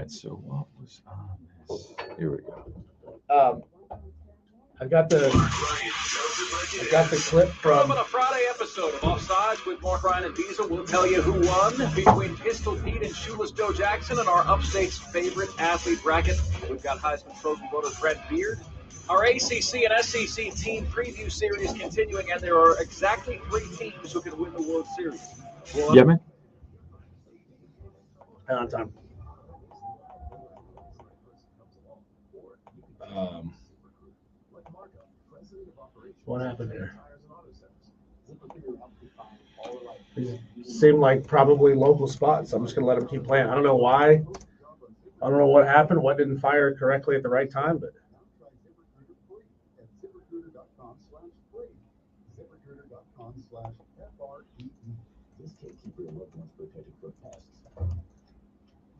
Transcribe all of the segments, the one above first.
right, so what was on this? Here we go. I got the clip from On a Friday episode of Offsides with Mark Ryan and Diesel, we'll tell you who won between Pistol Pete and Shoeless Joe Jackson in our Upstate's favorite athlete bracket. We've got Heisman Trophy voter Brett Beard. Our ACC and SEC team preview series continuing, and there are exactly 3 teams who can win the World Series. Yeah, man. on time. What happened there? These seem like probably local spots. I'm just going to let them keep playing. I don't know why. I don't know what happened, what didn't fire correctly at the right time, but.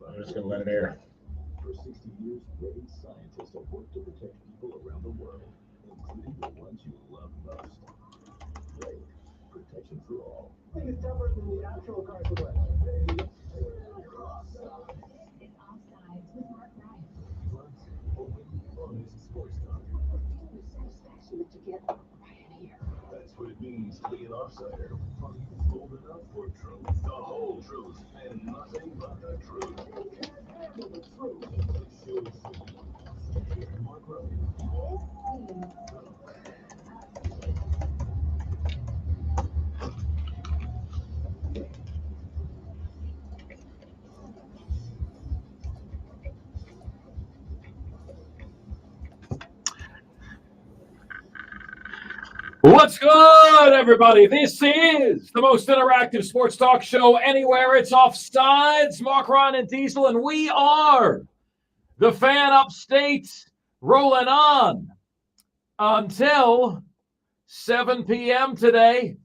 I'm just going to let it air. For 60 years, brave scientists have worked to protect people around the world, including the ones you love most. Brave, protection for all. I think it's tougher than the actual cars of life. It's Offsides with Mark Ryan. Only honest sports talk. Satisfaction that you get right here. That's what it means to be an offsider. Old enough for truth, the whole truth, and nothing but the truth. The truth. Mark Ryan. What's good, everybody? This is the most interactive sports talk show anywhere. It's Offsides, Mark Ryan and Diesel, and we are the Fan Upstate, rolling on until 7 p.m. today.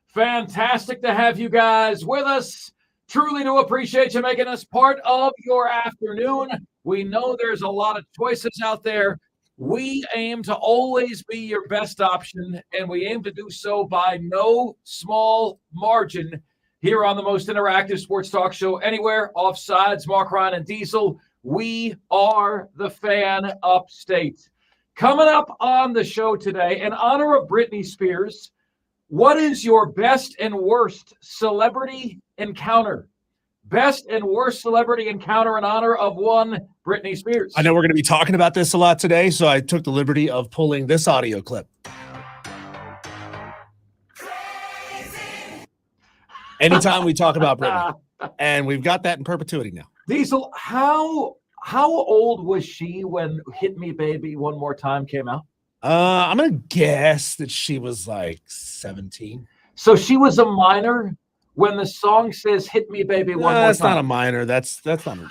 Fantastic to have you guys with us. Truly do appreciate you making us part of your afternoon. We know there's a lot of choices out there. We aim to always be your best option, and we aim to do so by no small margin here on the most interactive sports talk show anywhere. Offsides, Mark Ryan and Diesel. We are the Fan Upstate. Coming up on the show today, in honor of Britney Spears, what is your best and worst celebrity encounter? Best and worst celebrity encounter in honor of one Britney Spears. I know we're going to be talking about this a lot today, so I took the liberty of pulling this audio clip. Anytime we talk about Britney, and we've got that in perpetuity now. Diesel, how old was she when "Hit Me, Baby, One More Time" came out? I'm going to guess that she was like 17. So she was a minor when the song says "Hit Me, Baby, One More Time." That's not a minor. That's not a minor.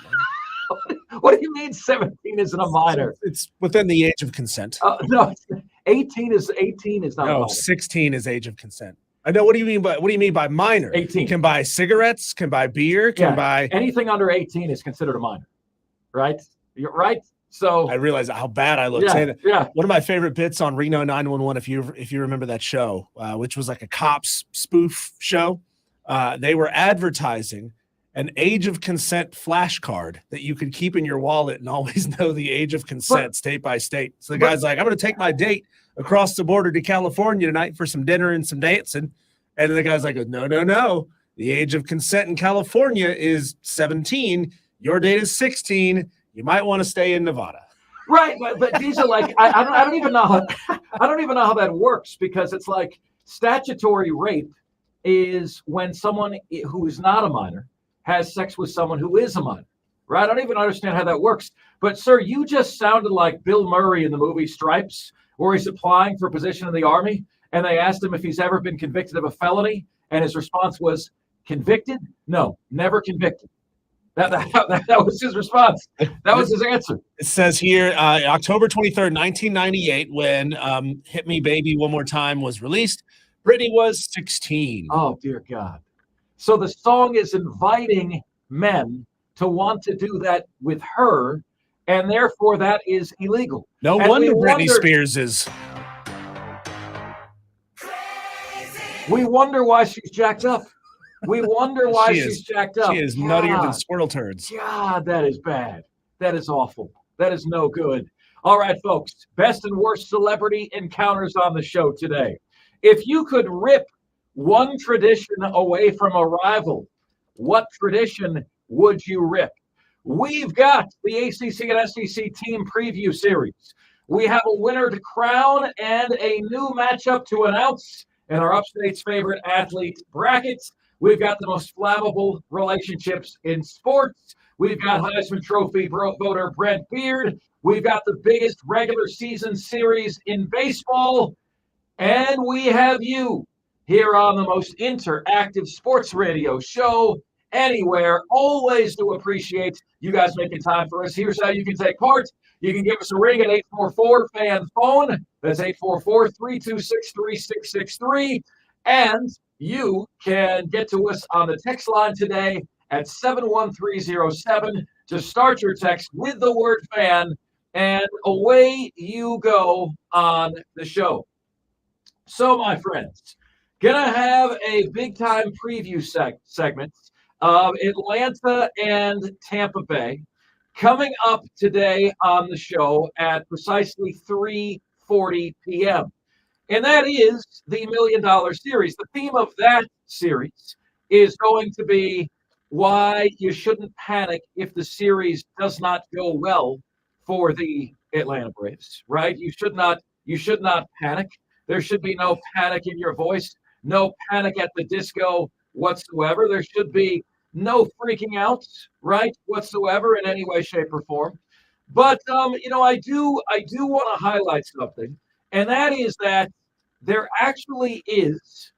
What do you mean 17 isn't a minor? It's within the age of consent. No, 18 is not a No, minor. 16 is age of consent. I know. What do you mean by minor? 18. Can buy cigarettes, can buy beer, can buy anything under 18 is considered a minor, right? You're right. So I realize how bad I look saying that. Yeah. One of my favorite bits on Reno 911, if you remember that show, which was like a cops spoof show, they were advertising an age of consent flashcard that you could keep in your wallet and always know the age of consent state by state. So the guy's like, I'm going to take my date across the border to California tonight for some dinner and some dancing. And the guy's like, no. The age of consent in California is 17. Your date is 16. You might want to stay in Nevada. Right, but these are like I don't even know how that works, because it's like statutory rape is when someone who is not a minor has sex with someone who is a minor, right? I don't even understand how that works. But sir, you just sounded like Bill Murray in the movie Stripes, where he's applying for a position in the Army, and they asked him if he's ever been convicted of a felony, and his response was, convicted? No, never convicted. That was his response. That was his answer. It says here, October 23rd, 1998, when Hit Me Baby One More Time was released, Britney was 16. Oh, dear God. So the song is inviting men to want to do that with her, and therefore that is illegal. No wonder Britney Spears is. We wonder why she's jacked up. We wonder why she's jacked up. She is nuttier than squirrel turds. God, that is bad. That is awful. That is no good. All right, folks, best and worst celebrity encounters on the show today. If you could rip one tradition away from a rival, what tradition would you rip? We've got the ACC and SEC team preview series. We have a winner to crown and a new matchup to announce in our Upstate's favorite athlete bracket. We've got the most flammable relationships in sports. We've got Heisman Trophy voter Brent Beard. We've got the biggest regular season series in baseball. And we have you here on the most interactive sports radio show anywhere. Always do appreciate you guys making time for us. Here's how you can take part. You can give us a ring at 844-FAN-PHONE. That's 844-326-3663. And you can get to us on the text line today at 71307 to start your text with the word fan, and away you go on the show. So, my friends, gonna have a big-time preview segment of Atlanta and Tampa Bay coming up today on the show at precisely 3:40 p.m. And that is the $1 Million Series. The theme of that series is going to be why you shouldn't panic if the series does not go well for the Atlanta Braves, right? You should not panic. There should be no panic in your voice, no panic at the disco whatsoever. There should be no freaking out, right, whatsoever in any way, shape, or form. But I do want to highlight something, and that is that there actually is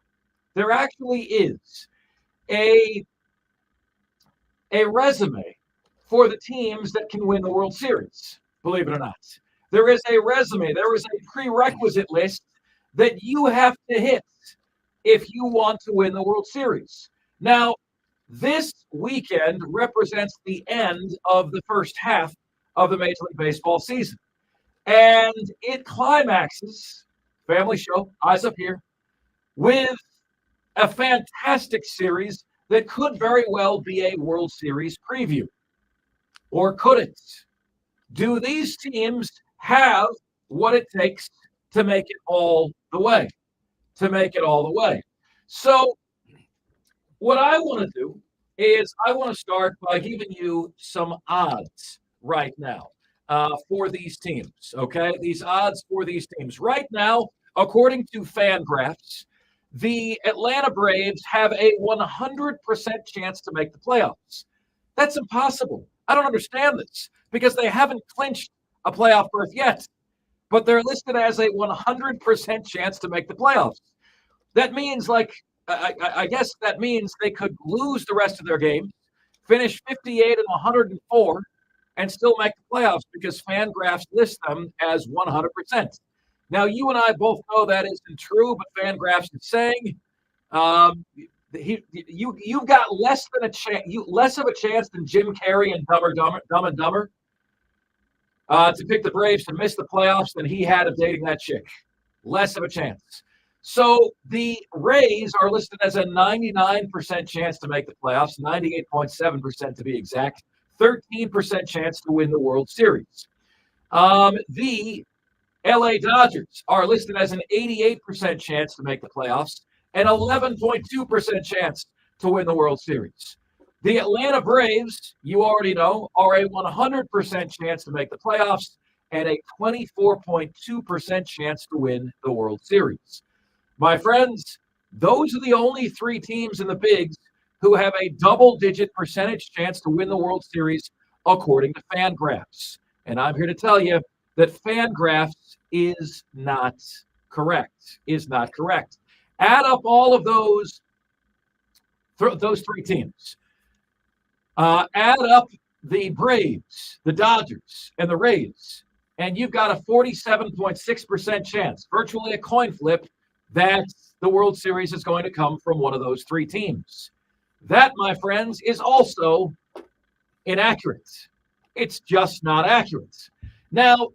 a resume for the teams that can win the World Series, believe it or not. There is a resume. There is a prerequisite list that you have to hit if you want to win the World Series. Now, this weekend represents the end of the first half of the Major League Baseball season. And it climaxes, family show, eyes up here, with a fantastic series that could very well be a World Series preview. Or could it? Do these teams have what it takes to make it all the way? So what I want to do is I want to start by giving you some odds right now for these teams, okay? These odds for these teams. Right now, according to FanGraphs, the Atlanta Braves have a 100% chance to make the playoffs. That's impossible. I don't understand this because they haven't clinched a playoff berth yet, but they're listed as a 100% chance to make the playoffs. That means, I guess that means they could lose the rest of their games, finish 58 and 104, and still make the playoffs because FanGraphs list them as 100%. Now, you and I both know that isn't true, but FanGraphs is saying you've got less of a chance than Jim Carrey and Dumb and Dumber to pick the Braves to miss the playoffs than he had of dating that chick. Less of a chance. So the Rays are listed as a 99% chance to make the playoffs, 98.7% to be exact, 13% chance to win the World Series. The LA Dodgers are listed as an 88% chance to make the playoffs and 11.2% chance to win the World Series. The Atlanta Braves, you already know, are a 100% chance to make the playoffs and a 24.2% chance to win the World Series. My friends, those are the only three teams in the Bigs who have a double-digit percentage chance to win the World Series, according to FanGraphs. And I'm here to tell you that FanGraphs is not correct. Add up all of those three teams. Add up the Braves, the Dodgers, and the Rays, and you've got a 47.6% chance, virtually a coin flip, that the World Series is going to come from one of those three teams. That, my friends, is also inaccurate. It's just not accurate. Now,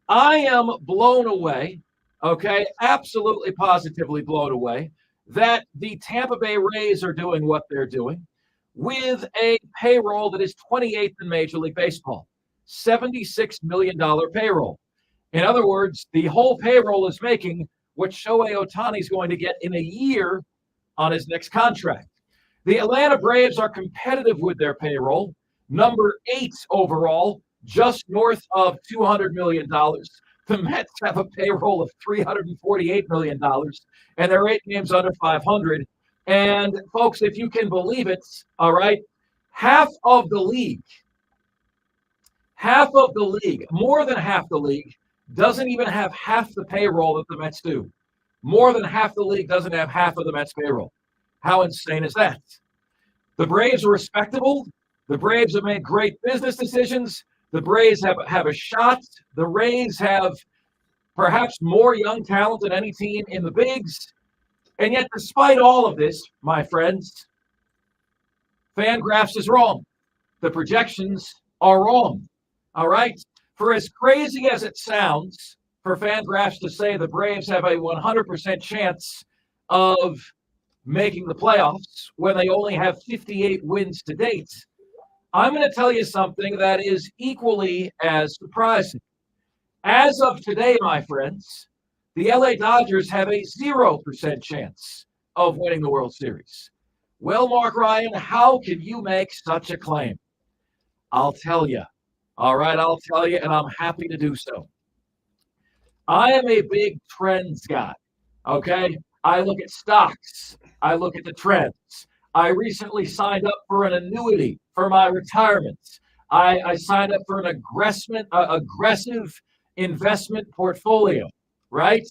I am blown away, okay, absolutely positively blown away, that the Tampa Bay Rays are doing what they're doing with a payroll that is 28th in Major League Baseball. $76 million payroll. In other words, the whole payroll is making what Shohei Ohtani is going to get in a year on his next contract. The Atlanta Braves are competitive with their payroll, number 8 overall, just north of $200 million. The Mets have a payroll of $348 million, and they're 8 games under 500. And, folks, if you can believe it, all right, half of the league, more than half the league, doesn't even have half the payroll that the Mets do. More than half the league doesn't have half of the Mets payroll. How insane is that? The Braves are respectable. The Braves have made great business decisions. The Braves have a shot. The Rays have perhaps more young talent than any team in the bigs. And yet, despite all of this, my friends, FanGraphs is wrong. The projections are wrong. All right? For as crazy as it sounds for FanGraphs to say the Braves have a 100% chance of making the playoffs when they only have 58 wins to date, I'm going to tell you something that is equally as surprising. As of today, my friends, the LA Dodgers have a 0% chance of winning the World Series. Well, Mark Ryan, how can you make such a claim? I'll tell you. All right, I'll tell you, and I'm happy to do so. I am a big trends guy, okay? I look at stocks. I look at the trends. I recently signed up for an annuity for my retirement. I signed up for an aggressive investment portfolio, right?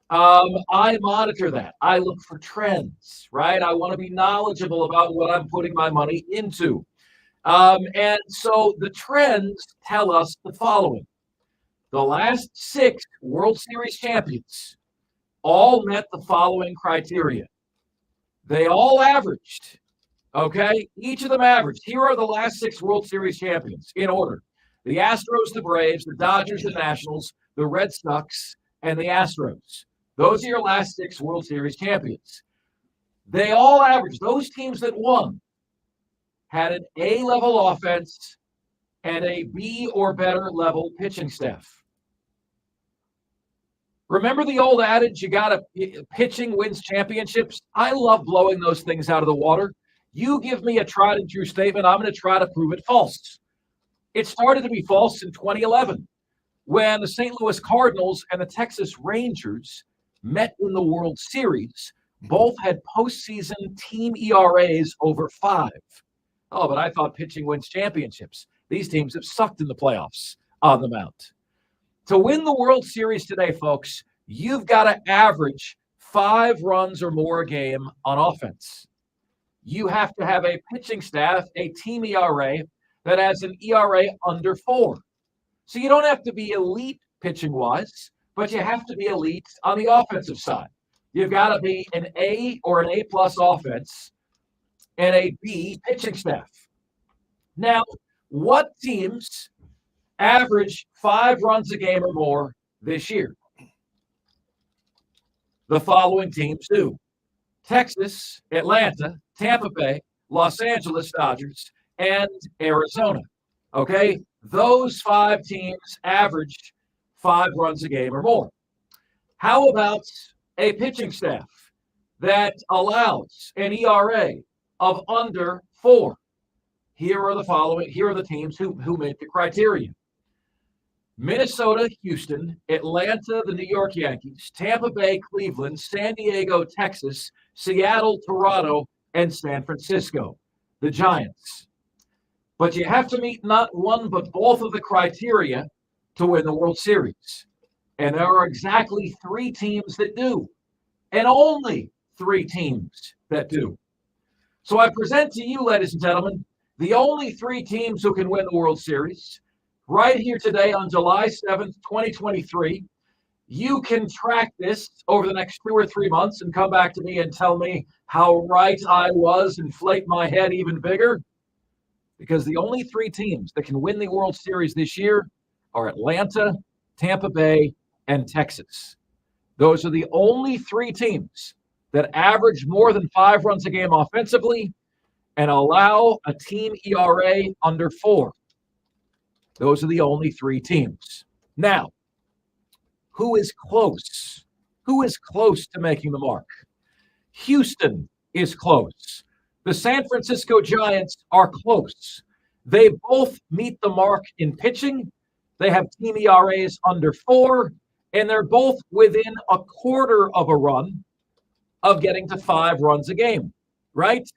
I monitor that. I look for trends, right? I want to be knowledgeable about what I'm putting my money into. And so the trends tell us the following. The last 6 World Series champions all met the following criteria. They all averaged, okay? Each of them averaged. Here are the last 6 World Series champions in order. The Astros, the Braves, the Dodgers, the Nationals, the Red Sox, and the Astros. Those are your last 6 World Series champions. They all averaged. Those teams that won had an A-level offense and a B or better level pitching staff. Remember the old adage, pitching wins championships? I love blowing those things out of the water. You give me a tried and true statement, I'm going to try to prove it false. It started to be false in 2011 when the St. Louis Cardinals and the Texas Rangers met in the World Series. Both had postseason team ERAs over 5. Oh, but I thought pitching wins championships. These teams have sucked in the playoffs on the mound. To win the World Series today, folks, you've got to average 5 runs or more a game on offense. You have to have a pitching staff, a team ERA that has an ERA under 4. So you don't have to be elite pitching-wise, but you have to be elite on the offensive side. You've got to be an A or an A-plus offense and a B pitching staff. Now, what teams average 5 runs a game or more this year? The following teams do. Texas, Atlanta, Tampa Bay, Los Angeles Dodgers, and Arizona. Okay? Those 5 teams averaged 5 runs a game or more. How about a pitching staff that allows an ERA of under 4? Here are the teams who meet the criteria. Minnesota, Houston, Atlanta, the New York Yankees, Tampa Bay, Cleveland, San Diego, Texas, Seattle, Toronto, and San Francisco, the Giants. But you have to meet not one but both of the criteria to win the World Series. And there are exactly 3 teams that do, and only 3 teams that do. So I present to you, ladies and gentlemen, the only 3 teams who can win the World Series. Right here today on July 7th, 2023, you can track this over the next 2 or 3 months and come back to me and tell me how right I was, inflate my head even bigger. Because the only 3 teams that can win the World Series this year are Atlanta, Tampa Bay, and Texas. Those are the only 3 teams that average more than 5 runs a game offensively and allow a team ERA under 4. Those are the only 3 teams. Now, who is close? Who is close to making the mark? Houston is close. The San Francisco Giants are close. They both meet the mark in pitching. They have team ERAs under 4, and they're both within a quarter of a run of getting to 5 runs a game, right?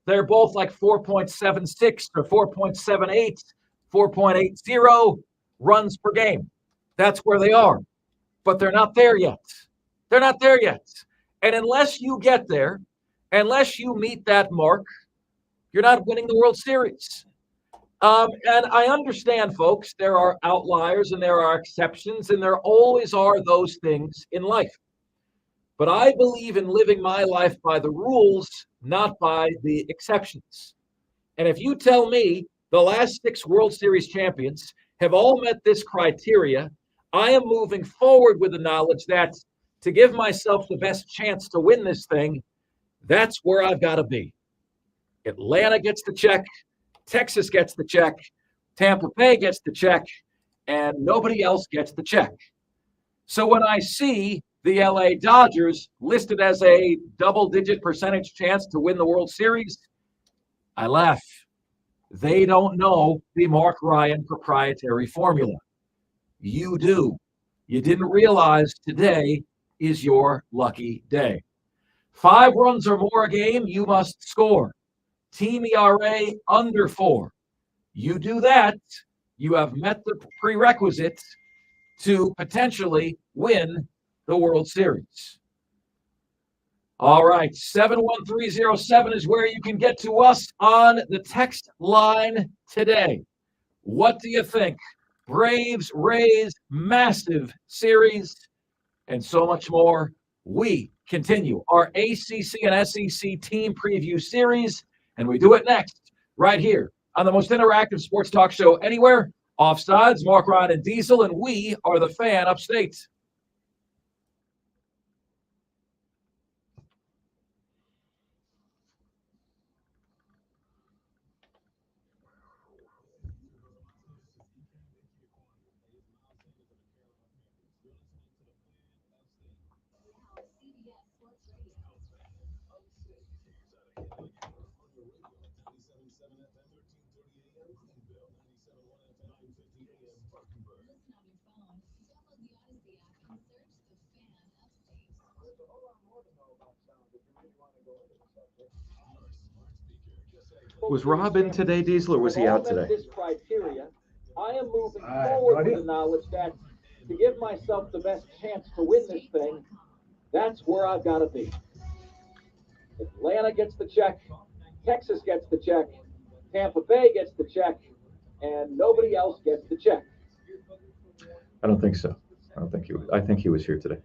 They're both like 4.76 or 4.78, 4.80 runs per game. That's where they are. But they're not there yet. They're not there yet. And unless you get there, unless you meet that mark, you're not winning the World Series. And I understand, folks, there are outliers and there are exceptions, and there always are those things in life. But I believe in living my life by the rules, not by the exceptions. And if you tell me the last 6 World Series champions have all met this criteria, I am moving forward with the knowledge that to give myself the best chance to win this thing, that's where I've got to be. Atlanta gets the check. Texas gets the check. Tampa Bay gets the check. And nobody else gets the check. So when I see the LA Dodgers listed as a double-digit percentage chance to win the World Series, I laugh. They don't know the Mark Ryan proprietary formula. You do. You didn't realize today is your lucky day. 5 runs or more a game, you must score. Team ERA under 4. You do that, you have met the prerequisites to potentially win the World Series. All right, 71307 is where you can get to us on the text line today. What do you think? Braves, Rays, massive series, and so much more. We continue our ACC and SEC team preview series, and we do it next right here on the most interactive sports talk show anywhere. Offsides, Mark Ryan and Diesel, and we are the Fan Upstate. Was Rob in today, Diesel, or was he out today? This criteria, I am moving forward with the knowledge that to give myself the best chance to win this thing, that's where I've got to be. Atlanta gets the check, Texas gets the check, Tampa Bay gets the check, and nobody else gets the check. I don't think so. I think he was here today.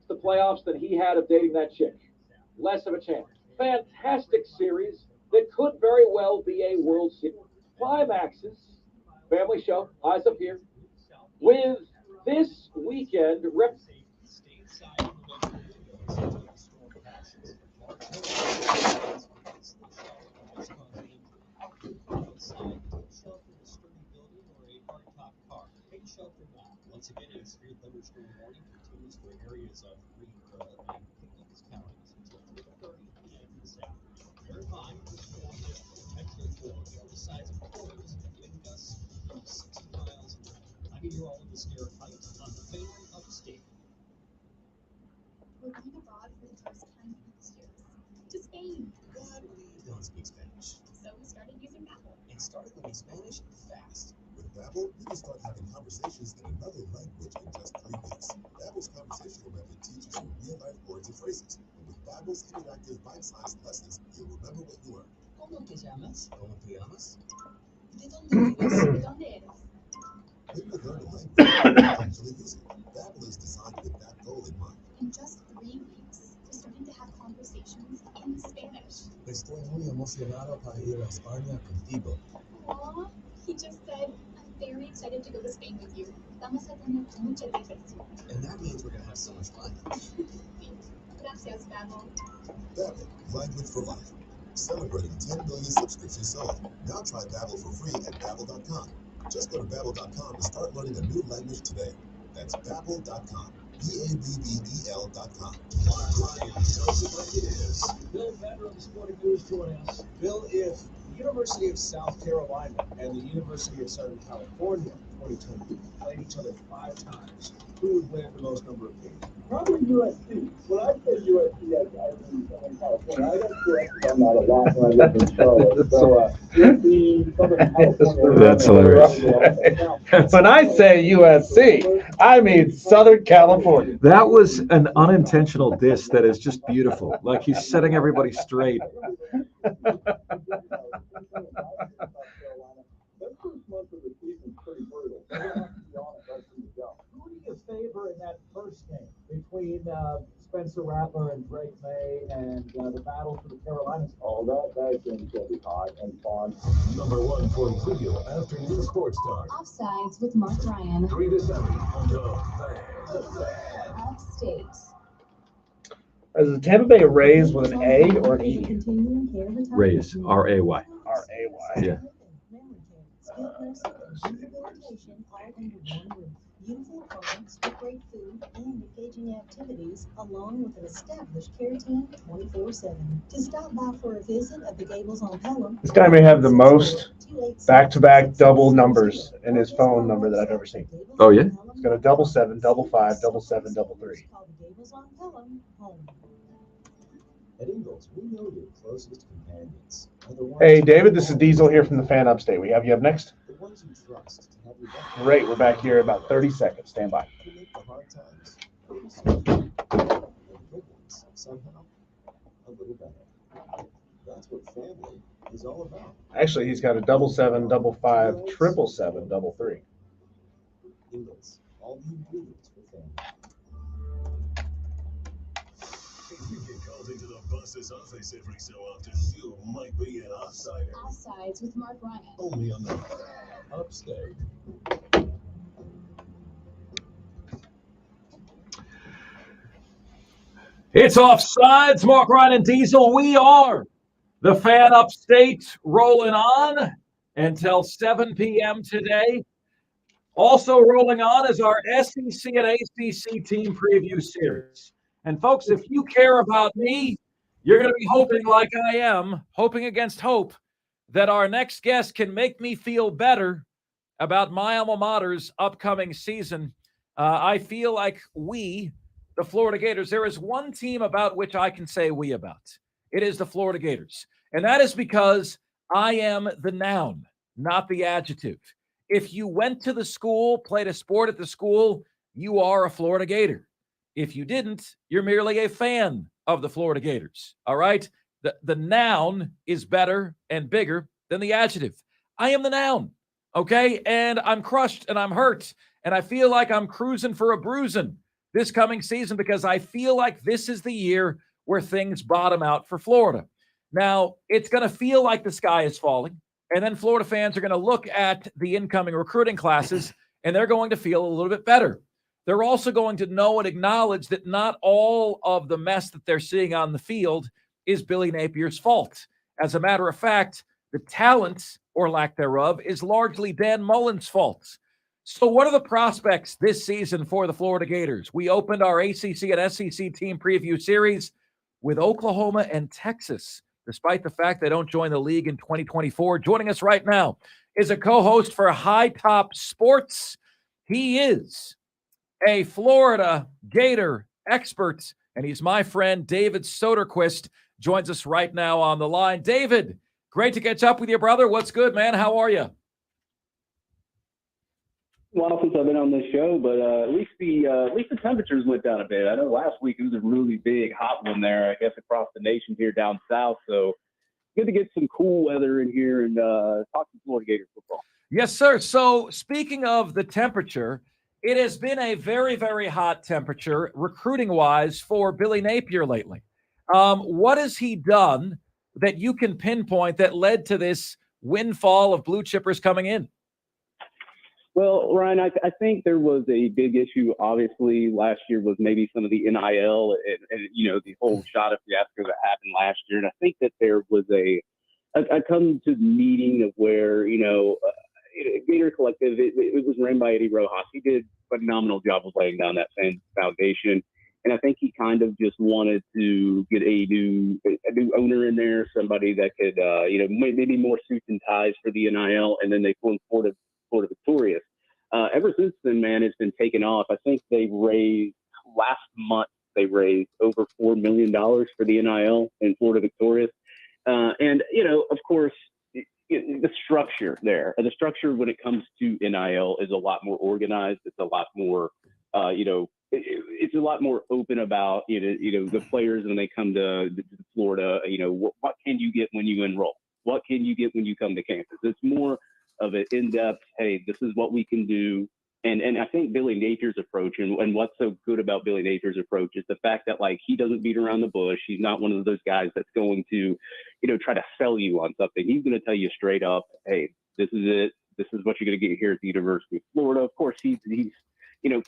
The playoffs that he had of dating that chick. Less of a chance. Fantastic series that could very well be a World Series. Climaxes, family show, eyes up here, with this weekend Once again, a severe thunderstorm warning continues for areas of Greenville and Pickens counties until 3:30 p.m. this afternoon. Very fine. The storm is potential for the size of tornadoes, wind gusts from 60 miles an hour. I can hear all of the scare height on the family upstate. We're going abroad for the first time next year. To Spain. God, we don't speak Spanish. So we started using Babbel. And started learning Spanish fast. With Babbel, you can start having conversations in another language in just 3 weeks. Babbel's conversational method teaches you real-life words and phrases. And with Babbel's interactive bite-sized lessons, you'll remember what you learned. ¿Cómo te llamas? ¿Cómo te llamas? ¿De dónde ¿De eres? dónde eres? When you learn a language, you actually use it. Babbel is designed with that goal in mind. In just 3 weeks, we're starting to have conversations in Spanish. Estoy muy emocionado para ir a España contigo. Aw, he just said, I'm very excited to go to Spain with you. Vamos a tener mucha diversión. And that means we're going to have so much fun. Gracias, Babbel. Babbel, language for life. Celebrating 10 million subscriptions sold. Now try Babbel for free at Babbel.com. Just go to Babbel.com and start learning a new language today. That's Babbel.com. Babbel.com. Mark Ryan tells it like it is. Bill Bender of the Sporting News joining us. Bill, if the University of South Carolina and the University of Southern California 2020 played each other 5 times, who would win the most number of games? Probably USC. When I say USC, I mean Southern California. I got USC on that a lot when I lived in Charlotte. So USC, Southern California. That's hilarious. When I say USC, I mean Southern California. That was an unintentional diss that is just beautiful. Like he's setting everybody straight. Who do you favor in that first game between Spencer Rattler and Drake May and the battle for the Carolinas? Oh, that game's going to be hot and fun. Number 1 for real afternoon sports talk. Offsides with Mark Ryan. 3 to 7 on the Fan. Upstate. Is the Tampa Bay Rays with an A or an E? Rays, R-A-Y. R-A-Y. Yeah. Skilled nursing and rehabilitation all under one roof. Beautiful apartments with great food and engaging activities, along with an established care team 24/7. To stop by for a visit at the Gables on Pelham. This guy may have the most back-to-back double numbers in his phone number that I've ever seen. Oh, yeah? He's got a 77, 55, 77, 33. Call the Gables on Pelham home. At Ingles, we know your closest companions are the ones Hey, David, this is Diesel here from the Fan Upstate. We have you up next? the ones you trust to have your back. Great, we're back here in about 30 seconds. Stand by. To make the hard times and the good ones somehow a little better. That's what family is all about. Actually, he's got a 77, 55, 777, 33. Ingles, all the ingredients for family. If you get called into the boss's office every so often, you might be an outsider. Offsides with Mark Ryan. Only on the Upstate. It's Offsides, Mark Ryan and Diesel. We are the Fan Upstate, rolling on until 7 p.m. today. Also rolling on is our SEC and ACC team preview series. And folks, if you care about me, you're going to be hoping like I am, hoping against hope, that our next guest can make me feel better about my alma mater's upcoming season. I feel like we, the Florida Gators, there is one team about which I can say we about. It is the Florida Gators. And that is because I am the noun, not the adjective. If you went to the school, played a sport at the school, you are a Florida Gator. If you didn't, you're merely a fan of the Florida Gators. All right? The noun is better and bigger than the adjective. I am the noun. Okay? And I'm crushed and I'm hurt. And I feel like I'm cruising for a bruising this coming season because I feel like this is the year where things bottom out for Florida. Now, it's going to feel like the sky is falling. And then Florida fans are going to look at the incoming recruiting classes and they're going to feel a little bit better. They're also going to know and acknowledge that not all of the mess that they're seeing on the field is Billy Napier's fault. As a matter of fact, the talent, or lack thereof, is largely Dan Mullen's fault. So what are the prospects this season for the Florida Gators? We opened our ACC and SEC team preview series with Oklahoma and Texas, despite the fact they don't join the league in 2024. Joining us right now is a co-host for High Top Sports. He is a Florida Gator expert, and he's my friend David Soderquist, joins us right now on the line. David, great to catch up with you, brother. What's good, man? How are you? Well, since I've been on this show, but at least the temperatures went down a bit. I know last week it was a really big hot one there, I guess, across the nation here down south. So good to get some cool weather in here and talk some Florida Gator football. Yes, sir. So speaking of the temperature, it has been a very, very hot temperature recruiting-wise for Billy Napier lately. What has he done that you can pinpoint that led to this windfall of blue chippers coming in? Well, Ryan, I think there was a big issue, obviously, last year was maybe some of the NIL and the whole shot of fiasco that happened last year. And I think that there was I come to the meeting of where, Gator Collective, it was ran by Eddie Rojas. He did a phenomenal job of laying down that foundation. And I think he kind of just wanted to get a new owner in there, somebody that could, maybe more suits and ties for the NIL, and then they formed Florida Victorious. Ever since then, man, it's been taken off. I think last month they raised over $4 million for the NIL in Florida Victorious. And, of course, the structure there, the structure when it comes to NIL is a lot more organized. It's a lot more, it's a lot more open about, the players when they come to Florida, what can you get when you enroll? What can you get when you come to campus? It's more of an in-depth, hey, this is what we can do. And I think Billy Napier's approach and what's so good about Billy Napier's approach is the fact that, like, he doesn't beat around the bush. He's not one of those guys that's going to, try to sell you on something. He's going to tell you straight up, hey, this is it. This is what you're going to get here at the University of Florida. Of course, he's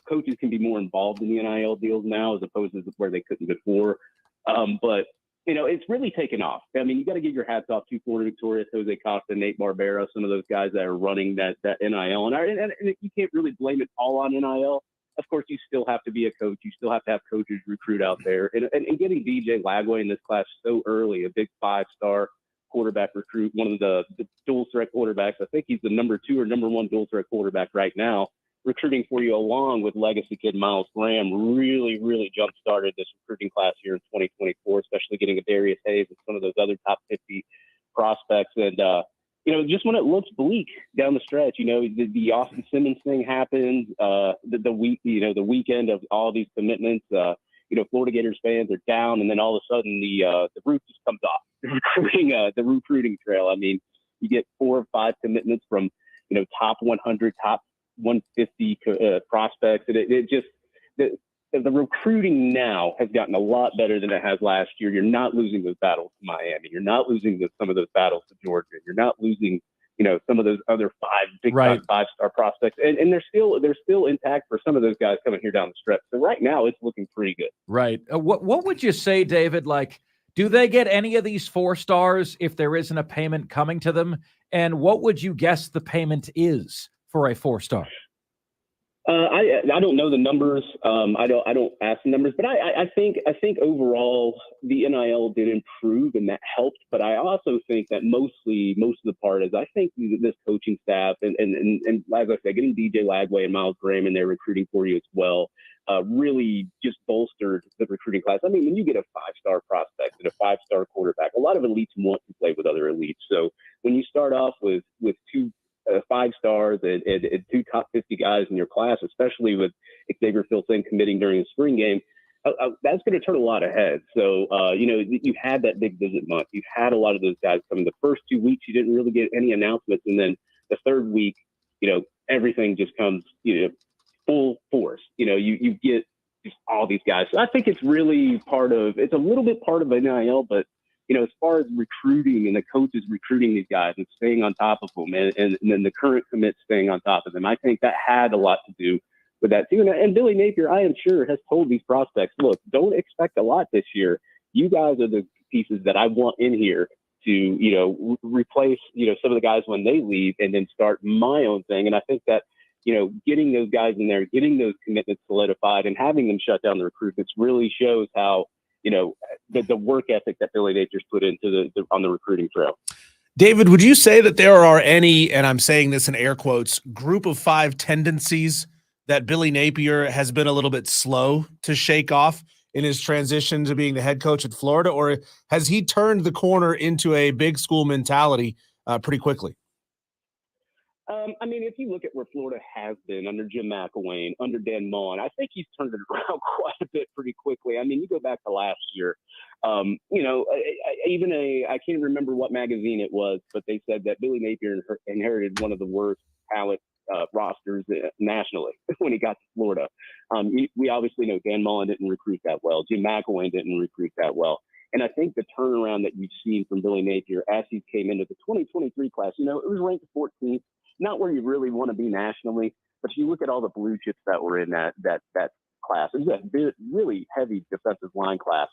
coaches can be more involved in the NIL deals now as opposed to where they couldn't before. But it's really taken off. I mean, you got to give your hats off to Florida Victorious, Jose Costa, Nate Barbera, some of those guys that are running that NIL. And you can't really blame it all on NIL. Of course, you still have to be a coach. You still have to have coaches recruit out there. And getting DJ Lagway in this class so early, a big 5-star quarterback recruit, one of the dual threat quarterbacks. I think he's the number 2 or number 1 dual threat quarterback right now. Recruiting for you along with legacy kid Miles Graham really, really jump-started this recruiting class here in 2024, especially getting a Darius Hayes and some of those other top 50 prospects. And, just when it looks bleak down the stretch, the Austin Simmons thing happens, the weekend of all these commitments, Florida Gators fans are down, and then all of a sudden the roof just comes off. The recruiting trail. I mean, you get 4 or 5 commitments from, top 100, top 150 prospects, and it just the recruiting now has gotten a lot better than it has last year. You're not losing those battles to Miami. You're not losing some of those battles to Georgia. You're not losing some of those other 5-star prospects, and they're still intact for some of those guys coming here down the stretch. So right now it's looking pretty good. Right. What would you say, David? Like, do they get any of these 4 stars if there isn't a payment coming to them? And what would you guess the payment is for a 4-star? I don't know the numbers. I don't ask the numbers, but I think overall the NIL did improve and that helped. But I also think that most of the part is I think this coaching staff and as I said, getting DJ Lagway and Miles Graham in there recruiting for you as well really just bolstered the recruiting class. I mean, when you get a 5-star prospect and a 5-star quarterback, a lot of elites want to play with other elites. So when you start off with 2 5 stars and 2 top 50 guys in your class, especially with Xavier Filsaime committing during the spring game, that's going to turn a lot of heads. So, you had that big visit month. You had a lot of those guys coming. The first 2 weeks, you didn't really get any announcements. And then the third week, everything just comes, full force. You get just all these guys. So I think it's really it's a little bit part of NIL, but as far as recruiting and the coaches recruiting these guys and staying on top of them and then the current commits staying on top of them, I think that had a lot to do with that too. And Billy Napier, I am sure, has told these prospects, look, don't expect a lot this year. You guys are the pieces that I want in here to, replace, some of the guys when they leave and then start my own thing. And I think that, getting those guys in there, getting those commitments solidified and having them shut down the recruitments really shows how, the work ethic that Billy Napier's put into on the recruiting trail. David, would you say that there are any, and I'm saying this in air quotes, group of 5 tendencies that Billy Napier has been a little bit slow to shake off in his transition to being the head coach at Florida, or has he turned the corner into a big school mentality pretty quickly? I mean, if you look at where Florida has been under Jim McElwain, under Dan Mullen, I think he's turned it around quite a bit pretty quickly. I mean, you go back to last year, I can't remember what magazine it was, but they said that Billy Napier inherited one of the worst talent rosters nationally when he got to Florida. We obviously know Dan Mullen didn't recruit that well. Jim McElwain didn't recruit that well. And I think the turnaround that you've seen from Billy Napier as he came into the 2023 class, it was ranked 14th. Not where you really want to be nationally, but if you look at all the blue chips that were in that class, it was a really heavy defensive line class.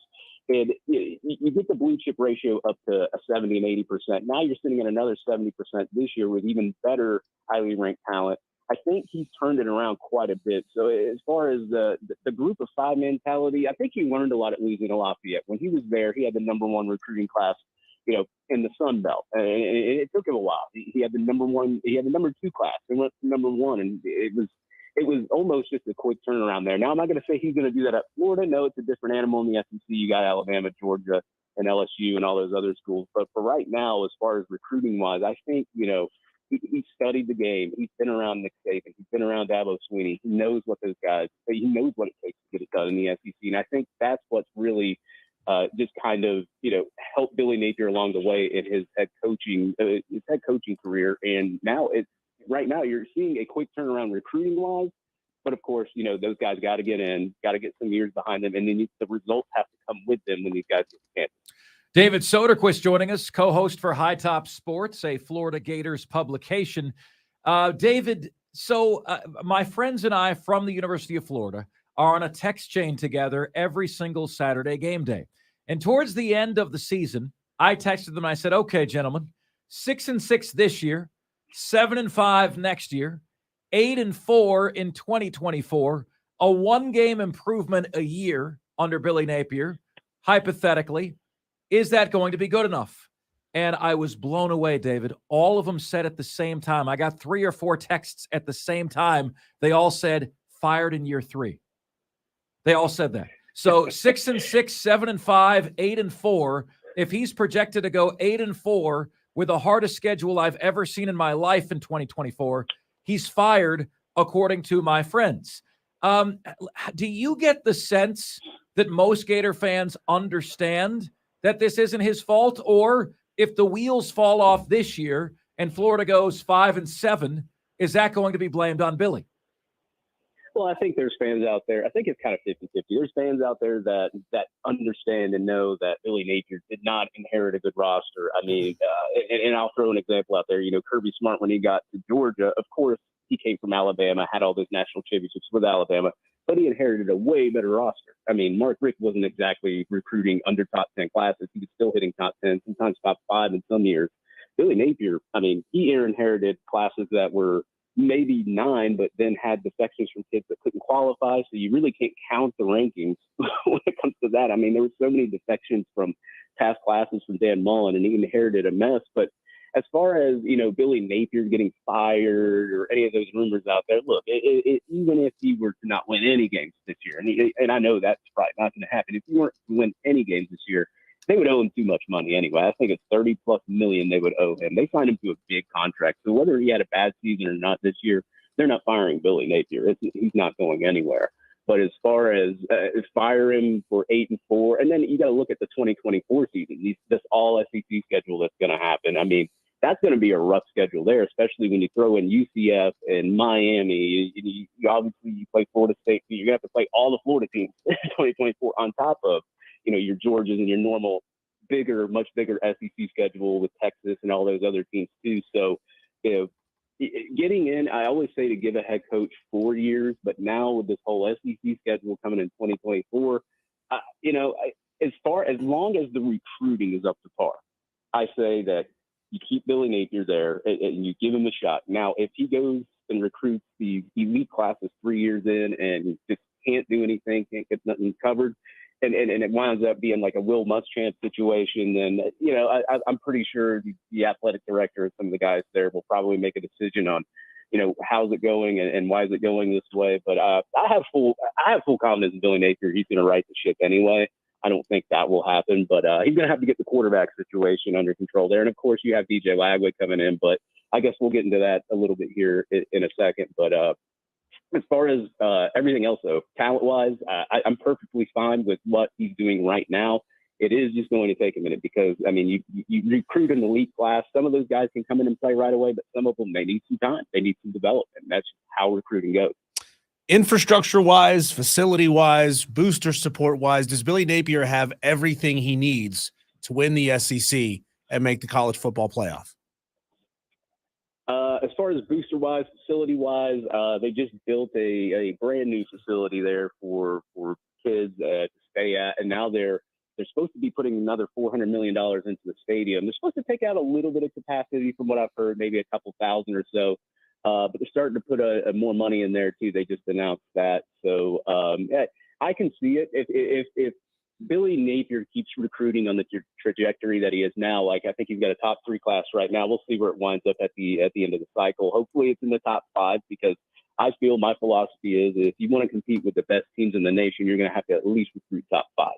And you get the blue chip ratio up to a 70 and 80%. Now you're sitting at another 70% this year with even better highly ranked talent. I think he's turned it around quite a bit. So as far as the group of five mentality, I think he learned a lot at Louisiana Lafayette. When he was there, he had the #1 recruiting class, in the Sun Belt, and it took him a while. He had the #2 class, and went to #1, and it was almost just a quick turnaround there. Now I'm not going to say he's going to do that at Florida. No, it's a different animal in the SEC. You got Alabama, Georgia, and LSU, and all those other schools. But for right now, as far as recruiting wise, I think he studied the game. He's been around Nick Saban. He's been around Dabo Swinney. He knows what those guys. He knows what it takes to get it done in the SEC. And I think that's what's really just kind of helped Billy Napier along the way in his head coaching career. And now right now you're seeing a quick turnaround recruiting wise. But of course, those guys got to get in, got to get some years behind them, and then the results have to come with them when these guys get the chance. David Soderquist joining us, co-host for High Top Sports, a Florida Gators publication. David, so my friends and I from the University of Florida are on a text chain together every single Saturday game day. And towards the end of the season, I texted them and I said, okay, gentlemen, 6-6 this year, 7-5 next year, 8-4 in 2024, a one-game improvement a year under Billy Napier, hypothetically. Is that going to be good enough? And I was blown away, David. All of them said at the same time. I got 3 or 4 texts at the same time. They all said, fired in year 3. They all said that. So 6-6, 7-5, 8-4. If he's projected to go 8-4 with the hardest schedule I've ever seen in my life in 2024, he's fired, according to my friends. Do you get the sense that most Gator fans understand that this isn't his fault? Or if the wheels fall off this year and Florida goes 5-7, is that going to be blamed on Billy? Well, I think there's fans out there. I think it's kind of 50-50. There's fans out there that understand and know that Billy Napier did not inherit a good roster. I mean, and I'll throw an example out there. Kirby Smart, when he got to Georgia, of course, he came from Alabama, had all those national championships with Alabama, but he inherited a way better roster. I mean, Mark Richt wasn't exactly recruiting under top 10 classes. He was still hitting top 10, sometimes top 5 in some years. Billy Napier, I mean, he inherited classes that were maybe 9, but then had defections from kids that couldn't qualify. So you really can't count the rankings when it comes to that. I mean, there were so many defections from past classes from Dan Mullen, and he inherited a mess. But as far as, Billy Napier getting fired or any of those rumors out there, look, even if he were to not win any games this year, and I know that's probably not going to happen, if he weren't to win any games this year, they would owe him too much money anyway. I think it's $30+ million they would owe him. They signed him to a big contract. So whether he had a bad season or not this year, they're not firing Billy Napier. He's not going anywhere. But as far as fire him for 8-4, and then you got to look at the 2024 season, this all SEC schedule that's going to happen. I mean, that's going to be a rough schedule there, especially when you throw in UCF and Miami. You obviously play Florida State. You're going to have to play all the Florida teams in 2024 on top of, your Georgias and your normal much bigger SEC schedule with Texas and all those other teams too. So, getting in, I always say to give a head coach 4 years, but now with this whole SEC schedule coming in 2024, as long as the recruiting is up to par, I say that you keep Billy Napier there and you give him a shot. Now, if he goes and recruits the elite classes 3 years in and just can't do anything, can't get nothing covered, and it winds up being like a Will Muschamp situation, then, I'm pretty sure the athletic director and some of the guys there will probably make a decision on, how's it going and why is it going this way. But I have full confidence in Billy Napier. He's going to right the ship anyway. I don't think that will happen, but he's going to have to get the quarterback situation under control there. And of course, you have DJ Lagway coming in, but I guess we'll get into that a little bit here in a second. But as far as everything else, though, talent-wise, I'm perfectly fine with what he's doing right now. It is just going to take a minute because, I mean, you recruit an elite class. Some of those guys can come in and play right away, but some of them, they need some time. They need some development. That's how recruiting goes. Infrastructure-wise, facility-wise, booster support-wise, does Billy Napier have everything he needs to win the SEC and make the college football playoff? As far as booster-wise, facility-wise, they just built a brand new facility there for kids to stay at, and now they're They're supposed to be putting another $400 million into the stadium. They're supposed to take out a little bit of capacity from what I've heard, maybe a couple thousand or so. But they're starting to put more money in there too. They just announced that. So yeah, I can see it. If Billy Napier keeps recruiting on the trajectory that he is now, like I think he's got a top 3 class right now. We'll see where it winds up at the end of the cycle. Hopefully it's in the top 5, because I feel my philosophy is if you want to compete with the best teams in the nation, you're going to have to at least recruit top 5.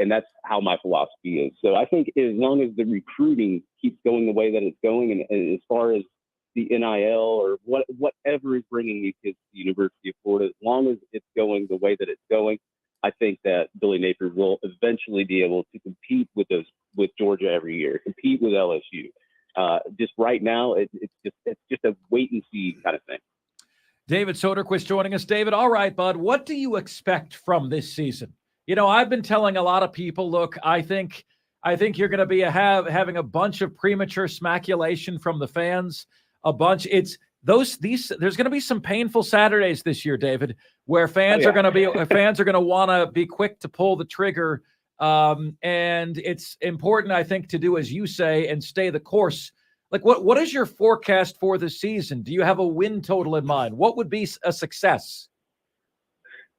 And that's how my philosophy is. So I think as long as the recruiting keeps going the way that it's going, and as far as the NIL or whatever is bringing these kids to the University of Florida, as long as it's going the way that it's going, I think that Billy Napier will eventually be able to compete with Georgia every year, compete with LSU. Just right now, it's just a wait and see kind of thing. David Soderquist joining us. David, all right, bud, what do you expect from this season? You know, I've been telling a lot of people, look, I think you're going to be having a bunch of premature smaculation from the fans. A bunch. There's going to be some painful Saturdays this year, David, where fans are going to want to be quick to pull the trigger. And it's important, I think, to do as you say and stay the course. Like, what is your forecast for the season? Do you have a win total in mind? What would be a success?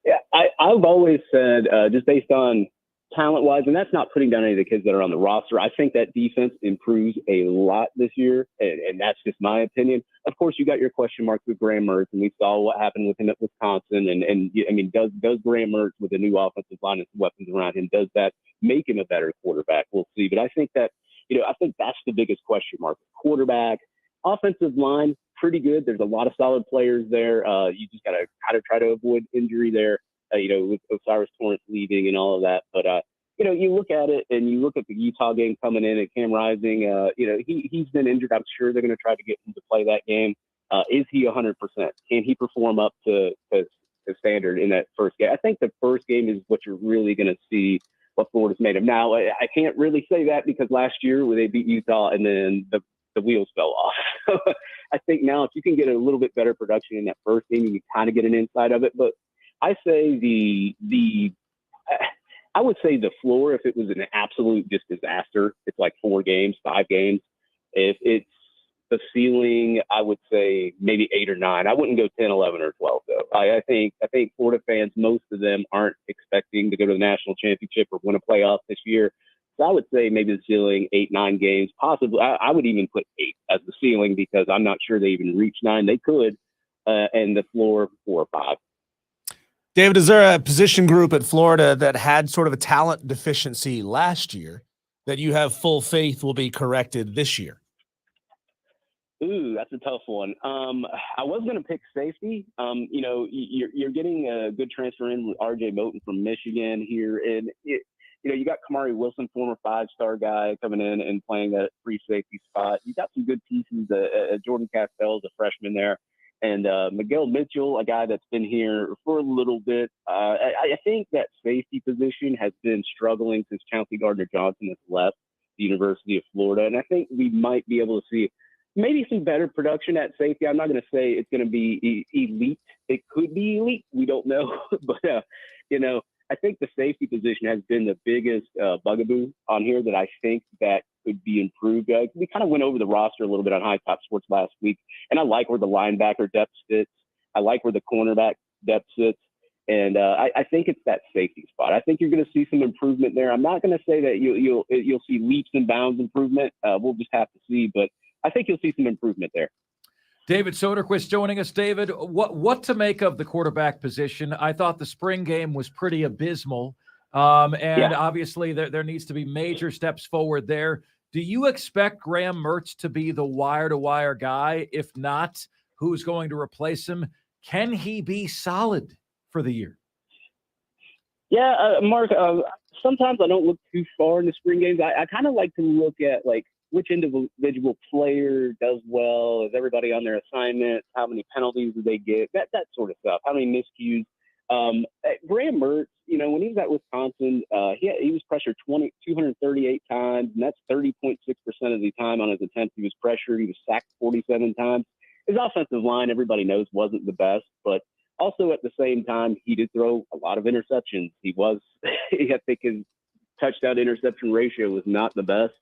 Yeah, I've always said, just based on talent-wise, and that's not putting down any of the kids that are on the roster, I think that defense improves a lot this year, and that's just my opinion. Of course, you got your question marks with Graham Mertz, and we saw what happened with him at Wisconsin. And I mean, does Graham Mertz with a new offensive line and some weapons around him, does that make him a better quarterback? We'll see. But I think that, I think that's the biggest question mark. Quarterback, offensive line, pretty good. There's a lot of solid players there. You just got to kind of try to avoid injury there, with Osiris Torrance leaving and all of that. But, you look at it and you look at the Utah game coming in and Cam Rising, he's been injured. I'm sure they're going to try to get him to play that game. Is he 100%? Can he perform up to standard in that first game? I think the first game is what you're really going to see what Florida's made of. Now, I can't really say that because last year they beat Utah and then the wheels fell off. So I think now if you can get a little bit better production in that first game, you can kind of get an insight of it. But I say I would say the floor, if it was an absolute just disaster, it's like 4 games, 5 games. If it's the ceiling, I would say maybe 8 or 9. I wouldn't go 10, 11, or 12, though. I think Florida fans, most of them aren't expecting to go to the national championship or win a playoff this year. So I would say maybe the ceiling, 8, 9 games, possibly. I would even put 8 as the ceiling because I'm not sure they even reach 9. They could, and the floor 4 or 5. David, is there a position group at Florida that had sort of a talent deficiency last year that you have full faith will be corrected this year? Ooh, that's a tough one. I was going to pick safety. You're getting a good transfer in with R.J. Moten from Michigan here, and you got Kamari Wilson, former 5-star guy, coming in and playing that free safety spot. You got some good pieces. Jordan Castell's a freshman there. And Miguel Mitchell, a guy that's been here for a little bit. I think that safety position has been struggling since Chauncey Gardner-Johnson has left the University of Florida. And I think we might be able to see maybe some better production at safety. I'm not going to say it's going to be elite. It could be elite. We don't know. But, I think the safety position has been the biggest bugaboo on here that I think that could be improved. We kind of went over the roster a little bit on High Top Sports last week, and I like where the linebacker depth sits. I like where the cornerback depth sits, and I think it's that safety spot. I think you're going to see some improvement there. I'm not going to say that you'll see leaps and bounds improvement. We'll just have to see, but I think you'll see some improvement there. David Soderquist joining us. David, what to make of the quarterback position? I thought the spring game was pretty abysmal. Obviously there needs to be major steps forward there. Do you expect Graham Mertz to be the wire-to-wire guy? If not, who's going to replace him? Can he be solid for the year? Yeah, Mark, sometimes I don't look too far in the spring games. I kind of like to look at, which individual player does well? Is everybody on their assignment? How many penalties do they get? That sort of stuff. How many miscues? Graham Mertz, when he was at Wisconsin, he was pressured 238 times, and that's 30.6% of the time on his attempts he was pressured. He was sacked 47 times. His offensive line, everybody knows, wasn't the best, but also at the same time, he did throw a lot of interceptions. I think his touchdown to interception ratio was not the best.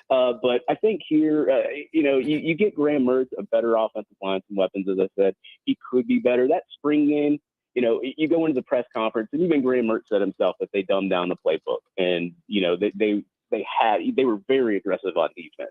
But I think here, you get Graham Mertz a better offensive line, some weapons, as I said. He could be better. That spring game, you go into the press conference, and even Graham Mertz said himself that they dumbed down the playbook. And, they were very aggressive on defense.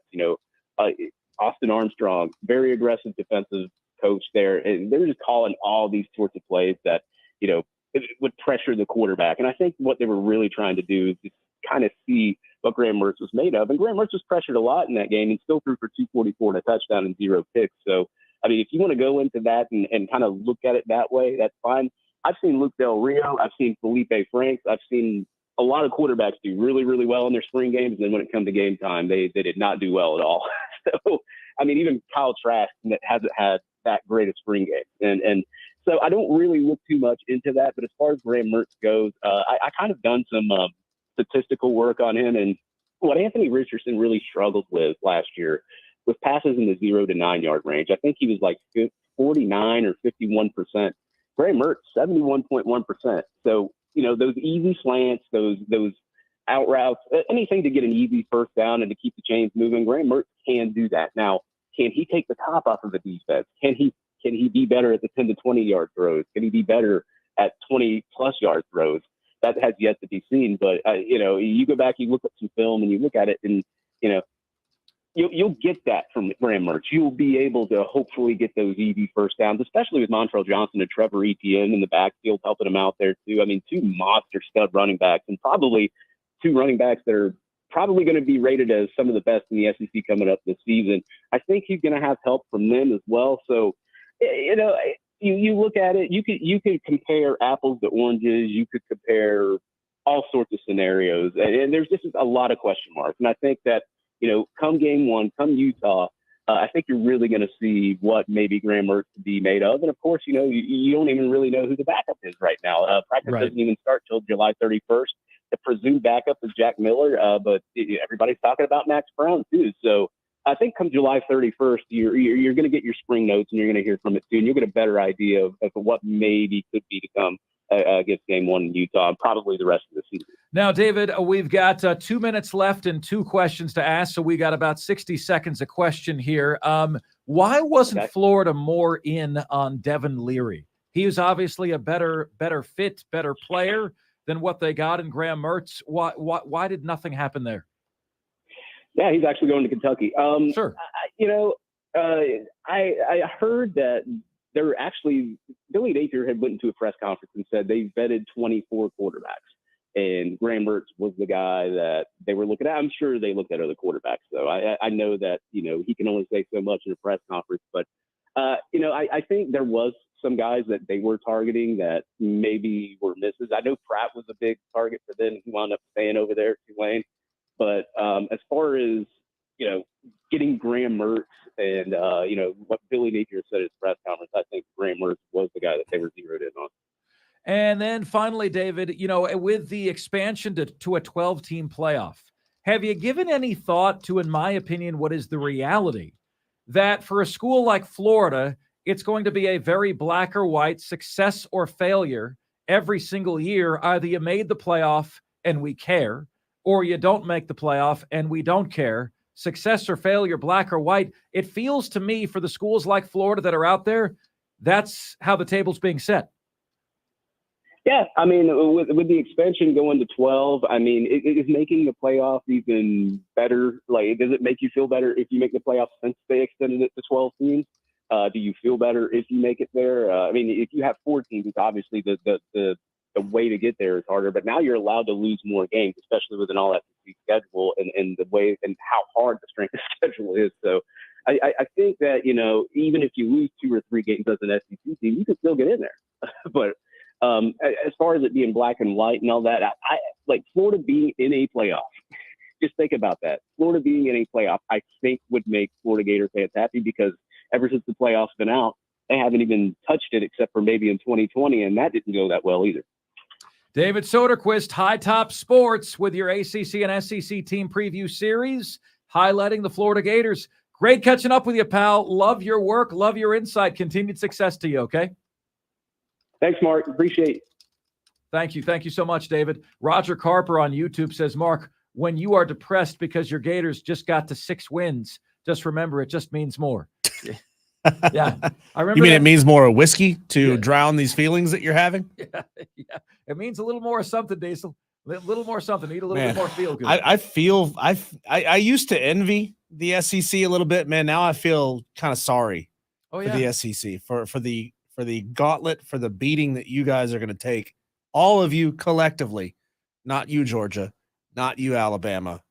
Austin Armstrong, very aggressive defensive coach there. And they were just calling all these sorts of plays that, it would pressure the quarterback. And I think what they were really trying to do is just kind of see what Graham Mertz was made of. And Graham Mertz was pressured a lot in that game and still threw for 244 and a touchdown and 0 picks. So, I mean, if you want to go into that and kind of look at it that way, that's fine. I've seen Luke Del Rio. I've seen Felipe Franks. I've seen a lot of quarterbacks do really, really well in their spring games. And then when it comes to game time, they did not do well at all. So, I mean, even Kyle Trask hasn't had that great a spring game. And so I don't really look too much into that. But as far as Graham Mertz goes, I kind of done some statistical work on him. And what Anthony Richardson really struggled with last year was passes in the 0 to 9 yard range. I think he was like 49 or 51%. Graham Mertz, 71.1%. So, those easy slants, those out routes, anything to get an easy first down and to keep the chains moving, Graham Mertz can do that. Now, can he take the top off of the defense? Can he be better at the 10 to 20 yard throws? Can he be better at 20 plus yard throws? That has yet to be seen. But, you go back, you look at some film and you look at it and, you'll get that from Graham Mertz. You'll be able to hopefully get those easy first downs, especially with Montrell Johnson and Trevor Etienne in the backfield helping him out there too. I mean, 2 monster stud running backs and probably 2 running backs that are probably going to be rated as some of the best in the SEC coming up this season. I think he's going to have help from them as well. So, you look at it, you could compare apples to oranges. You could compare all sorts of scenarios, and there's just a lot of question marks. And I think that, come game one, come Utah, I think you're really going to see what maybe Graham Mertz could be made of. And of course, you don't even really know who the backup is right now. Practice doesn't even start till July 31st. The presumed backup is Jack Miller, but everybody's talking about Max Brown too. So I think come July 31st, you're going to get your spring notes and you're going to hear from it too. And you'll get a better idea of what maybe could be to come against game one in Utah and probably the rest of the season. Now, David, we've got 2 minutes left and 2 questions to ask. So we got about 60 seconds a question here. Why wasn't Florida more in on Devin Leary? He was obviously a better fit, better player than what they got in Graham Mertz. Why did nothing happen there? Yeah, he's actually going to Kentucky. Sure. I heard that Billy Napier had went into a press conference and said they vetted 24 quarterbacks, and Graham Mertz was the guy that they were looking at. I'm sure they looked at other quarterbacks, though. I know that, he can only say so much in a press conference, but, I think there was some guys that they were targeting that maybe were misses. I know Pratt was a big target for them. He wound up staying over there at Tulane. But as far as, getting Graham Mertz and, what Billy Napier said at his press conference, I think Graham Mertz was the guy that they were zeroed in on. And then finally, David, with the expansion to a 12-team playoff, have you given any thought to, in my opinion, what is the reality that for a school like Florida, it's going to be a very black or white success or failure every single year? Either you made the playoff and we care, or you don't make the playoff and we don't care. Success or failure, black or white. It feels to me for the schools like Florida that are out there, that's how the table's being set. Yeah, I mean, with the expansion going to 12, I mean, is making the playoffs even better? Like, does it make you feel better if you make the playoffs since they extended it to 12 teams? Do you feel better if you make it there? I mean, if you have 4 teams, it's obviously the way to get there is harder, but now you're allowed to lose more games, especially with an all-SEC schedule and the way and how hard the strength of schedule is. So I think that, even if you lose 2 or 3 games as an SEC team, you can still get in there. But as far as it being black and white and all that, I like Florida being in a playoff. Just think about that. Florida being in a playoff, I think would make Florida Gator fans happy because ever since the playoffs been out, they haven't even touched it except for maybe in 2020, and that didn't go that well either. David Soderquist, High Top Sports, with your ACC and SEC team preview series, highlighting the Florida Gators. Great catching up with you, pal. Love your work. Love your insight. Continued success to you, okay? Thanks, Mark. Appreciate it. Thank you. Thank you so much, David. Roger Carper on YouTube says, Mark, when you are depressed because your Gators just got to 6 wins, just remember it just means more. Yeah. I remember You mean that. it means more whiskey to Yeah. drown these feelings that you're having? Yeah. It means a little more something, Diesel. A little more something. Need a little Man, bit more feel good. I used to envy the SEC a little bit, man. Now I feel kind of sorry for the SEC for the gauntlet, for the beating that you guys are going to take, all of you collectively, not you Georgia, not you Alabama,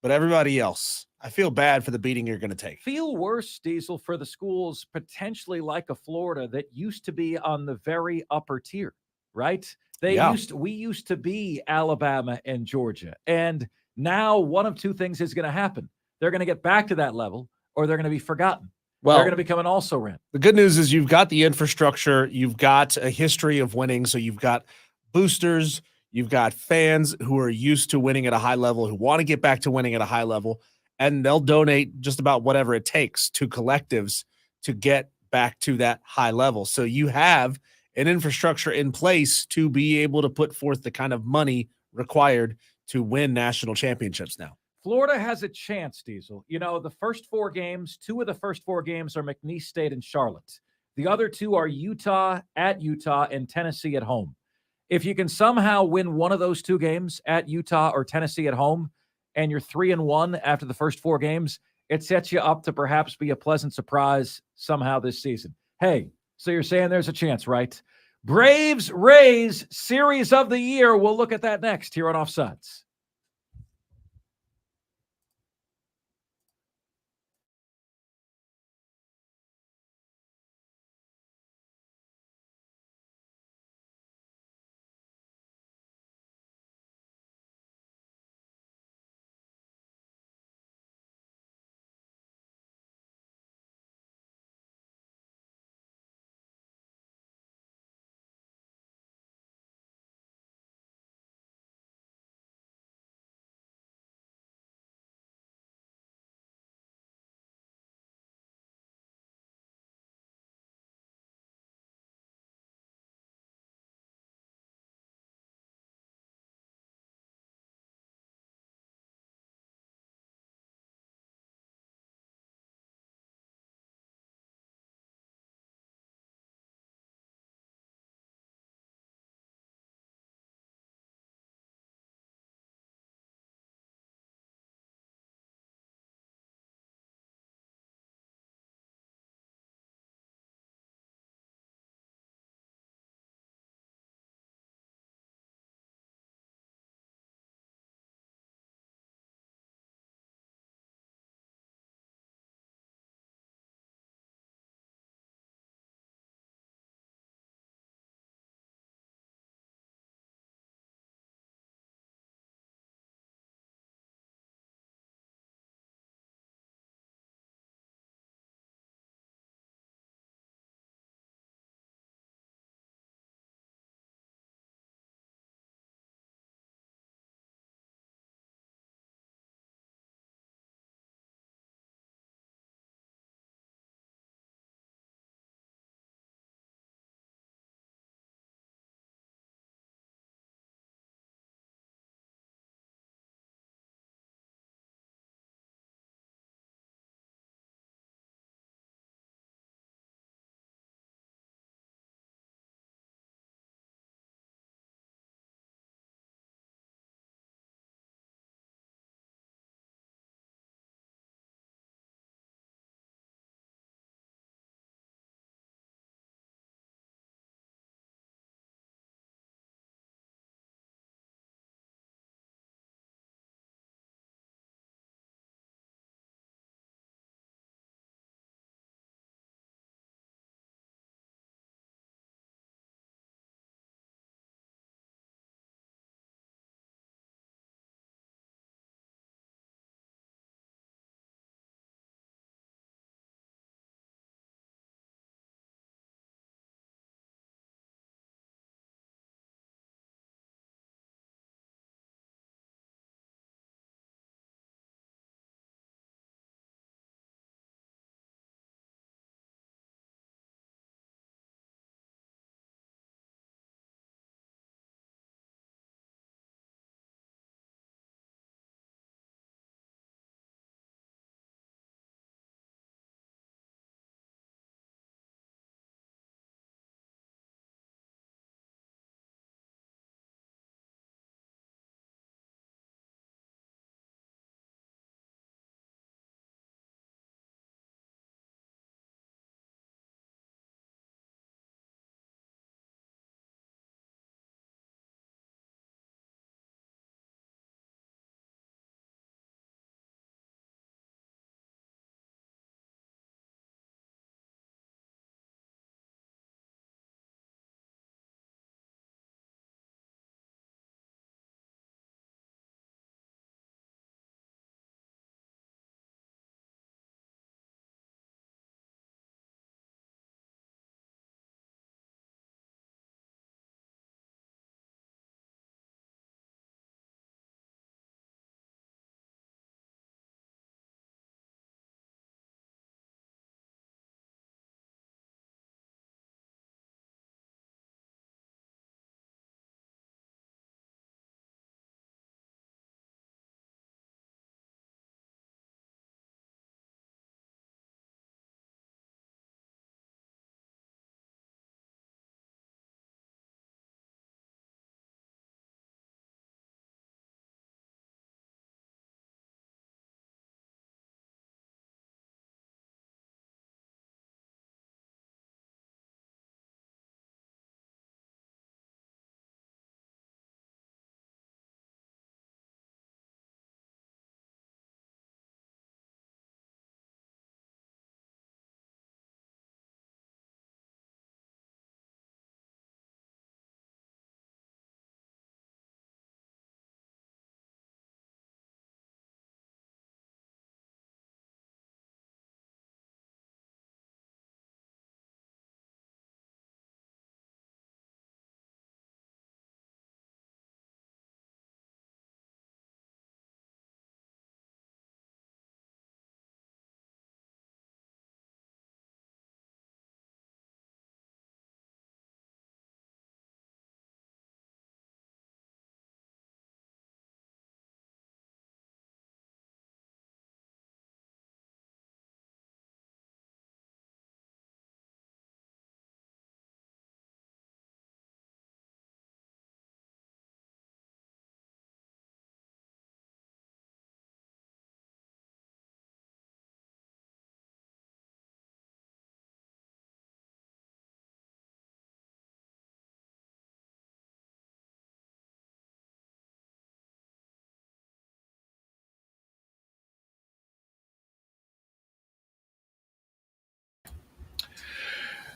but everybody else. I feel bad for the beating you're going to take. Feel worse, Diesel, for the schools potentially like a Florida that used to be on the very upper tier, right? We used to be Alabama and Georgia. And now one of two things is going to happen. They're going to get back to that level, or they're going to be forgotten. Well, they're going to become an also-ran. The good news is you've got the infrastructure, you've got a history of winning, so you've got boosters, you've got fans who are used to winning at a high level, who want to get back to winning at a high level, and they'll donate just about whatever it takes to collectives to get back to that high level. So you have an infrastructure in place to be able to put forth the kind of money required to win national championships now. Florida has a chance, Diesel. You know, the first 4 games, 2 of the first 4 games are McNeese State and Charlotte. The other 2 are Utah at Utah and Tennessee at home. If you can somehow win one of those 2 games at Utah or Tennessee at home, and you're 3-1 after the first 4 games, it sets you up to perhaps be a pleasant surprise somehow this season. Hey, so you're saying there's a chance, right? Braves Rays series of the year. We'll look at that next here on Offsides.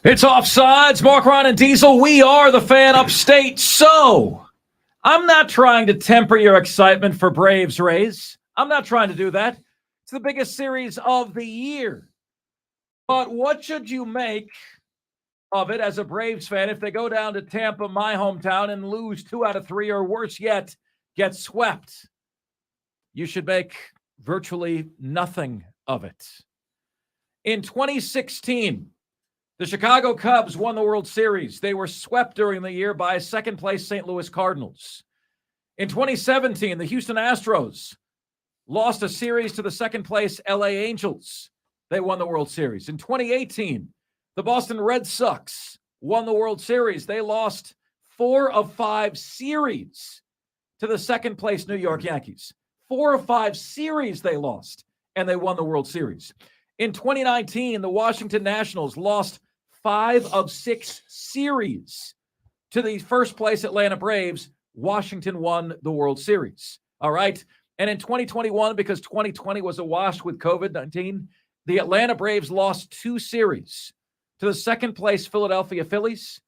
It's Offsides, Mark, Ron, and Diesel. We are the fan upstate. So, I'm not trying to temper your excitement for Braves Rays. I'm not trying to do that. It's the biggest series of the year. But what should you make of it as a Braves fan if they go down to Tampa, my hometown, and lose 2 out of 3, or worse yet, get swept? You should make virtually nothing of it. In 2016, the Chicago Cubs won the World Series. They were swept during the year by second-place St. Louis Cardinals. In 2017, the Houston Astros lost a series to the second-place LA Angels. They won the World Series. In 2018, the Boston Red Sox won the World Series. They lost 4 of 5 series to the second-place New York Yankees. 4 of 5 series they lost, and they won the World Series. In 2019, the Washington Nationals lost 5 of 6 series to the first-place Atlanta Braves. Washington won the World Series. All right? And in 2021, because 2020 was a wash with COVID-19, the Atlanta Braves lost 2 series to the second-place Philadelphia Phillies,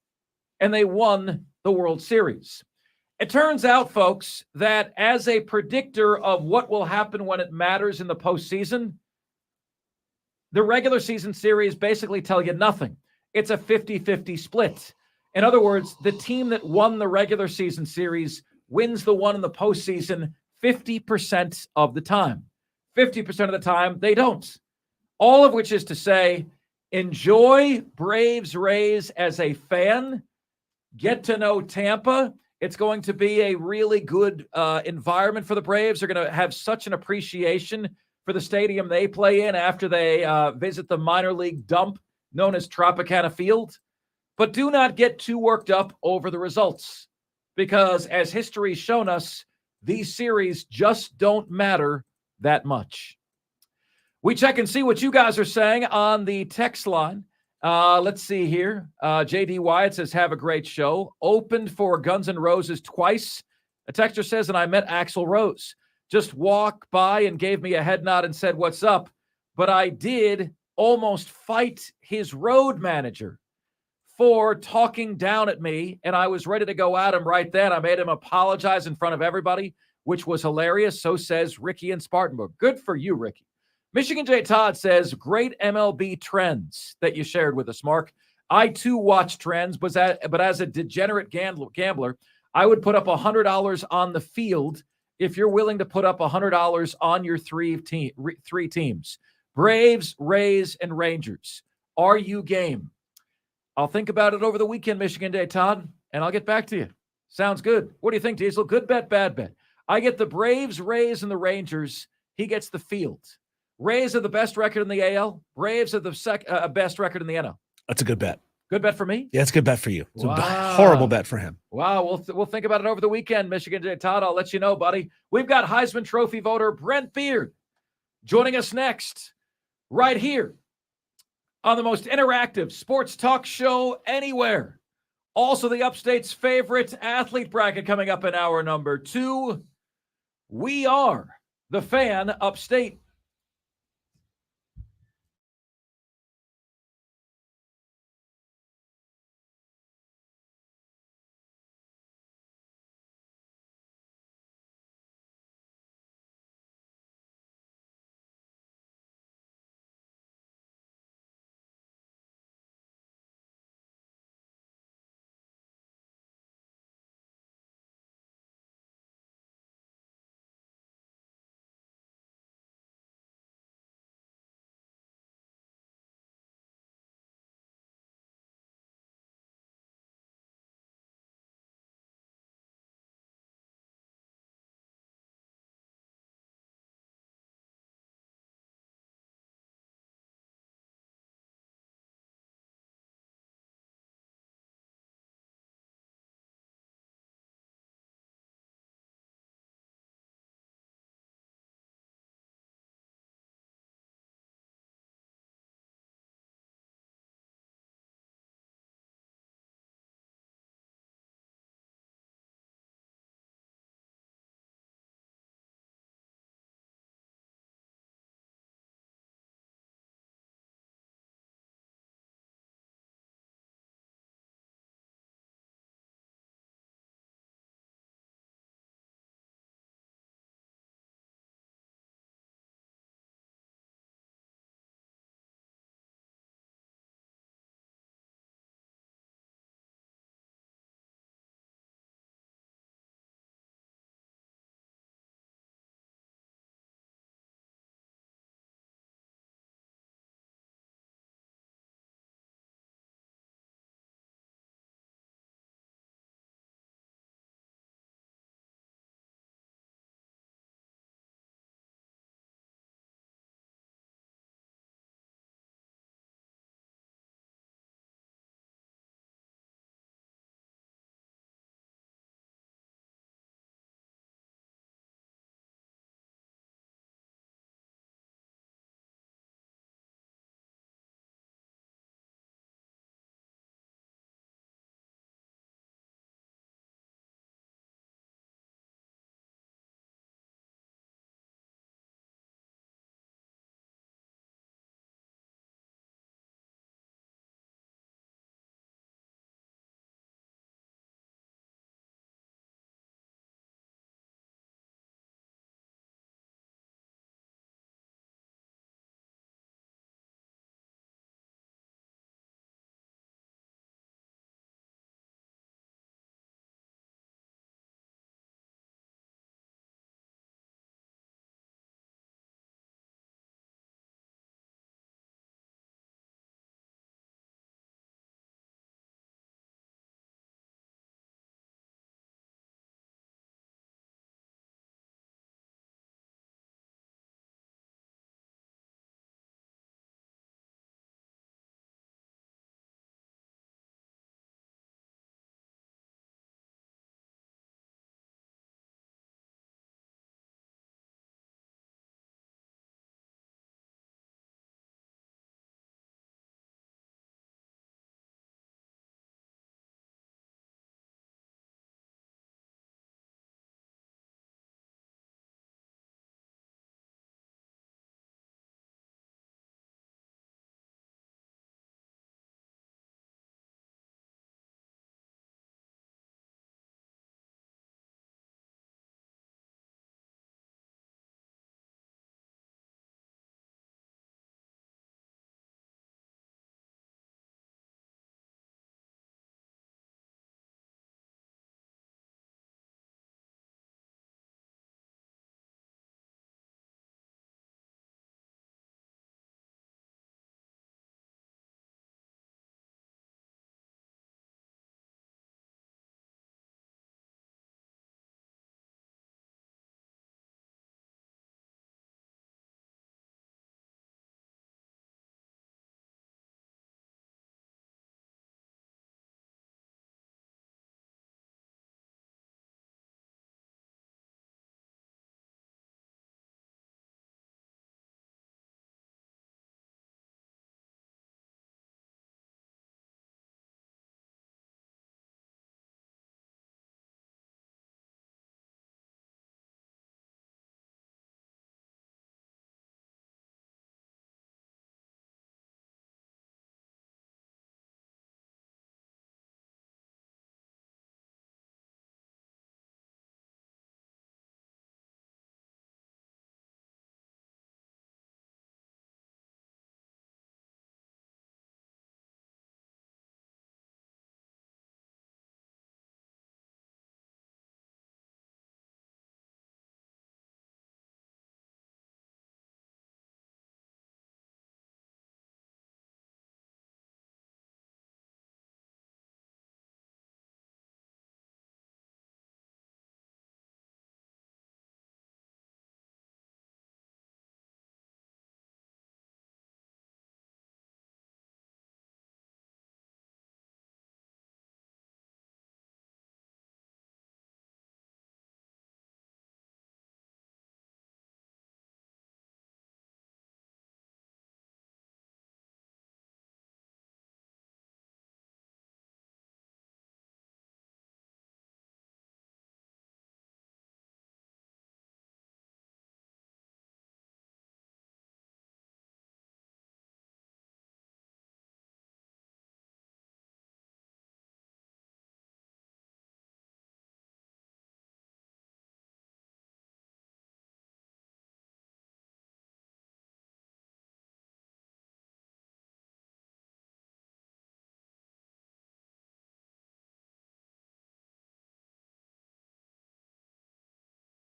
and they won the World Series. It turns out, folks, that as a predictor of what will happen when it matters in the postseason, the regular season series basically tell you nothing. It's a 50-50 split. In other words, the team that won the regular season series wins the one in the postseason 50% of the time. 50% of the time, they don't. All of which is to say, enjoy Braves Rays as a fan. Get to know Tampa. It's going to be a really good environment for the Braves. They're going to have such an appreciation for the stadium they play in after they visit the minor league dump known as Tropicana Field. But do not get too worked up over the results, because as history's shown us, these series just don't matter that much. We check and see what you guys are saying on the text line. Let's see here. J.D. Wyatt says, have a great show. Opened for Guns N' Roses twice. A texter says, and I met Axl Rose. Just walked by and gave me a head nod and said, what's up? But I did almost fight his road manager for talking down at me, and I was ready to go at him right then. I made him apologize in front of everybody, which was hilarious. So says Ricky in Spartanburg. Good for you, Ricky. Michigan J. Todd says, great MLB trends that you shared with us, Mark. I, too, watch trends, but as a degenerate gambler, I would put up $100 on the field if you're willing to put up $100 on your three teams. Braves, Rays, and Rangers. Are you game? I'll think about it over the weekend, Michigan J. Todd, and I'll get back to you. Sounds good. What do you think, Diesel? Good bet, bad bet. I get the Braves, Rays, and the Rangers. He gets the field. Rays are the best record in the AL. Braves are the best record in the NL. That's a good bet. Good bet for me? Yeah, it's a good bet for you. It's Wow. a horrible bet for him. Wow, we'll think about it over the weekend, Michigan J. Todd. I'll let you know, buddy. We've got Heisman Trophy voter Brent Beard joining us next, right here on the most interactive sports talk show anywhere. Also, the Upstate's favorite athlete bracket coming up in hour number 2. We are the Fan Upstate.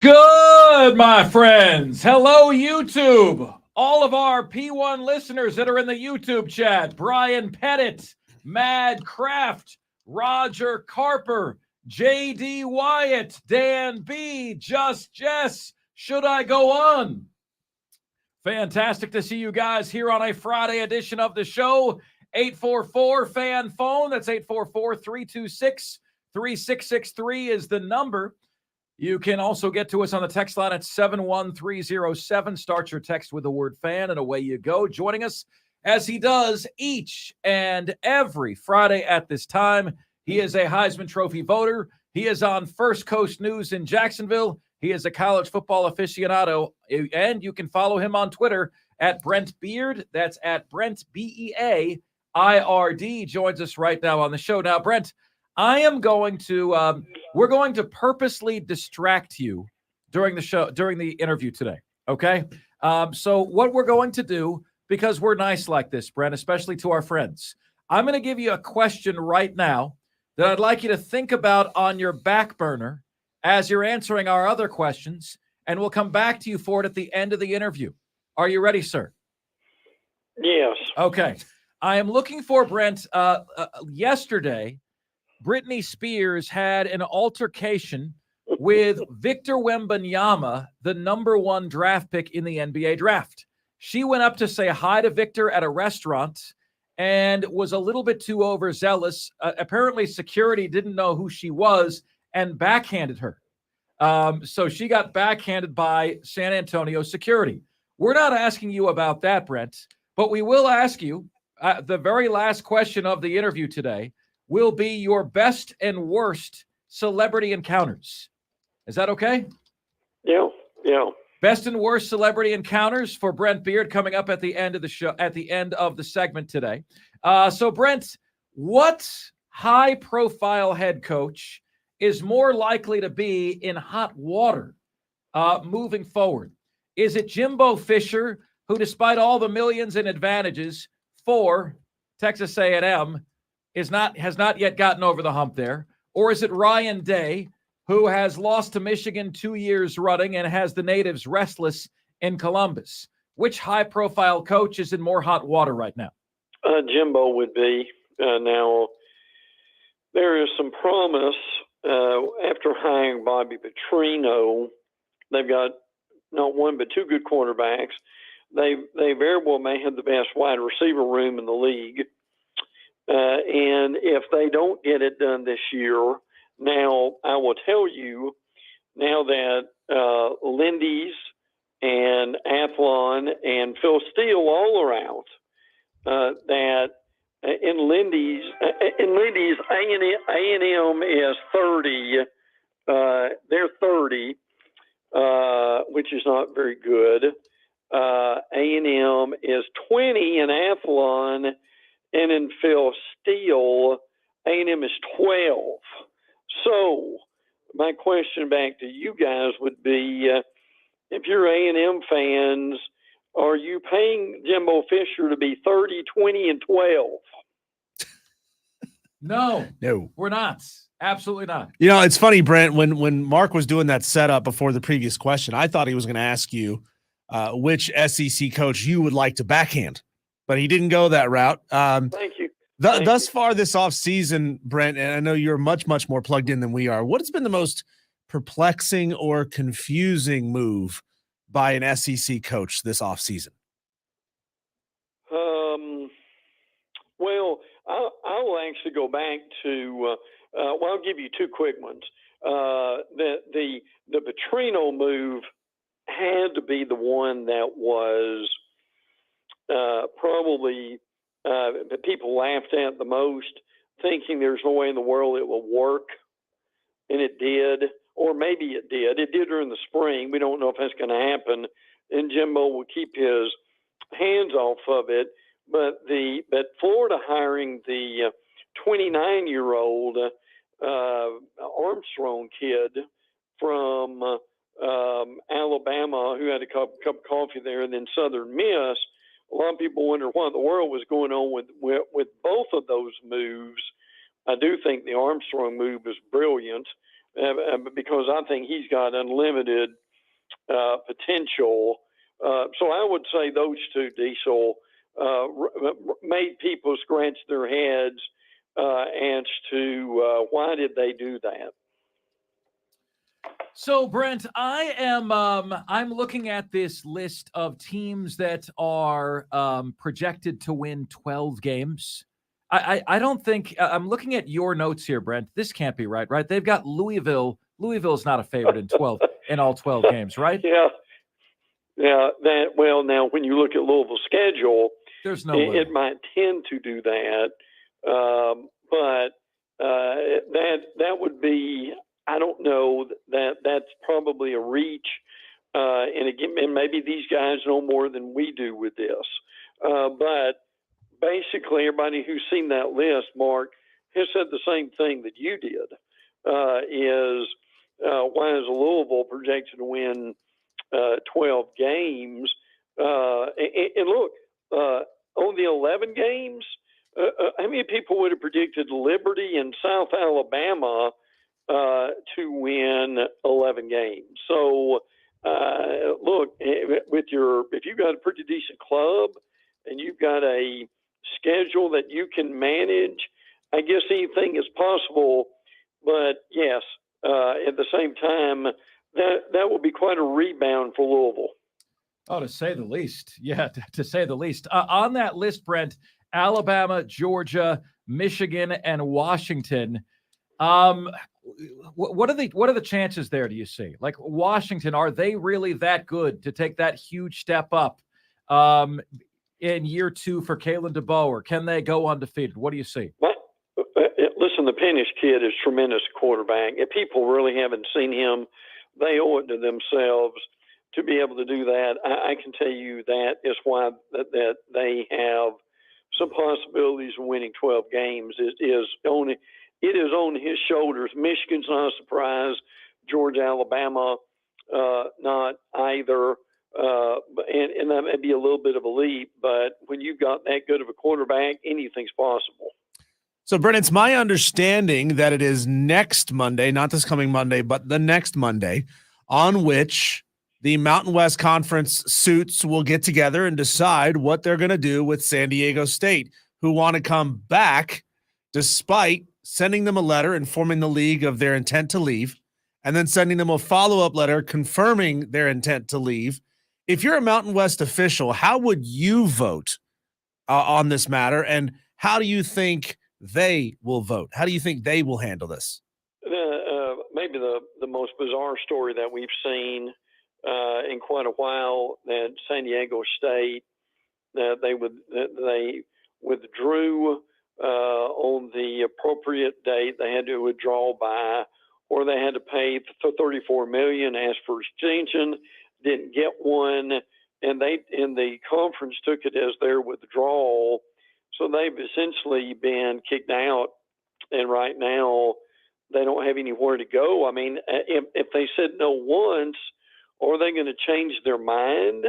Good, my friends. Hello, YouTube. All of our P1 listeners that are in the YouTube chat. Brian Pettit, Mad Kraft, Roger Carper, J.D. Wyatt, Dan B., Just Jess. Should I go on? Fantastic to see you guys here on a Friday edition of the show. 844-FAN phone. That's 844-326-3663 is the number. You can also get to us on the text line at 71307. Start your text with the word fan, and away you go. Joining us, as he does each and every Friday at this time, he is a Heisman Trophy voter. He is on First Coast News in Jacksonville. He is a college football aficionado, and you can follow him on Twitter at Brent Beard. That's at Brent, B-E-A-I-R-D. Joins us right now on the show. Now, Brent, I am going to we're going to purposely distract you during the show, during the interview today. Okay. So what we're going to do, because we're nice like this, Brent, especially to our friends, I'm going to give you a question right now that I'd like you to think about on your back burner as you're answering our other questions, and we'll come back to you for it at the end of the interview. Are you ready, sir? Yes. Okay. I am looking for, Brent, yesterday, Britney Spears had an altercation with Victor Wembanyama, the number 1 draft pick in the NBA draft. She went up to say hi to Victor at a restaurant and was a little bit too overzealous. Apparently, security didn't know who she was and backhanded her. So she got backhanded by San Antonio security. We're not asking you about that, Brent, but we will ask you the very last question of the interview today will be your best and worst celebrity encounters. Is that okay? Yeah. Best and worst celebrity encounters for Brent Beard coming up at the end of the show, at the end of the segment today. So, Brent, what high-profile head coach is more likely to be in hot water moving forward? Is it Jimbo Fisher, who, despite all the millions in advantages for Texas A&M, has not yet gotten over the hump there? Or is it Ryan Day, who has lost to Michigan 2 years running and has the natives restless in Columbus? Which high-profile coach is in more hot water right now? Jimbo would be. Now, there is some promise after hiring Bobby Petrino. They've got not one but 2 good quarterbacks. They very well may have the best wide receiver room in the league. And if they don't get it done this year, now I will tell you, now that Lindy's and Athlon and Phil Steele all are out, that in Lindy's A&M is 30. They're 30, which is not very good. A&M is 20 in Athlon. And in Phil Steele, A&M is 12. So my question back to you guys would be, if you're A&M fans, are you paying Jimbo Fisher to be 30, 20, and 12? No, we're not. Absolutely not. You know, it's funny, Brent, when Mark was doing that setup before the previous question, I thought he was going to ask you which SEC coach you would like to backhand. But he didn't go that route. Thank you. Thus far this offseason, Brent, and I know you're much, much more plugged in than we are, what has been the most perplexing or confusing move by an SEC coach this offseason? Well, I'll actually go back to I'll give you 2 quick ones. The Petrino move had to be the one that was probably that people laughed at the most, thinking there's no way in the world it will work, and it did, or maybe it did. It did during the spring. We don't know if that's going to happen, and Jimbo will keep his hands off of it. But Florida hiring the 29-year-old Armstrong kid from Alabama, who had a cup of coffee there, and then Southern Miss. A lot of people wonder what in the world was going on with both of those moves. I do think the Armstrong move is brilliant. because I think he's got unlimited potential. So I would say those two, Diesel, made people scratch their heads as to why did they do that. So, Brent, I'm looking at this list of teams that are projected to win 12 games. I don't think I'm looking at your notes here, Brent. This can't be right? They've got Louisville. Louisville's not a favorite in all 12 games, right? Yeah. Now when you look at Louisville's schedule, there's no way. It might tend to do that, but that would be, I don't know, that's probably a reach. And again, and maybe these guys know more than we do with this. But basically, everybody who's seen that list, Mark, has said the same thing that you did. Why is Louisville projected to win 12 games? And look, on the 11 games, how many people would have predicted Liberty and South Alabama to win 11 games? So, look, if you've got a pretty decent club and you've got a schedule that you can manage, I guess anything is possible. But yes, at the same time, that will be quite a rebound for Louisville. Oh, to say the least. Yeah, to say the least. On that list, Brent, Alabama, Georgia, Michigan, and Washington. What are the chances there, do you see? Like Washington, are they really that good to take that huge step up in year two for Kalen DeBoer? Or can they go undefeated? What do you see? Listen, the Pennish kid is tremendous quarterback. If people really haven't seen him, they owe it to themselves to be able to do that. I can tell you that is why that they have some possibilities of winning 12 games. It is on his shoulders. Michigan's not a surprise. Georgia, Alabama, not either. And that may be a little bit of a leap, but when you've got that good of a quarterback, anything's possible. So, Brent, it's my understanding that it is next Monday, not this coming Monday, but the next Monday, on which the Mountain West Conference suits will get together and decide what they're going to do with San Diego State, who want to come back despite sending them a letter informing the league of their intent to leave, and then sending them a follow-up letter confirming their intent to leave. If you're a Mountain West official, how would you vote on this matter, and how do you think they will vote? How do you think they will handle this? Maybe the most bizarre story that we've seen in quite a while, that San Diego State, they withdrew on the appropriate date. They had to withdraw by, or they had to pay $34 million, asked for extension, didn't get one, and the conference took it as their withdrawal. So they've essentially been kicked out, and right now they don't have anywhere to go. I mean, if they said no once, are they going to change their mind?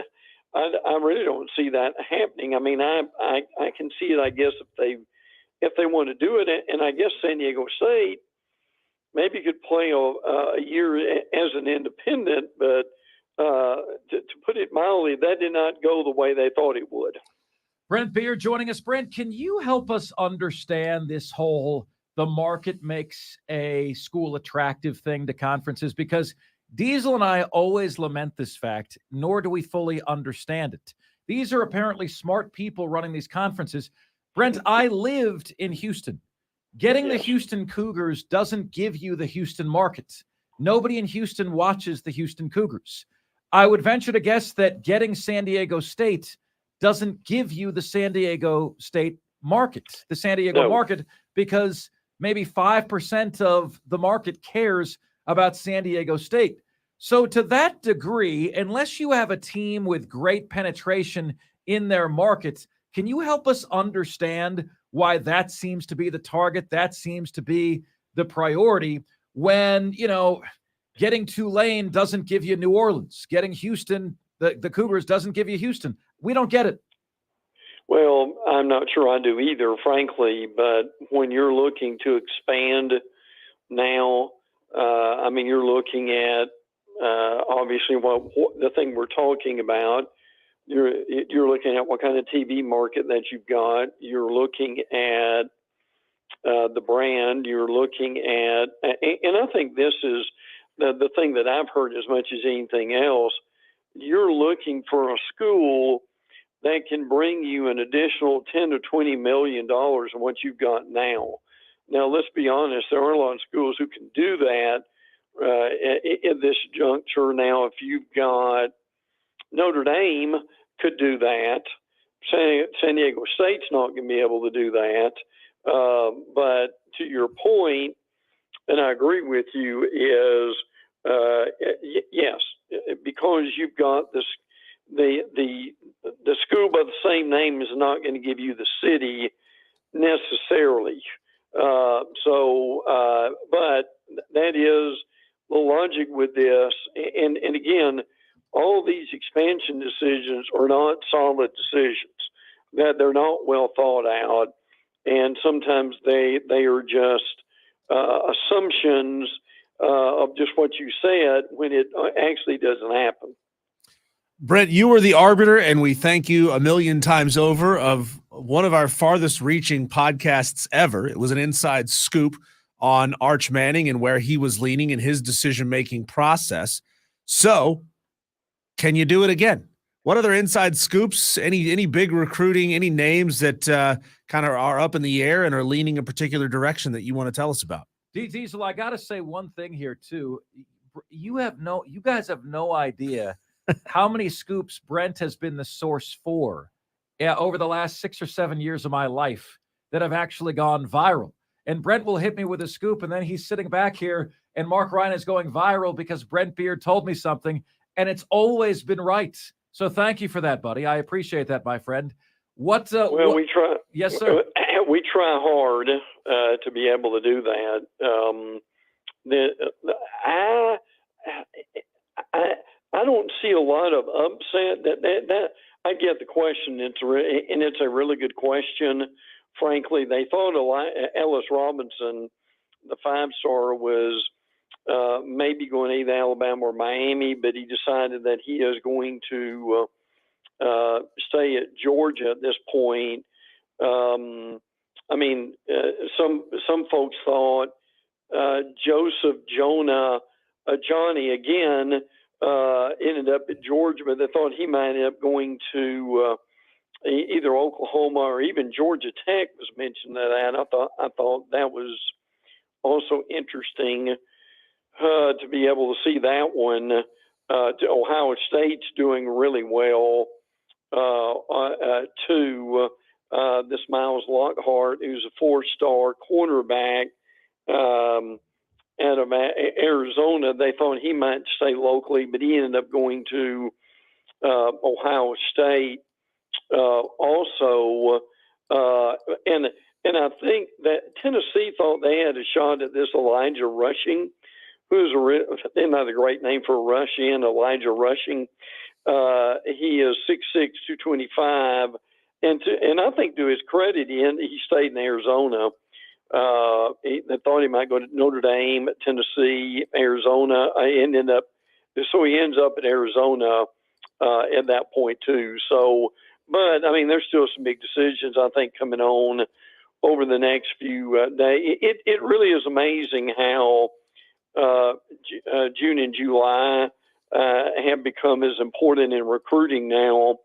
I really don't see that happening. I mean, I can see it, I guess, if they want to do it, and I guess San Diego State maybe could play a year as an independent, but to put it mildly, that did not go the way they thought it would. Brent Beard joining us. Brent, can you help us understand this whole the market makes a school attractive thing to conferences? Because Diesel and I always lament this fact, nor do we fully understand it. These are apparently smart people running these conferences. Brent, I lived in Houston. Getting the Houston Cougars doesn't give you the Houston market. Nobody in Houston watches the Houston Cougars. I would venture to guess that getting San Diego State doesn't give you the San Diego State market, the San Diego market, because maybe 5% of the market cares about San Diego State. So to that degree, unless you have a team with great penetration in their markets, can you help us understand why that seems to be the target? That seems to be the priority when, getting Tulane doesn't give you New Orleans. Getting Houston, the Cougars, doesn't give you Houston. We don't get it. Well, I'm not sure I do either, frankly, but when you're looking to expand now, I mean, you're looking at obviously what the thing we're talking about. You're looking at what kind of TV market that you've got. You're looking at the brand. You're looking at, and I think this is the thing that I've heard as much as anything else. You're looking for a school that can bring you an additional $10 to $20 million in what you've got now. Now, let's be honest, there aren't a lot of schools who can do that at this juncture. Now, if you've got Notre Dame could do that. San Diego State's not going to be able to do that. But to your point, and I agree with you, is yes, because you've got this, the school by the same name is not going to give you the city necessarily. But that is the logic with this. And again, all these expansion decisions are not solid decisions, that they're not well thought out. And sometimes they are just assumptions of just what you said when it actually doesn't happen. Brent, you were the arbiter, and we thank you a million times over of one of our farthest reaching podcasts ever. It was an inside scoop on Arch Manning and where he was leaning in his decision-making process. So can you do it again? What other inside scoops, any big recruiting, any names that kind of are up in the air and are leaning a particular direction that you want to tell us about? Diesel, I got to say one thing here too. You guys have no idea how many scoops Brent has been the source for over the last 6 or 7 years of my life that have actually gone viral. And Brent will hit me with a scoop, and then he's sitting back here, and Mark Ryan is going viral because Brent Beard told me something, and it's always been right. So thank you for that, buddy. I appreciate that, my friend. We try. Yes, sir. We try hard to be able to do that. I don't see a lot of upset. That I get the question. It's a really good question. Frankly, they thought Ellis Robinson, the 5-star, was maybe going to either Alabama or Miami, but he decided that he is going to stay at Georgia at this point. Some folks thought Joseph Johnny again ended up at Georgia, but they thought he might end up going to either Oklahoma or even Georgia Tech was mentioned that. I thought that was also interesting to be able to see that one. Ohio State's doing really well too. This Miles Lockhart, who's a 4-star cornerback out of Arizona, they thought he might stay locally, but he ended up going to Ohio State also. And I think that Tennessee thought they had a shot at this Elijah Rushing, who's not a great name for a rush-in, Elijah Rushing. He is 6'6", 225. And I think to his credit, he stayed in Arizona. They thought he might go to Notre Dame, Tennessee, Arizona, and so he ends up at Arizona at that point too. So, but there's still some big decisions I think coming on over the next few days. It really is amazing how June and July have become as important in recruiting now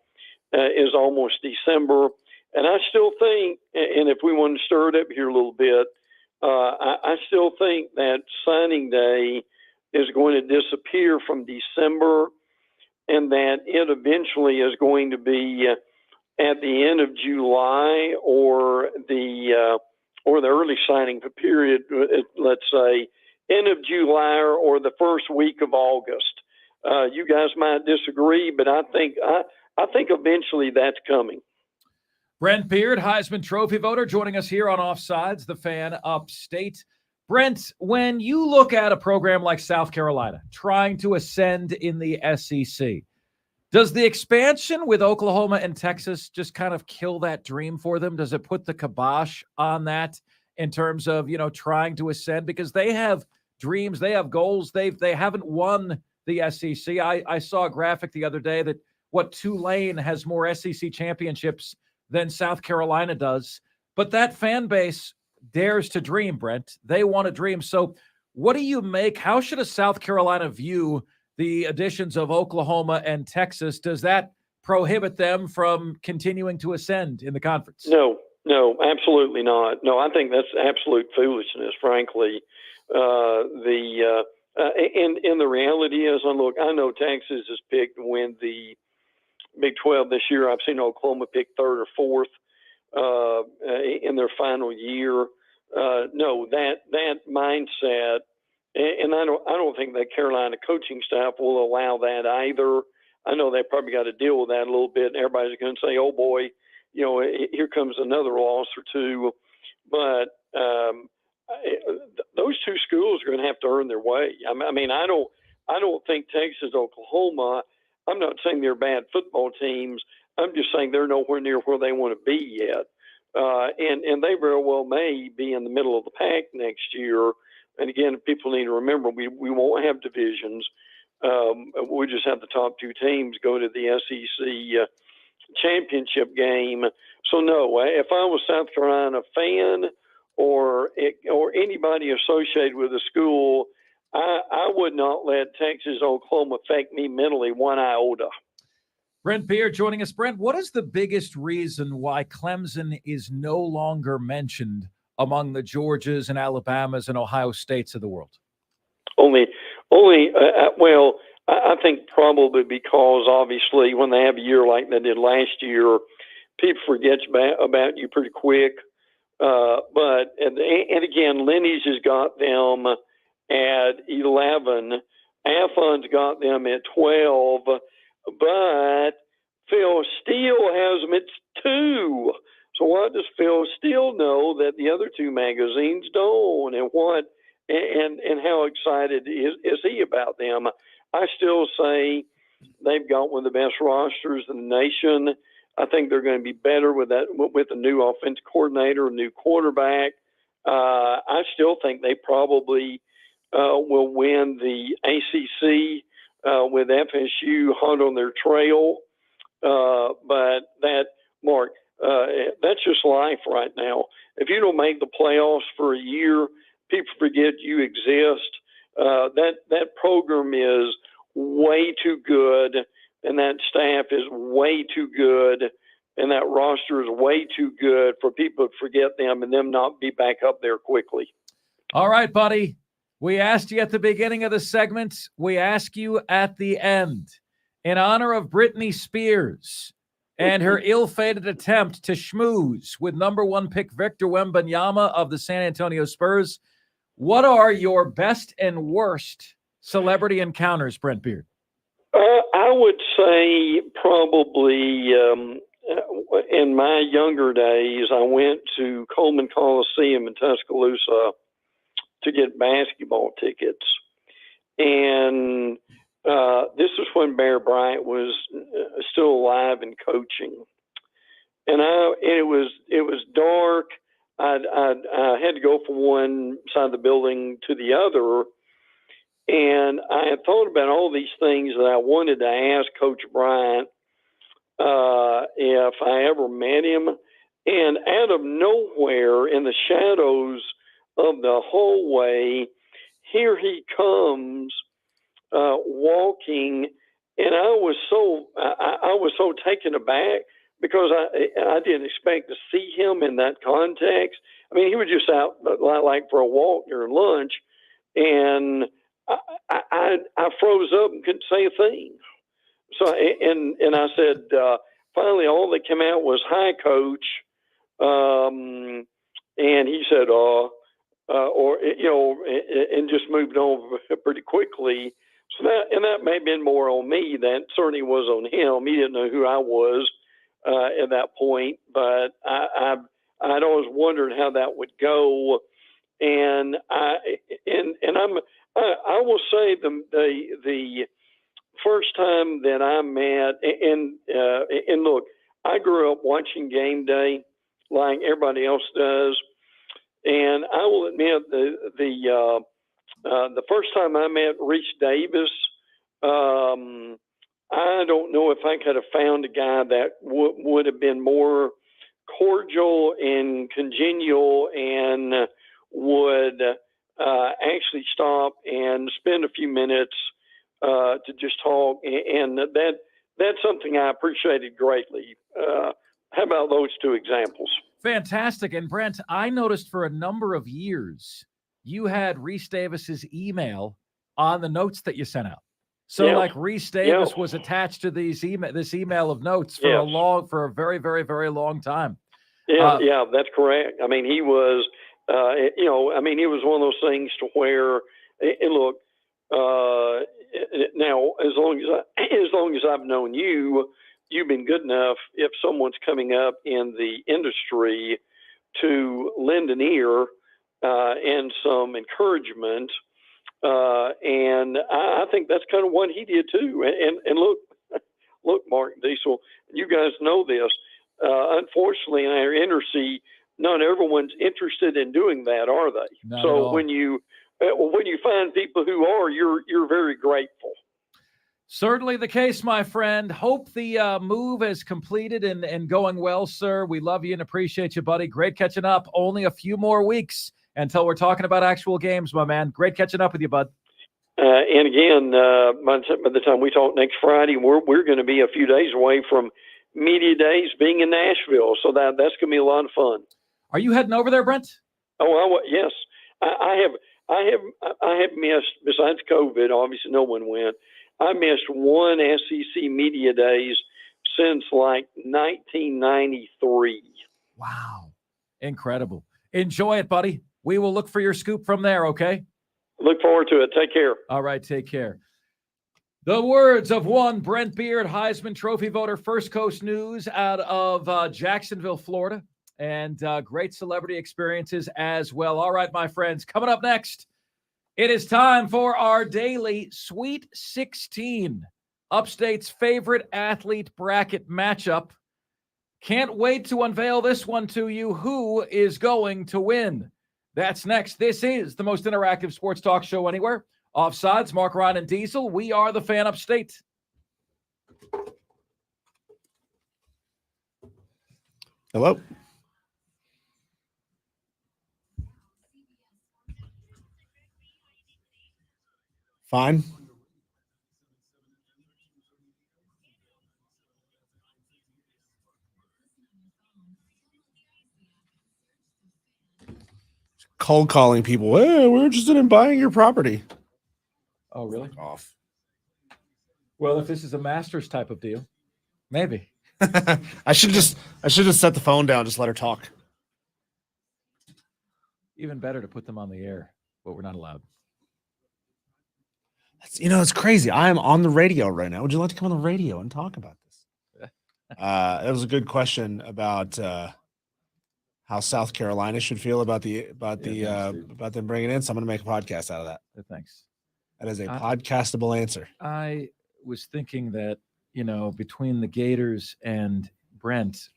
as almost December. And I still think, and if we want to stir it up here a little bit, I still think that signing day is going to disappear from December, and that it eventually is going to be at the end of July or the early signing period. Let's say end of July or the first week of August. You guys might disagree, but I think eventually that's coming. Brent Beard, Heisman Trophy voter, joining us here on Offsides, the Fan Upstate. Brent, when you look at a program like South Carolina trying to ascend in the SEC, does the expansion with Oklahoma and Texas just kind of kill that dream for them? Does it put the kibosh on that in terms of, trying to ascend? Because they have dreams. They have goals. They haven't won the SEC. I saw a graphic the other day that Tulane has more SEC championships than South Carolina does. But that fan base dares to dream, Brent. They want to dream. So what do you make? How should a South Carolina view the additions of Oklahoma and Texas? Does that prohibit them from continuing to ascend in the conference? No, absolutely not. No, I think that's absolute foolishness, frankly. And the reality is, look, I know Texas is picked to win the Big 12 this year. I've seen Oklahoma pick third or fourth in their final year. No, that mindset, and I don't think that Carolina coaching staff will allow that either. I know they probably got to deal with that a little bit. And everybody's going to say, "Oh boy, here comes another loss or two." But those two schools are going to have to earn their way. I mean, I don't think Texas, Oklahoma. I'm not saying they're bad football teams. I'm just saying they're nowhere near where they want to be yet. And they very well may be in the middle of the pack next year. And again, people need to remember we won't have divisions. We just have the top two teams go to the SEC championship game. So no, if I was South Carolina fan or anybody associated with the school, I would not let Texas, Oklahoma affect me mentally one iota. Brent Beard joining us. Brent, what is the biggest reason why Clemson is no longer mentioned among the Georgias and Alabamas and Ohio States of the world? Well, I think probably because obviously when they have a year like they did last year, people forget about you pretty quick. But again, Lenny's has got them at 11. Affon's got them at 12. But Phil Steele has them at 2. So what does Phil Steele know that the other two magazines don't? And how excited is he about them? I still say they've got one of the best rosters in the nation. I think they're going to be better with a new offensive coordinator, a new quarterback. I still think they probably will win the ACC with FSU hot on their trail. But Mark, that's just life right now. If you don't make the playoffs for a year, people forget you exist. That program is way too good, and that staff is way too good, and that roster is way too good for people to forget them and them not be back up there quickly. All right, buddy. We asked you at the beginning of the segment. We ask you at the end. In honor of Britney Spears and her ill-fated attempt to schmooze with number 1 pick Victor Wembanyama of the San Antonio Spurs, what are your best and worst celebrity encounters, Brent Beard? I would say probably in my younger days, I went to Coleman Coliseum in Tuscaloosa to get basketball tickets. And this was when Bear Bryant was still alive and coaching. And it was dark. I had to go from one side of the building to the other. And I had thought about all these things that I wanted to ask Coach Bryant if I ever met him. And out of nowhere, in the shadows of the hallway, here he comes walking. And I was so taken aback because I didn't expect to see him in that context. I mean, he was just out like for a walk during lunch, and I froze up and couldn't say a thing. So and I said, finally, all that came out was "Hi, Coach," and he said, and just moved on pretty quickly. So that may have been more on me. That certainly was on him. He didn't know who I was at that point, but I'd always wondered how that would go. And I will say the first time that I met, and look, I grew up watching Game Day like everybody else does, and I will admit the The first time I met Reese Davis, I don't know if I could have found a guy that would have been more cordial and congenial and would actually stop and spend a few minutes to just talk. And that's something I appreciated greatly. How about those two examples? Fantastic. And Brent, I noticed for a number of years, you had Reese Davis's email on the notes that you sent out. So like Reese Davis was attached to this email of notes for a very, very, very long time. Yeah, that's correct. I mean, he was, he was one of those things to where, and look, now as long as I've known you, you've been good enough if someone's coming up in the industry to lend an ear and some encouragement. And I think that's kind of what he did too. And look, Mark Diesel, you guys know this. Unfortunately, in our industry, not everyone's interested in doing that, are they? Not so at all. when you find people who are, you're very grateful. Certainly the case, my friend. Hope the move is completed and going well, sir. We love you and appreciate you, buddy. Great catching up. Only a few more weeks until we're talking about actual games, my man. Great catching up with you, bud. And again, by the time we talk next Friday, we're going to be a few days away from Media Days being in Nashville, so that's going to be a lot of fun. Are you heading over there, Brent? Oh, yes. I have missed, besides COVID, obviously no one went. I missed one SEC Media Days since like 1993. Wow. Incredible. Enjoy it, buddy. We will look for your scoop from there, okay? Look forward to it. Take care. All right, take care. The words of one Brent Beard, Heisman Trophy voter, First Coast News out of Jacksonville, Florida, and great celebrity experiences as well. All right, my friends, coming up next, it is time for our daily Sweet 16, Upstate's favorite athlete bracket matchup. Can't wait to unveil this one to you. Who is going to win? That's next. This is the most interactive sports talk show anywhere. Offsides, Mark, Ryan, and Diesel. We are the Fan Upstate. Hello. Fine. Cold calling people. Hey, we're interested in buying your property. Oh, really? Off. Well, if this is a Masters type of deal, maybe. I should just set the phone down, just let her talk. Even better to put them on the air, but we're not allowed. It's crazy. I am on the radio right now. Would you like to come on the radio and talk about this? That was a good question about how South Carolina should feel about them bringing in. So I'm going to make a podcast out of that. Thanks. That is a podcastable answer. I was thinking that, between the Gators and Brent,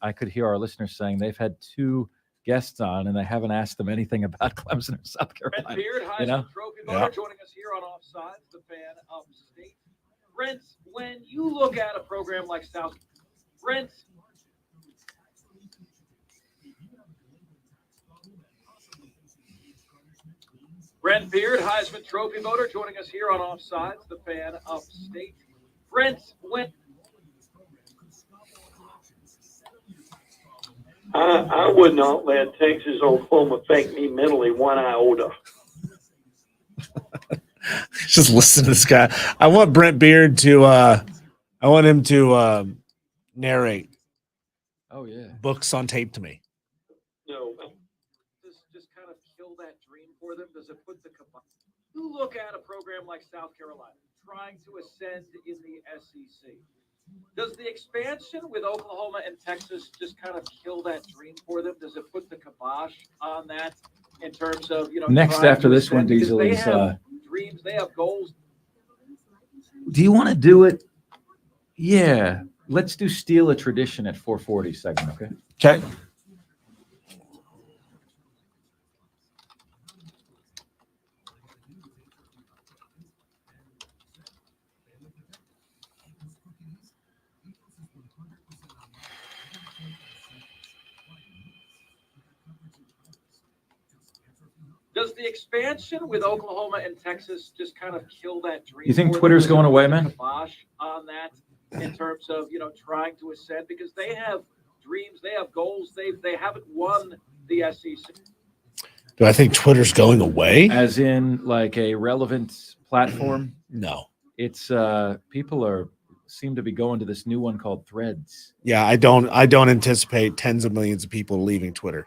I could hear our listeners saying they've had two guests on and they haven't asked them anything about Clemson or South Carolina. Brent Beard, Heisman Trophy voter, joining us here on Offsides, the Fan Upstate. Brent, when you look at a program like Brent, Brent Beard, Heisman Trophy voter, joining us here on Offsides, the Fan Upstate. Brent, when I would not let Texas Oklahoma affect me mentally one iota. Just listen to this guy. I want Brent Beard to narrate. Oh yeah. Books on tape to me. No, just kind of kill that dream for them. Does it put the you look at a program like South Carolina trying to ascend in the SEC? Does the expansion with Oklahoma and Texas just kind of kill that dream for them? Does it put the kibosh on that in terms of, next after this one, Diesel, they is have dreams, they have goals. do you want to do it? Yeah. Let's do Steal a Tradition at 4:40 segment, okay? Okay. the expansion with Oklahoma and Texas just kind of kill that dream? You think for them? Twitter's Does it going put away, the man? kibosh on that in terms of trying to ascend, because they have dreams, they have goals, they haven't won the SEC. Do I think Twitter's going away? As in, like, a relevant platform? No. It's people seem to be going to this new one called Threads. Yeah, I don't anticipate tens of millions of people leaving Twitter.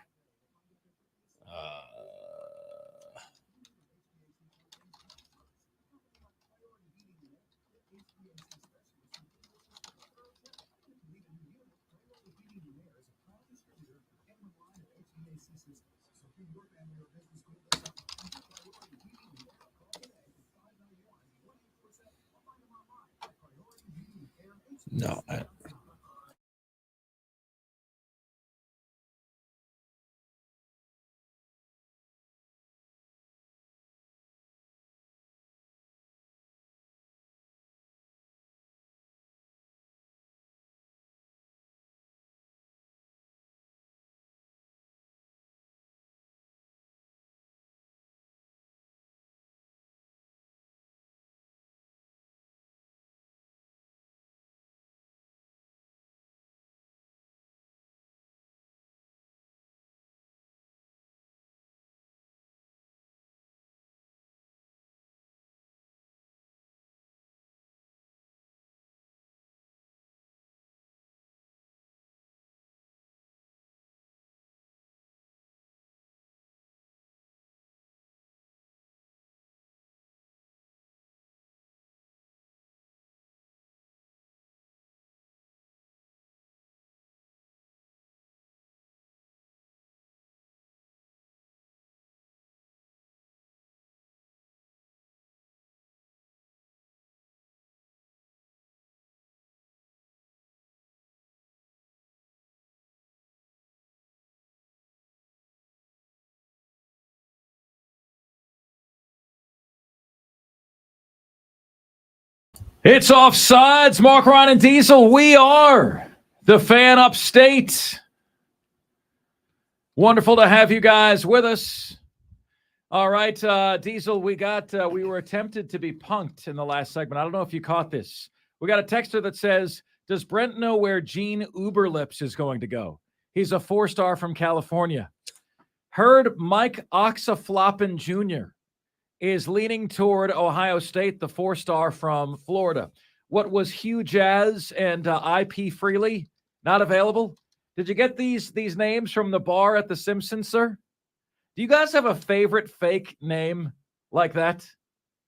No. It's Offsides. Mark, Ron, and Diesel. We are the Fan Upstate. Wonderful to have you guys with us. All right, Diesel, we were attempted to be punked in the last segment. I don't know if you caught this. We got a texter that says, does Brent know where Gene Uberlips is going to go? He's a 4-star from California. Heard Mike Oxafloppin Jr. is leaning toward Ohio State, the 4-star from Florida. What was Hugh Jazz and IP Freely not available? Did you get these names from the bar at The Simpsons, sir? Do you guys have a favorite fake name like that?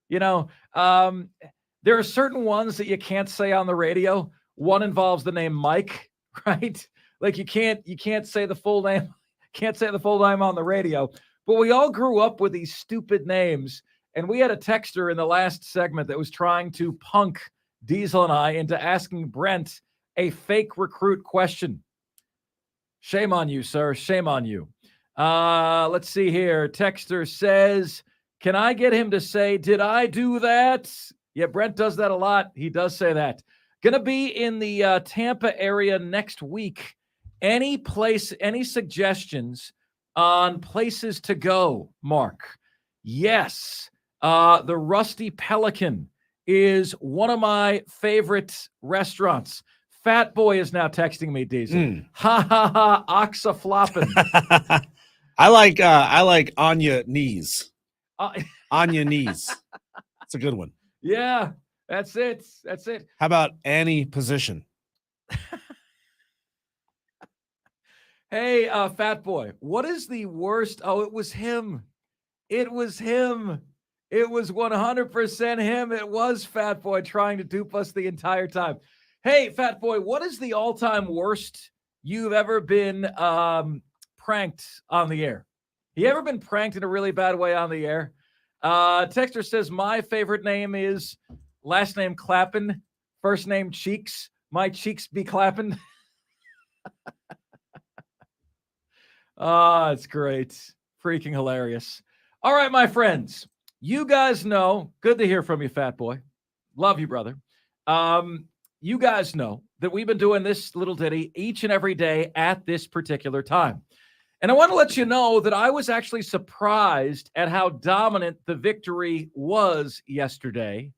There are certain ones that you can't say on the radio. One involves the name Mike, right? Like you can't say the full name, can't say the full name on the radio. But we all grew up with these stupid names, and we had a texter in the last segment that was trying to punk Diesel and I into asking Brent a fake recruit question. Shame on you, sir. Shame on you. Let's see here. Texter says, can I get him to say, did I do that? Yeah, Brent does that a lot. He does say that. Going to be in the Tampa area next week. Any suggestions on places to go, Mark? Yes. The Rusty Pelican is one of my favorite restaurants. Fat Boy is now texting me, Diesel. Ha ha ha, oxafloppin. I like Anya Knees. Anya Knees. It's a good one. Yeah, that's it. That's it. How about Annie Position? Hey, Fat Boy, what is the worst? Oh, it was him. It was him. It was 100% him. It was Fat Boy trying to dupe us the entire time. Hey, Fat Boy, what is the all-time worst you've ever been pranked on the air? You ever been pranked in a really bad way on the air? Texter says, my favorite name is last name Clappin, first name Cheeks. My cheeks be clapping. It's great. Freaking hilarious. All right, my friends. You guys know, good to hear from you, Fat Boy. Love you, brother. You guys know that we've been doing this little ditty each and every day at this particular time. And I want to let you know that I was actually surprised at how dominant the victory was yesterday.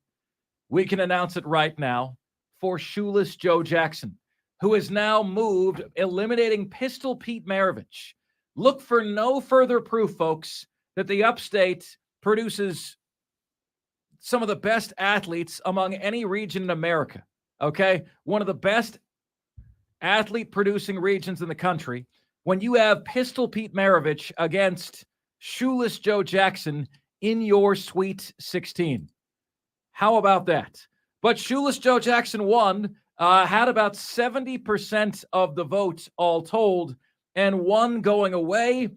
We can announce it right now for Shoeless Joe Jackson, who has now moved, eliminating Pistol Pete Maravich. Look for no further proof, folks, that the upstate produces some of the best athletes among any region in America, okay? One of the best athlete-producing regions in the country. When you have Pistol Pete Maravich against Shoeless Joe Jackson in your Sweet 16. How about that? But Shoeless Joe Jackson won, had about 70% of the vote all told, and one going away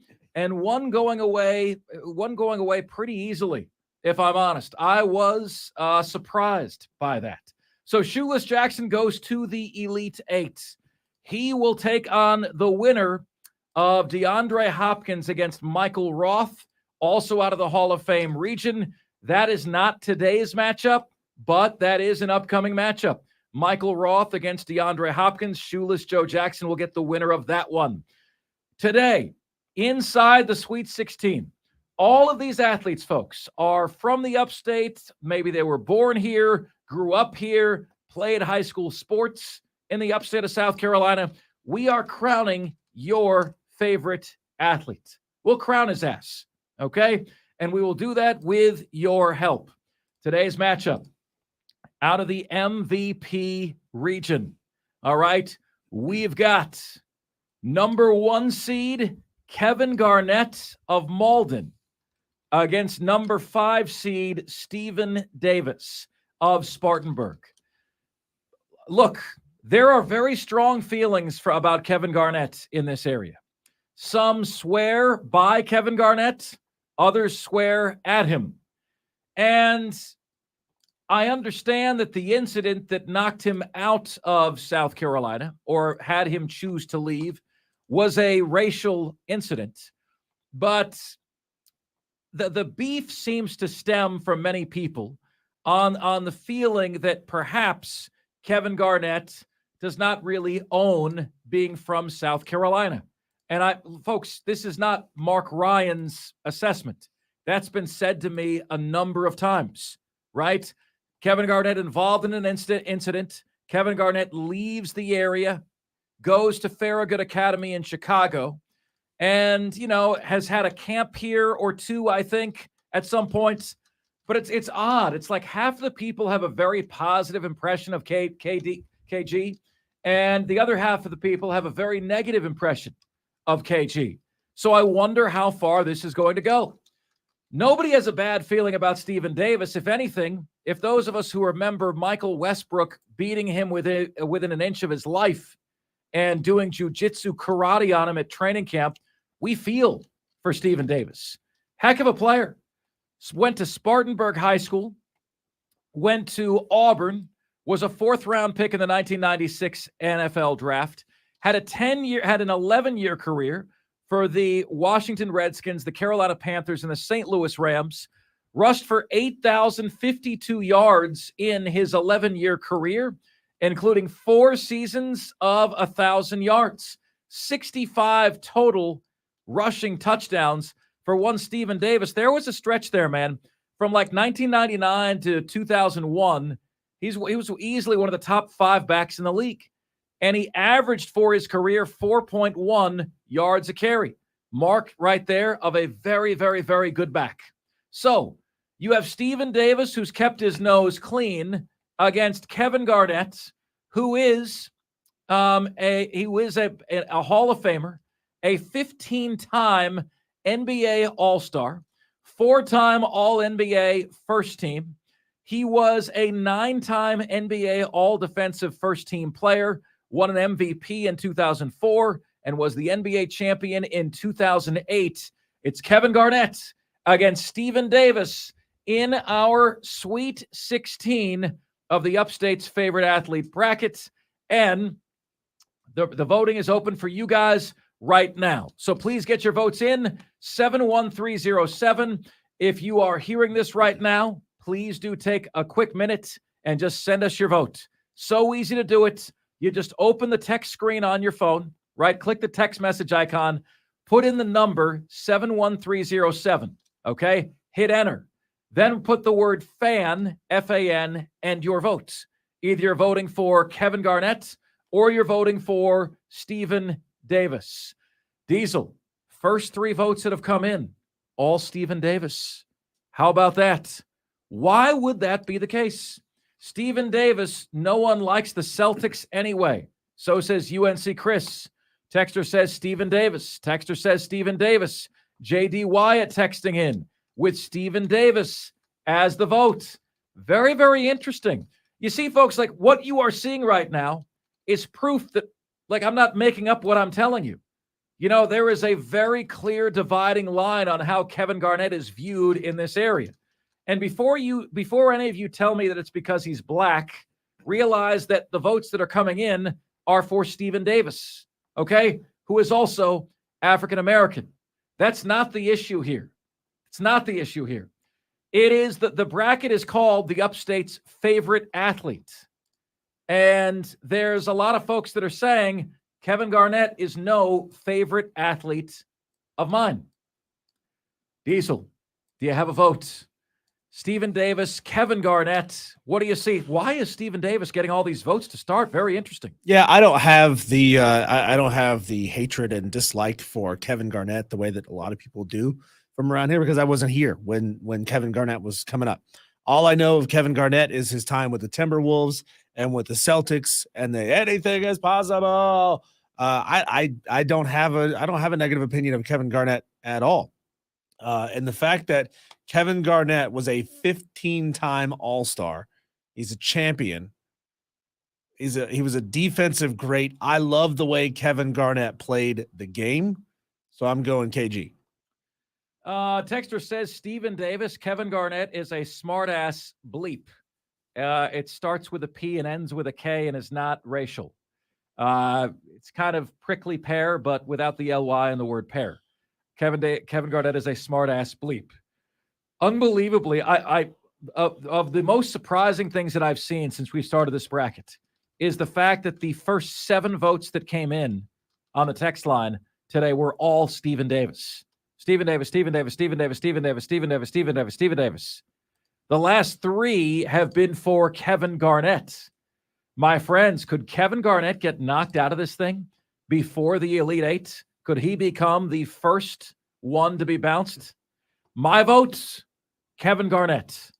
pretty easily, if I'm honest. I was surprised by that. So Shoeless Jackson goes to the Elite Eight. He will take on the winner of DeAndre Hopkins against Michael Roth, also out of the Hall of Fame region. That is not today's matchup, but that is an upcoming matchup. Michael Roth against DeAndre Hopkins. Shoeless Joe Jackson will get the winner of that one. Today, inside the Sweet 16, all of these athletes, folks, are from the upstate. Maybe they were born here, grew up here, played high school sports in the upstate of South Carolina. We are crowning your favorite athlete. We'll crown his ass, okay? And we will do that with your help. Today's matchup, out of the MVP region, all right, we've got number 1 seed Kevin Garnett of Malden against number 5 seed Stephen Davis of Spartanburg. Look, there are very strong feelings about Kevin Garnett in this area. Some swear by Kevin Garnett, others swear at him. And I understand that the incident that knocked him out of South Carolina or had him choose to leave was a racial incident. But the beef seems to stem from many people on the feeling that perhaps Kevin Garnett does not really own being from South Carolina. And folks, this is not Mark Ryan's assessment. That's been said to me a number of times, right? Kevin Garnett involved in an incident. Kevin Garnett leaves the area, goes to Farragut Academy in Chicago, and, has had a camp here or two, I think, at some points. But it's odd. It's like half of the people have a very positive impression of KG, and the other half of the people have a very negative impression of KG. So I wonder how far this is going to go. Nobody has a bad feeling about Stephen Davis. If anything, if those of us who remember Michael Westbrook beating him within an inch of his life and doing jiu-jitsu karate on him at training camp, we feel for Stephen Davis. Heck of a player. Went to Spartanburg High School, went to Auburn, was a 4th-round pick in the 1996 NFL draft, had an 11-year career for the Washington Redskins, the Carolina Panthers, and the St. Louis Rams, rushed for 8,052 yards in his 11-year career, including 4 seasons of 1,000 yards, 65 total rushing touchdowns for one Stephen Davis. There was a stretch there, man, from like 1999 to 2001. He was easily one of the top 5 backs in the league. And he averaged for his career 4.1 yards a carry. Mark right there of a very, very, very good back. So you have Stephen Davis, who's kept his nose clean, against Kevin Garnett, who is a Hall of Famer, a 15-time NBA All-Star, 4-time All-NBA first team. He was a 9-time NBA All-Defensive first-team player, won an MVP in 2004, and was the NBA champion in 2008. It's Kevin Garnett against Stephen Davis in our Sweet 16 of the Upstate's favorite athlete bracket. And the voting is open for you guys right now. So please get your votes in, 71307. If you are hearing this right now, please do take a quick minute and just send us your vote. So easy to do it. You just open the text screen on your phone, right? Click the text message icon, put in the number 71307. Okay? Hit enter. Then put the word fan, F-A-N, and your votes. Either you're voting for Kevin Garnett or you're voting for Stephen Davis. Diesel, first 3 votes that have come in, all Stephen Davis. How about that? Why would that be the case? Stephen Davis, no one likes the Celtics anyway. So says UNC Chris. Texter says Stephen Davis. Texter says Stephen Davis. JD Wyatt texting in with Stephen Davis as the vote. Very, very interesting. You see, folks, like what you are seeing right now is proof that, like, I'm not making up what I'm telling you. You know, there is a very clear dividing line on how Kevin Garnett is viewed in this area. And before any of you tell me that it's because he's black, realize that the votes that are coming in are for Stephen Davis, okay, who is also African American. That's not the issue here. It's not the issue here. It is that the bracket is called the Upstate's favorite athlete. And there's a lot of folks that are saying Kevin Garnett is no favorite athlete of mine. Diesel, do you have a vote? Stephen Davis, Kevin Garnett, what do you see? Why is Stephen Davis getting all these votes to start? Very interesting. Yeah, I don't have the I don't have the hatred and dislike for Kevin Garnett the way that a lot of people do from around here, because I wasn't here when Kevin Garnett was coming up. All I know of Kevin Garnett is his time with the Timberwolves and with the Celtics, and the anything is possible. I don't have a negative opinion of Kevin Garnett at all. And the fact that Kevin Garnett was a 15-time All-Star, he's a champion. He was a defensive great. I love the way Kevin Garnett played the game, so I'm going KG. Texter says Stephen Davis, Kevin Garnett is a smart-ass bleep. It starts with a P and ends with a K and is not racial. It's kind of prickly pear, but without the L-Y in the word pear. Kevin Garnett is a smart-ass bleep. Unbelievably, of the most surprising things that I've seen since we started this bracket is the fact that the first 7 votes that came in on the text line today were all Stephen Davis. Stephen Davis, Stephen Davis, Stephen Davis, Stephen Davis, Stephen Davis, Stephen Davis, Stephen Davis. The last 3 have been for Kevin Garnett. My friends, could Kevin Garnett get knocked out of this thing before the Elite 8? Could he become the first one to be bounced? My vote, Kevin Garnett,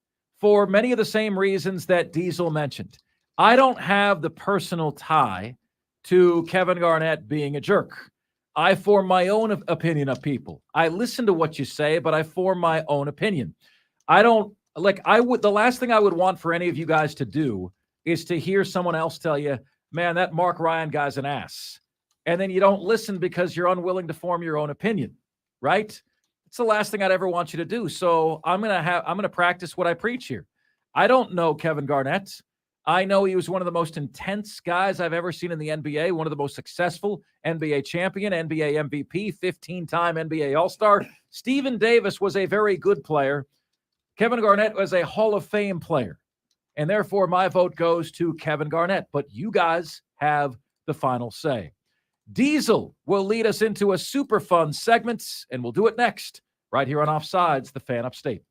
for many of the same reasons that Diesel mentioned. I don't have the personal tie to Kevin Garnett being a jerk. I form my own opinion of people. I listen to what you say, but I form my own opinion. The last thing I would want for any of you guys to do is to hear someone else tell you, man, that Mark Ryan guy's an ass. And then you don't listen because you're unwilling to form your own opinion, right? It's the last thing I'd ever want you to do. So I'm going to practice what I preach here. I don't know Kevin Garnett. I know he was one of the most intense guys I've ever seen in the NBA, one of the most successful NBA champion, NBA MVP, 15-time NBA All-Star. Stephen Davis was a very good player. Kevin Garnett was a Hall of Fame player. And therefore, my vote goes to Kevin Garnett. But you guys have the final say. Diesel will lead us into a super fun segment, and we'll do it next, right here on Offsides, the Fan Upstate.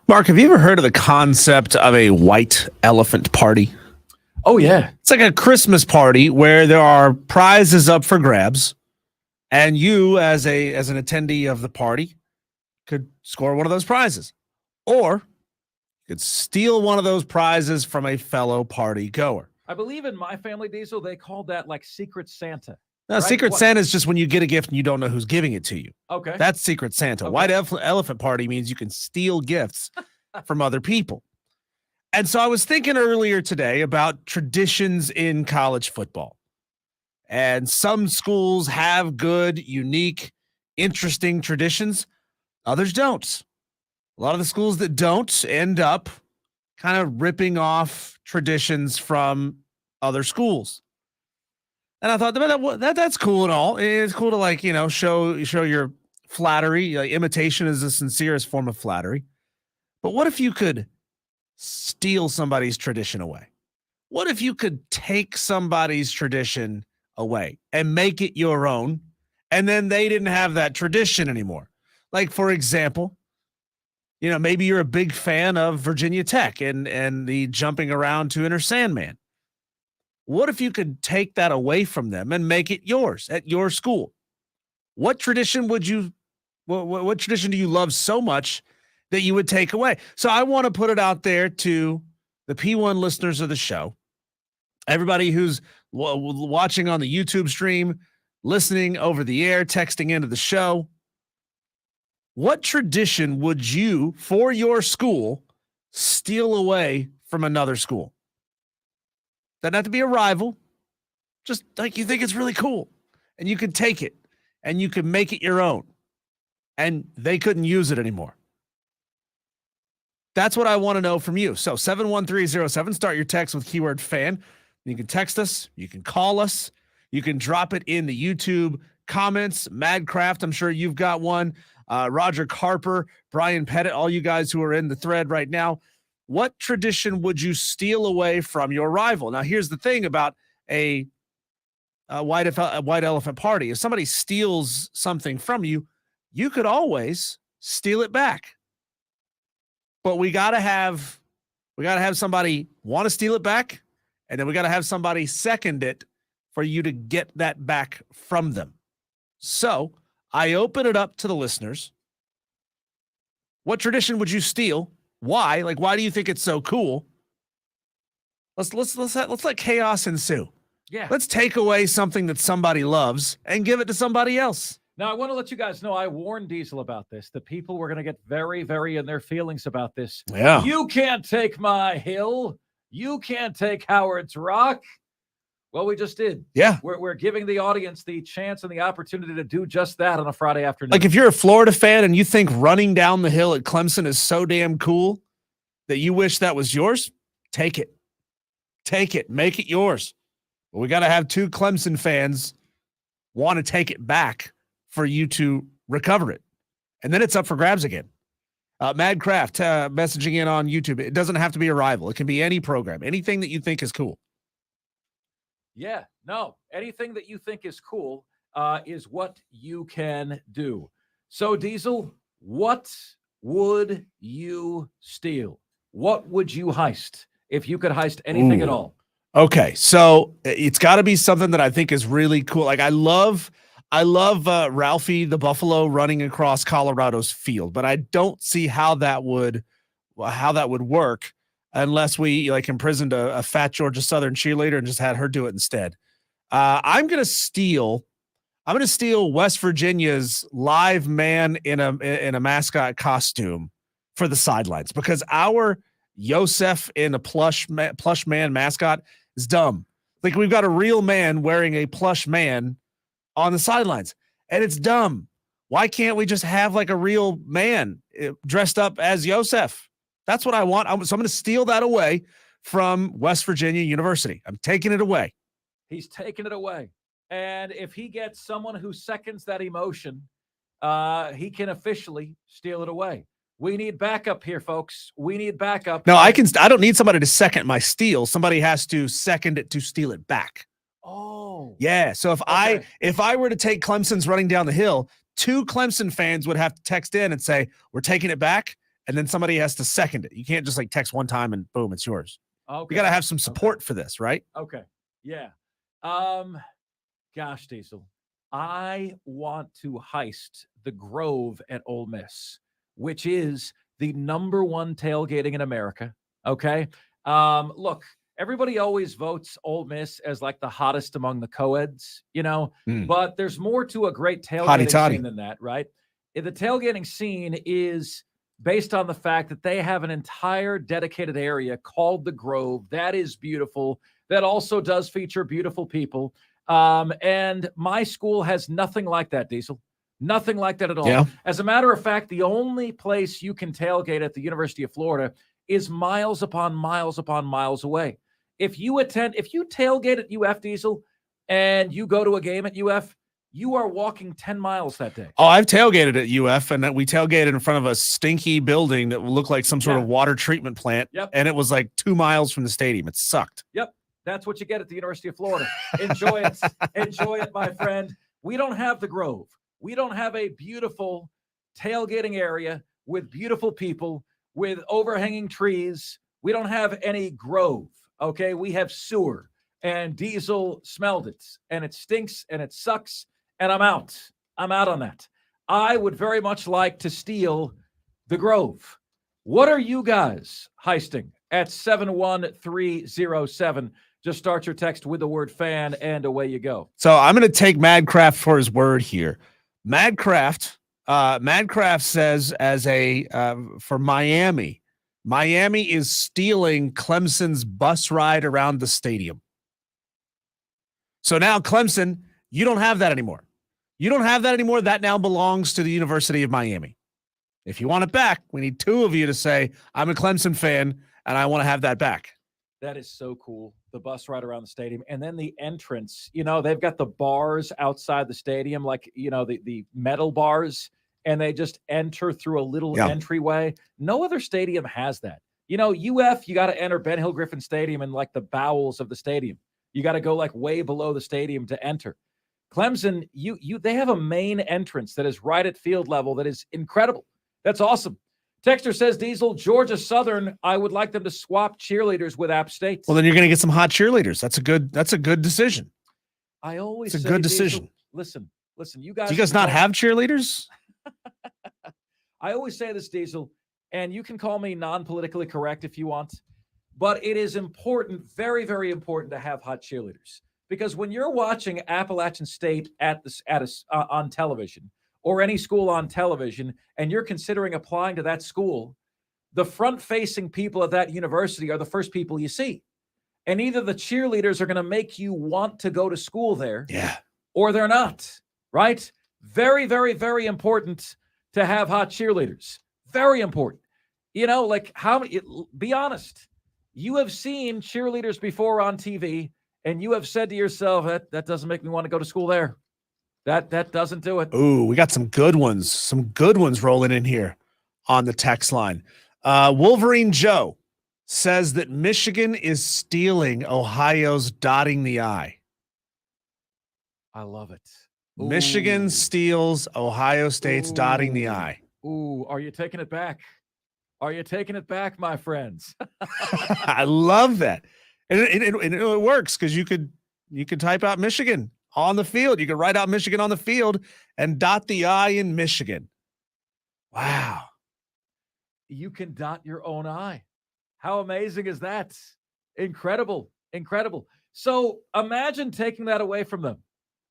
Mark, have you ever heard of the concept of a white elephant party? Oh, yeah. It's like a Christmas party where there are prizes up for grabs, and you, as an attendee of the party, could score one of those prizes, or you could steal one of those prizes from a fellow party goer. I believe in my family, Diesel, they called that like Secret Santa. Now, right? Secret Santa is just when you get a gift and you don't know who's giving it to you. Okay. That's Secret Santa. Okay. White elephant party means you can steal gifts from other people. And so I was thinking earlier today about traditions in college football. And some schools have good, unique, interesting traditions. Others don't. A lot of the schools that don't end up kind of ripping off traditions from other schools. And I thought that's cool and all. It's cool to, like, show your flattery. Like, imitation is the sincerest form of flattery. But what if you could steal somebody's tradition away? What if you could take somebody's tradition away and make it your own, and then they didn't have that tradition anymore? Like, for example, maybe you're a big fan of Virginia Tech and the jumping around to Enter Sandman. What if you could take that away from them and make it yours at your school? What tradition would you what tradition do you love so much that you would take away? So I want to put it out there to the P1 listeners of the show, everybody who's watching on the YouTube stream, listening over the air, texting into the show. What tradition would you, for your school, steal away from another school? Doesn't have to be a rival. Just like you think it's really cool, and you could take it and you could make it your own, and they couldn't use it anymore. That's what I want to know from you. So 71307, start your text with keyword fan. You can text us. You can call us. You can drop it in the YouTube comments. Madcraft, I'm sure you've got one. Roger Carper, Brian Pettit, all you guys who are in the thread right now. What tradition would you steal away from your rival? Now, here's the thing about a white elephant party. If somebody steals something from you, you could always steal it back. But we got to have somebody want to steal it back, and then we got to have somebody second it for you to get that back from them. So I open it up to the listeners. What tradition would you steal? Why? Like, why do you think it's so cool? Let's let chaos ensue. Yeah. Let's take away something that somebody loves and give it to somebody else. Now, I want to let you guys know I warned Diesel about this. The people were going to get very, very in their feelings about this. Yeah. You can't take my hill. You can't take Howard's Rock. Well, we just did. Yeah. We're giving the audience the chance and the opportunity to do just that on a Friday afternoon. Like, if you're a Florida fan and you think running down the hill at Clemson is so damn cool that you wish that was yours, take it. Take it. Make it yours. But we got to have two Clemson fans want to take it back for you to recover it. And then it's up for grabs again. Madcraft messaging in on YouTube. It doesn't have to be a rival. It can be any program, anything that you think is cool. Yeah, no, anything that you think is cool is what you can do. So, Diesel, what would you steal? What would you heist if you could heist anything at all? Okay, so it's got to be something that I think is really cool. Like, I love Ralphie the Buffalo running across Colorado's field, but I don't see how that would work unless we imprisoned a fat Georgia Southern cheerleader and just had her do it instead. I'm gonna steal West Virginia's live man in a mascot costume for the sidelines, because our Yosef in a plush man mascot is dumb. Like, we've got a real man wearing a plush man on the sidelines, and it's dumb. Why can't we just have like a real man dressed up as Yosef? That's what I want. So I'm going to steal that away from West Virginia University. I'm taking it away. He's taking it away. And if he gets someone who seconds that emotion, he can officially steal it away. We need backup here, folks. We need backup. No, I don't need somebody to second my steal. Somebody has to second it to steal it back. Oh. Yeah. So if I were to take Clemson's running down the hill, two Clemson fans would have to text in and say, we're taking it back. and then somebody has to second it. You can't just like text one time and boom, it's yours. Okay. We got to have some support for this, right? Okay. Yeah. Gosh, Diesel, I want to heist the Grove at Ole Miss, which is the #1 tailgating in America. Okay. Look, everybody always votes Ole Miss as like the hottest among the co-eds, but there's more to a great tailgating scene than that, right? The tailgating scene is based on the fact that they have an entire dedicated area called the Grove. That is beautiful. That also does feature beautiful people. And my school has nothing like that, Diesel. Nothing like that at all. Yeah. As a matter of fact, the only place you can tailgate at the University of Florida is miles upon miles away. If you tailgate at UF, Diesel, and you go to a game at UF, you are walking 10 miles that day. Oh, I've tailgated at UF, and we tailgated in front of a stinky building that looked like some sort of water treatment plant. Yep. And it was like 2 miles from the stadium. It sucked. Yep. That's what you get at the University of Florida. Enjoy it. Enjoy it, my friend. We don't have the Grove. We don't have a beautiful tailgating area with beautiful people, with overhanging trees. We don't have any Grove, okay? We have sewer, and Diesel smelled it, and it stinks, and it sucks, and I'm out. I'm out on that. I would very much like to steal the Grove. What are you guys heisting at 71307? Just start your text with the word fan, and away you go. So I'm going to take Madcraft for his word here. Madcraft says for Miami is stealing Clemson's bus ride around the stadium. So now Clemson, you don't have that anymore. You don't have that anymore. That now belongs to the University of Miami. If you want it back, we need 2 of you to say, I'm a Clemson fan and I want to have that back. That is so cool. The bus ride around the stadium. And then the entrance, they've got the bars outside the stadium, like, the metal bars, and they just enter through a little entryway. No other stadium has that. UF, you got to enter Ben Hill Griffin Stadium in like the bowels of the stadium. You got to go like way below the stadium to enter. Clemson, they have a main entrance that is right at field level that is incredible. That's awesome. Texter says, Diesel, Georgia Southern, I would like them to swap cheerleaders with App State. Well, then you're going to get some hot cheerleaders. That's a good decision. I always it's say, a good Diesel, decision. Listen, you guys. Do you guys not have cheerleaders? I always say this, Diesel, and you can call me non-politically correct if you want, but it is important, very, very important to have hot cheerleaders, because when you're watching Appalachian State on television, or any school on television, and you're considering applying to that school, the front-facing people at that university are the first people you see. And either the cheerleaders are going to make you want to go to school there, or they're not, right? Very, very, very important to have hot cheerleaders. Very important. Like be honest. You have seen cheerleaders before on TV, and you have said to yourself, that doesn't make me want to go to school there. That doesn't do it. Ooh, we got some good ones rolling in here on the text line. Wolverine Joe says that Michigan is stealing Ohio's dotting the I. I love it. Ooh. Michigan steals Ohio State's dotting the I. Ooh, are you taking it back? Are you taking it back, my friends? I love that. And it works because you could type out Michigan on the field. You could write out Michigan on the field and dot the I in Michigan. Wow. You can dot your own I. How amazing is that? Incredible. Incredible. So imagine taking that away from them.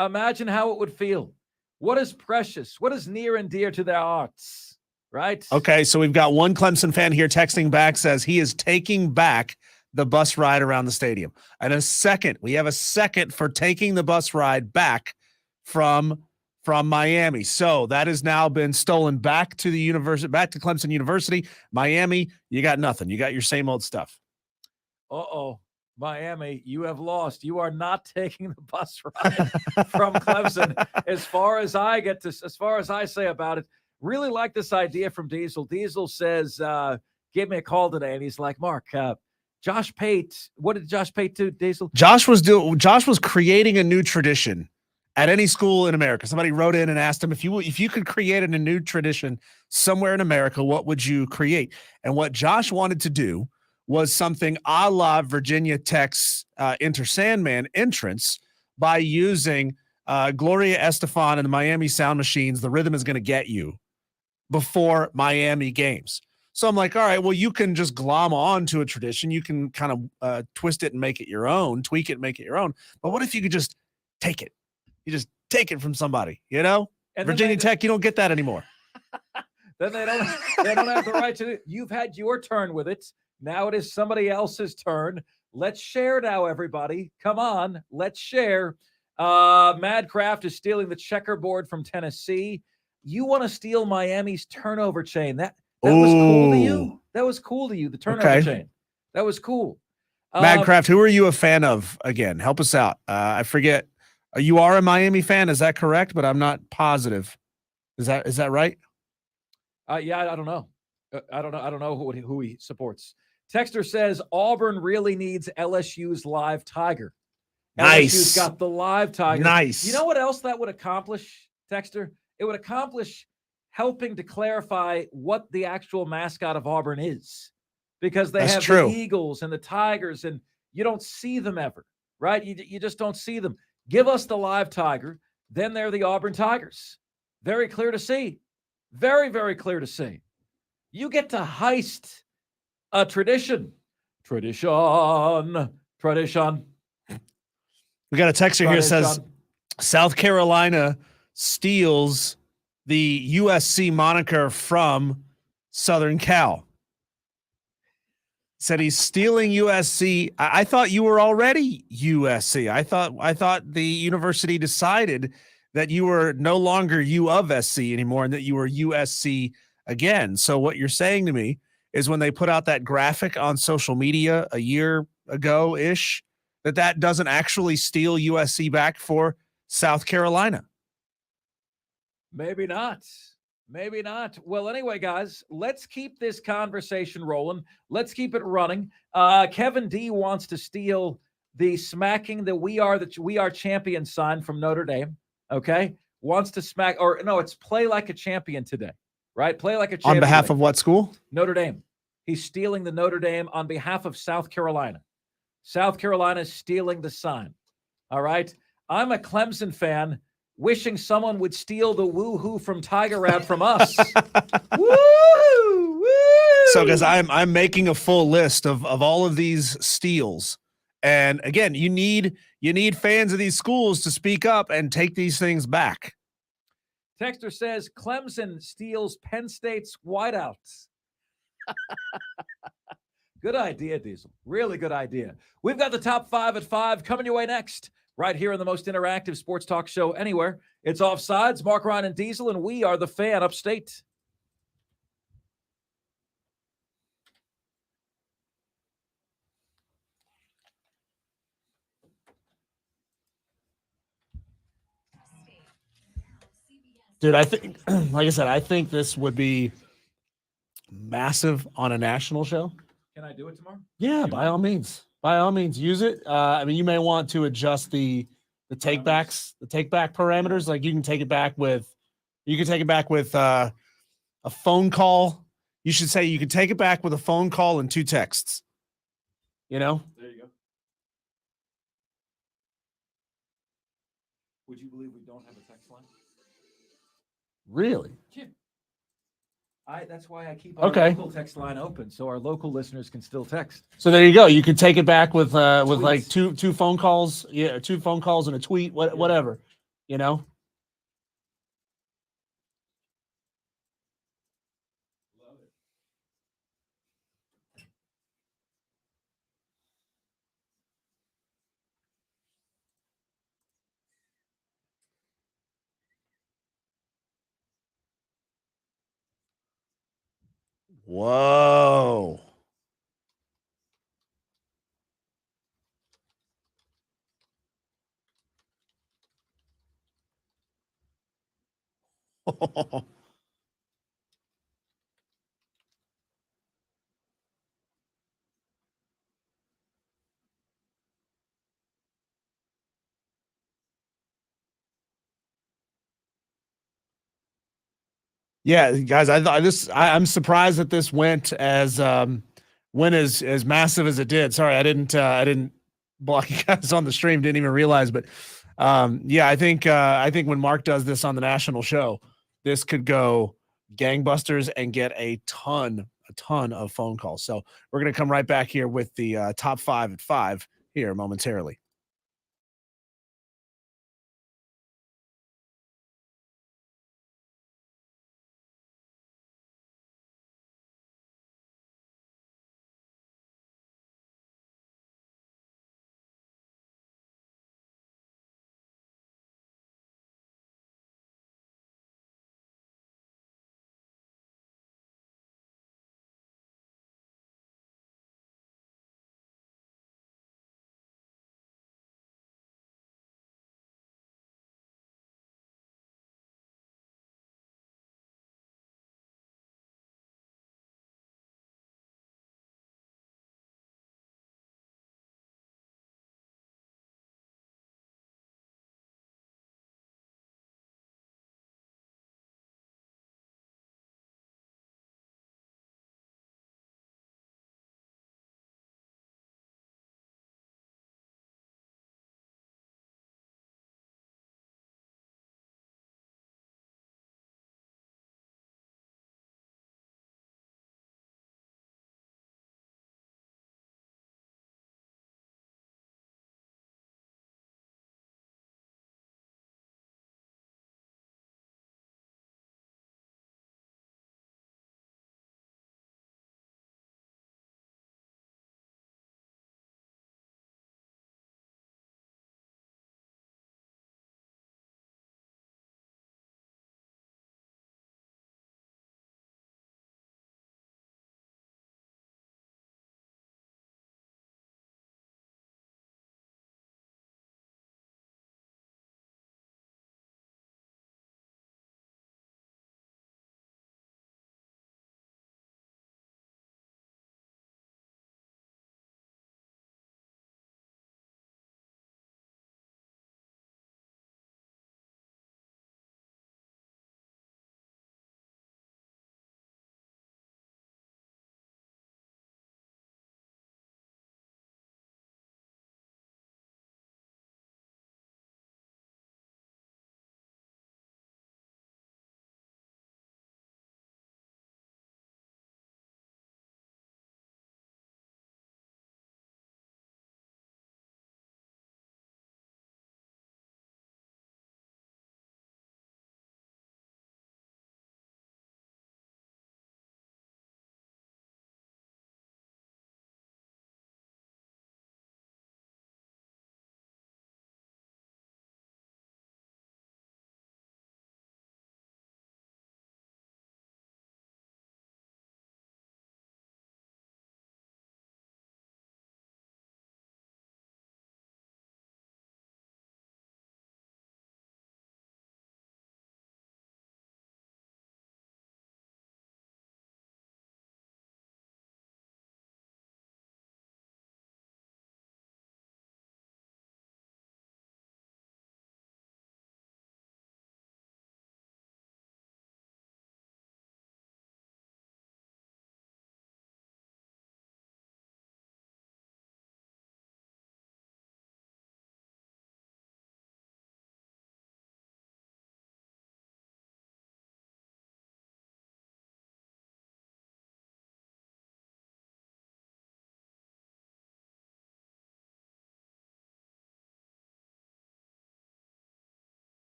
Imagine how it would feel. What is precious? What is near and dear to their hearts? Right? Okay, so we've got one Clemson fan here texting back, says he is taking back the bus ride around the stadium. And we have a second for taking the bus ride back from Miami. So that has now been stolen back to the university, back to Clemson University. Miami, you got nothing. You got your same old stuff. Uh-oh. Miami, you have lost. You are not taking the bus ride from Clemson. As far as I say about it, really like this idea from Diesel. Diesel says, give me a call today. And he's like, Mark, Josh Pate, what did Josh Pate do, Diesel? Josh was creating a new tradition at any school in America. Somebody wrote in and asked them if you could create a new tradition somewhere in America, what would you create? And what Josh wanted to do was something a la Virginia Tech's Enter Sandman entrance by using Gloria Estefan and the Miami Sound Machines. The Rhythm Is Going to Get You before Miami games. So I'm like, all right, well, you can just glom on to a tradition. You can kind of twist it and make it your own, tweak it and make it your own. But what if you could just take it? You just take it from somebody, you know? And Virginia Tech, you don't get that anymore. Then they don't have the right to do. You've had your turn with it. Now it is somebody else's turn. Let's share now, everybody. Come on, let's share. Madcraft is stealing the checkerboard from Tennessee. You want to steal Miami's turnover chain. That was cool to you? That was cool to you, the turnover chain. That was cool. Madcraft, who are you a fan of again? Help us out. I forget. You are a Miami fan, is that correct? But I'm not positive. Is that right? Yeah, I don't know. I don't know who he supports. Texter says Auburn really needs LSU's live tiger. Nice. LSU's got the live tiger. Nice. You know what else that would accomplish, Texter? It would accomplish helping to clarify what the actual mascot of Auburn is, because they have the Eagles and the Tigers, and you don't see them ever, right? You just don't see them. Give us the live tiger, then they're the Auburn Tigers. Very clear to see. Very, very clear to see. You get to heist a tradition. Tradition. We got a texter here that says South Carolina steals the USC moniker from Southern Cal. Said he's stealing USC. I thought you were already USC. I thought the university decided that you were no longer U of SC anymore and that you were USC again. So what you're saying to me is when they put out that graphic on social media a year ago-ish, that doesn't actually steal USC back for South Carolina. Maybe not. Maybe not. Well, anyway, guys, let's keep this conversation rolling. Let's keep it running. Kevin D wants to steal the smacking the We Are Champion sign from Notre Dame. Okay? Wants to smack, or no, it's play like a champion today, right? Play like a champion. On behalf of what school? Notre Dame. He's stealing the Notre Dame on behalf of South Carolina. South Carolina is stealing the sign. All right? I'm a Clemson fan, wishing someone would steal the woo-hoo from Tiger Rab from us. Woo! Woo! So, guys, I'm making a full list of all of these steals. And again, you need fans of these schools to speak up and take these things back. Texter says Clemson steals Penn State's whiteouts. Good idea, Diesel. Really good idea. We've got the top 5 at 5 coming your way next, right here in the most interactive sports talk show anywhere. It's Offsides, Mark, Ryan, and Diesel, and we are the Fan Upstate. Dude, I think, like I said, I think this would be massive on a national show. Can I do it tomorrow? Yeah, by all means. By all means, use it. I mean, you may want to adjust the take back parameters. Like you can take it back with a phone call. You should say you can take it back with a phone call and 2 texts. You know? There you go. Would you believe we don't have a text line? Really? Yeah. That's why I keep our local text line open, so our local listeners can still text. So there you go. You can take it back with like two phone calls. Yeah, 2 phone calls and a tweet, whatever. You know? Whoa. Yeah, guys, I'm surprised that this went as massive as it did. Sorry, I didn't block you guys on the stream. Didn't even realize, but yeah, I think when Mark does this on the national show, this could go gangbusters and get a ton of phone calls. So we're gonna come right back here with the top 5 at 5 here momentarily.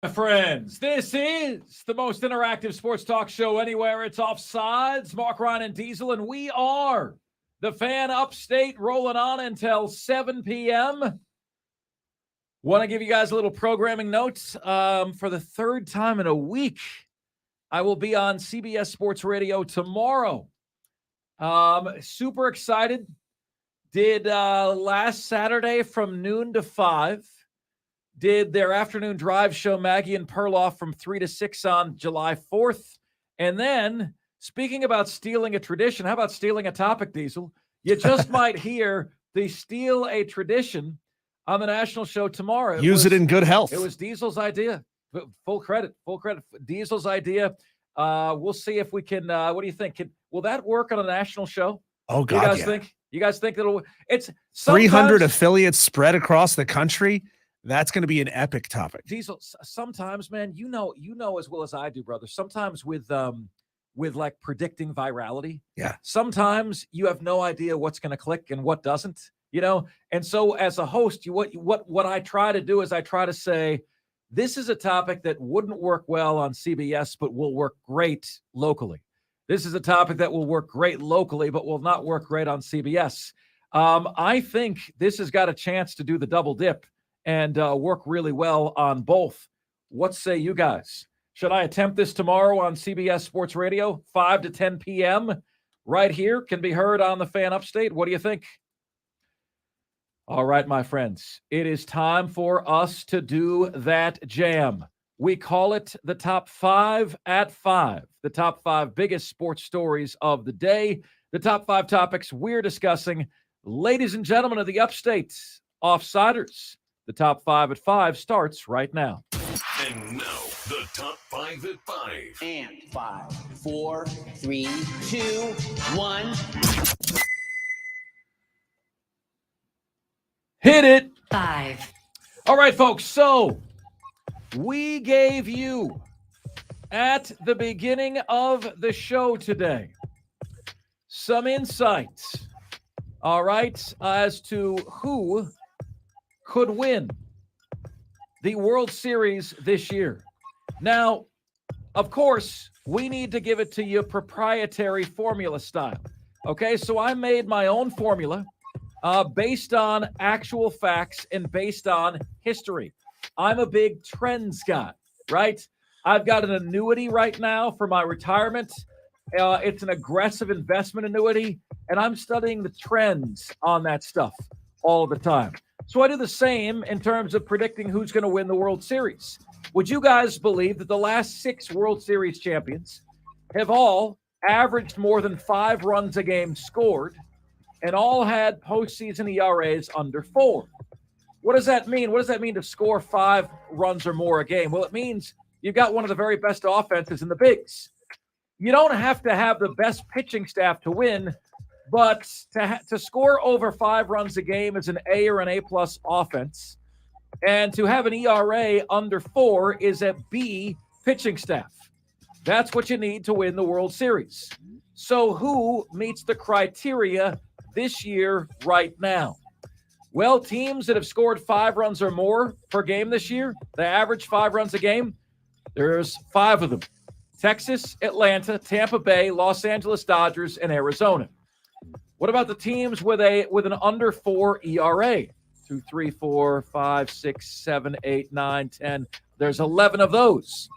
My friends, this is the most interactive sports talk show anywhere. It's Offsides. Mark, Ryan, and Diesel, and we are the Fan Upstate, rolling on until 7 p.m. Want to give you guys a little programming notes. For the third time in a week, I will be on CBS Sports Radio tomorrow. Super excited. Did last Saturday from noon to 5. Did their afternoon drive show, Maggie and Perloff, from 3 to 6 on July 4th. And then, speaking about stealing a tradition, how about stealing a topic, Diesel? You just might hear the Steal a Tradition on the national show tomorrow. Use it in good health. It was Diesel's idea. Full credit. Diesel's idea. We'll see if we can, what do you think? Will that work on a national show? Oh, God, You guys think it'll, it's 300 affiliates spread across the country? That's going to be an epic topic. Diesel, sometimes, man, you know as well as I do, brother. Sometimes with like predicting virality, yeah. Sometimes you have no idea what's going to click and what doesn't, And so, as a host, what I try to do is I try to say, this is a topic that wouldn't work well on CBS, but will work great locally. This is a topic that will work great locally, but will not work great on CBS. I think this has got a chance to do the double dip and work really well on both. What say you guys? Should I attempt this tomorrow on CBS Sports Radio, 5 to 10 p.m. right here? Can be heard on the Fan Upstate. What do you think? All right, my friends, it is time for us to do that jam. We call it the Top 5 at 5, the top 5 biggest sports stories of the day, the top 5 topics we're discussing. Ladies and gentlemen of the Upstate, Offsiders. The Top 5 at 5 starts right now. And now, the Top 5 at 5. And 5, 4, 3, 2, 1. Hit it. 5. All right, folks. So we gave you at the beginning of the show today some insights, all right, as to who could win the World Series this year. Now, of course, we need to give it to you proprietary formula style. Okay, so I made my own formula based on actual facts and based on history. I'm a big trends guy, right? I've got an annuity right now for my retirement. It's an aggressive investment annuity, and I'm studying the trends on that stuff all the time. So I do the same in terms of predicting who's going to win the World Series. Would you guys believe that the last 6 World Series champions have all averaged more than 5 runs a game scored and all had postseason ERAs under 4? What does that mean? What does that mean to score 5 runs or more a game? Well, it means you've got one of the very best offenses in the bigs. You don't have to have the best pitching staff to win, but to score over 5 runs a game is an A or an A-plus offense. And to have an ERA under 4 is a B pitching staff. That's what you need to win the World Series. So who meets the criteria this year right now? Well, teams that have scored 5 runs or more per game this year, they average 5 runs a game. There's 5 of them. Texas, Atlanta, Tampa Bay, Los Angeles Dodgers, and Arizona. What about the teams with an under 4 ERA? 2, 3, 4, 5, 6, 7, 8, 9, 10. There's 11 of those.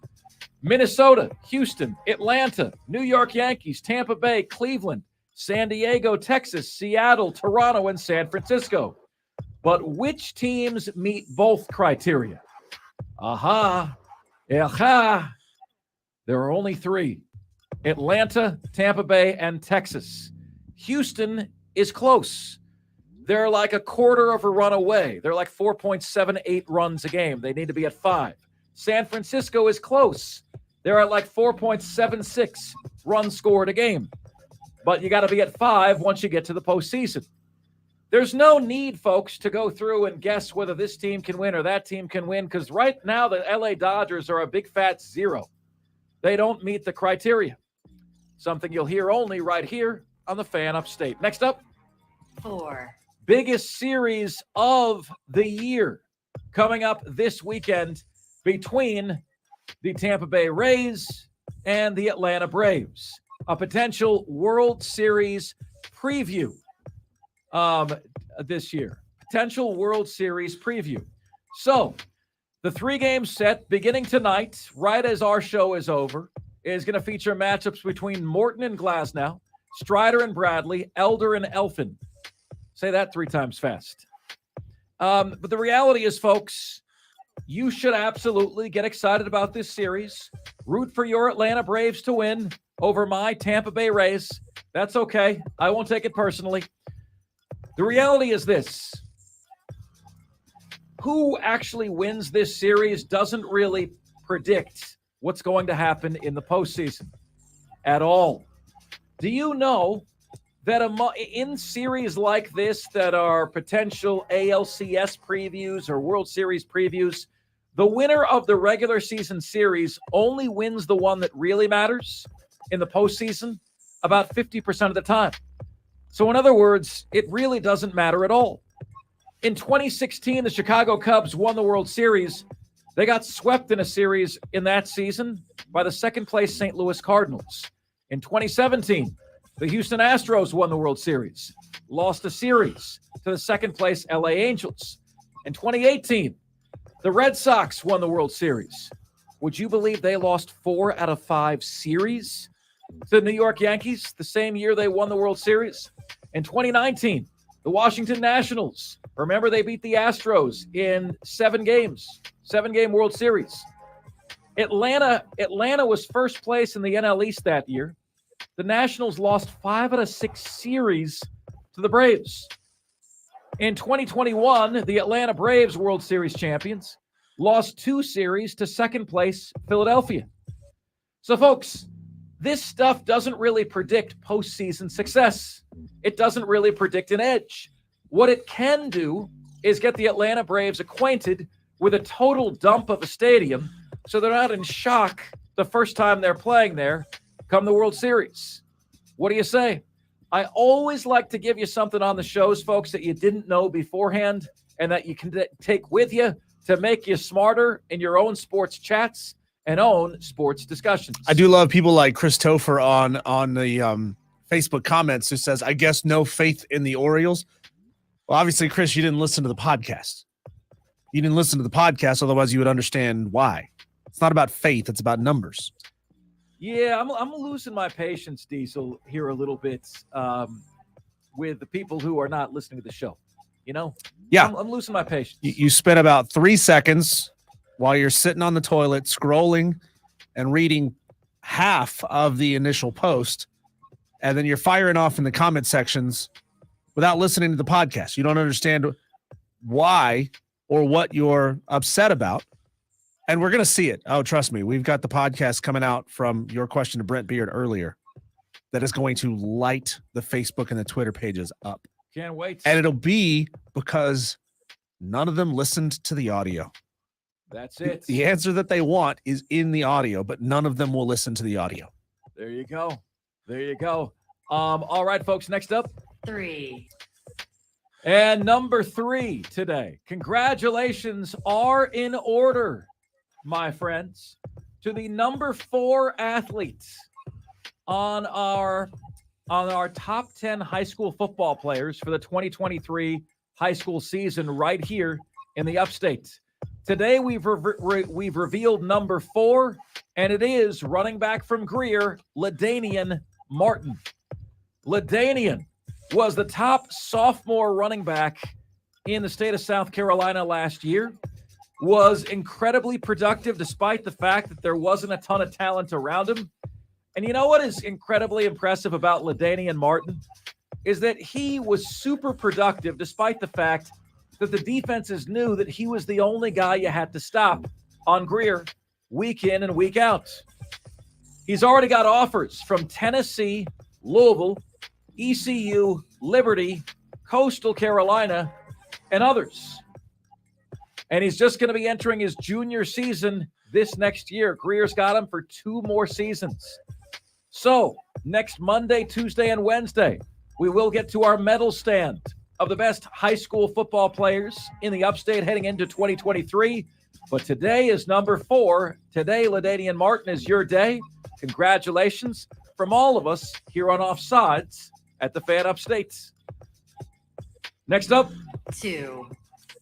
Minnesota, Houston, Atlanta, New York Yankees, Tampa Bay, Cleveland, San Diego, Texas, Seattle, Toronto, and San Francisco. But which teams meet both criteria? Aha. There are only 3. Atlanta, Tampa Bay, and Texas. Houston is close. They're like a quarter of a run away. They're like 4.78 runs a game. They need to be at 5. San Francisco is close. They're at like 4.76 runs scored a game. But you got to be at 5 once you get to the postseason. There's no need, folks, to go through and guess whether this team can win or that team can win, because right now the LA Dodgers are a big fat 0. They don't meet the criteria. Something you'll hear only right here on the Fan Upstate. Next up, 4. Biggest series of the year coming up this weekend. between the Tampa Bay Rays and the Atlanta Braves. A potential World Series preview this year. Potential World Series preview. So, the 3-game set beginning tonight, right as our show is over, is going to feature matchups between Morton and Glasnow, Strider and Bradley, Elder and Elfin. Say that 3 times fast. But the reality is, folks, you should absolutely get excited about this series. Root for your Atlanta Braves to win over my Tampa Bay Rays. That's okay. I won't take it personally. The reality is this. Who actually wins this series doesn't really predict what's going to happen in the postseason at all. Do you know that in series like this that are potential ALCS previews or World Series previews, the winner of the regular season series only wins the one that really matters in the postseason about 50% of the time. So in other words, it really doesn't matter at all. In 2016, the Chicago Cubs won the World Series. They got swept in a series in that season by the second-place St. Louis Cardinals. In 2017, the Houston Astros won the World Series, lost a series to the second-place LA Angels. In 2018, the Red Sox won the World Series. Would you believe they lost 4 out of 5 series to the New York Yankees the same year they won the World Series? In 2019, the Washington Nationals, remember they beat the Astros in 7 games, 7-game World Series. Atlanta was first place in the NL East that year. The Nationals lost 5 out of 6 series to the Braves. In 2021, the Atlanta Braves, World Series champions, lost 2 series to second place Philadelphia. So, folks, this stuff doesn't really predict postseason success. It doesn't really predict an edge. What it can do is get the Atlanta Braves acquainted with a total dump of a stadium so they're not in shock the first time they're playing there come the World Series. What do you say? I always like to give you something on the shows, folks, that you didn't know beforehand and that you can take with you to make you smarter in your own sports chats and own sports discussions. I do love people like Chris Topher on the Facebook comments who says, I guess no faith in the Orioles. Well, obviously, Chris, you didn't listen to the podcast. You didn't listen to the podcast, otherwise you would understand why. It's not about faith, it's about numbers. Yeah, I'm losing my patience, Diesel, here a little bit with the people who are not listening to the show. You know? Yeah. I'm losing my patience. You spent about 3 seconds while you're sitting on the toilet, scrolling and reading half of the initial post, and then you're firing off in the comment sections without listening to the podcast. You don't understand why or what you're upset about. And we're going to see it. Oh, trust me. We've got the podcast coming out from your question to Brent Beard earlier that is going to light the Facebook and the Twitter pages up. Can't wait. And it'll be because none of them listened to the audio. That's it. The answer that they want is in the audio, but none of them will listen to the audio. There you go. There you go. All right, folks, next up. 3. And number 3 today. Congratulations are in order, my friends, to the number 4 athletes on our top 10 high school football players for the 2023 high school season right here in the Upstate. Today we've revealed number 4, and it is running back from Greer, LaDainian Martin. LaDainian was the top sophomore running back in the state of South Carolina last year, was incredibly productive despite the fact that there wasn't a ton of talent around him. And you know what is incredibly impressive about LaDainian Martin is that he was super productive despite the fact that the defenses knew that he was the only guy you had to stop on Greer week in and week out. He's already got offers from Tennessee, Louisville, ECU, Liberty, Coastal Carolina, and others. And he's just going to be entering his junior season this next year. Greer's got him for 2 more seasons. So next Monday, Tuesday, and Wednesday, we will get to our medal stand of the best high school football players in the Upstate heading into 2023. But today is number 4. Today, LaDainian Martin, is your day. Congratulations from all of us here on Offsides at the Fan Upstate. Next up, 2.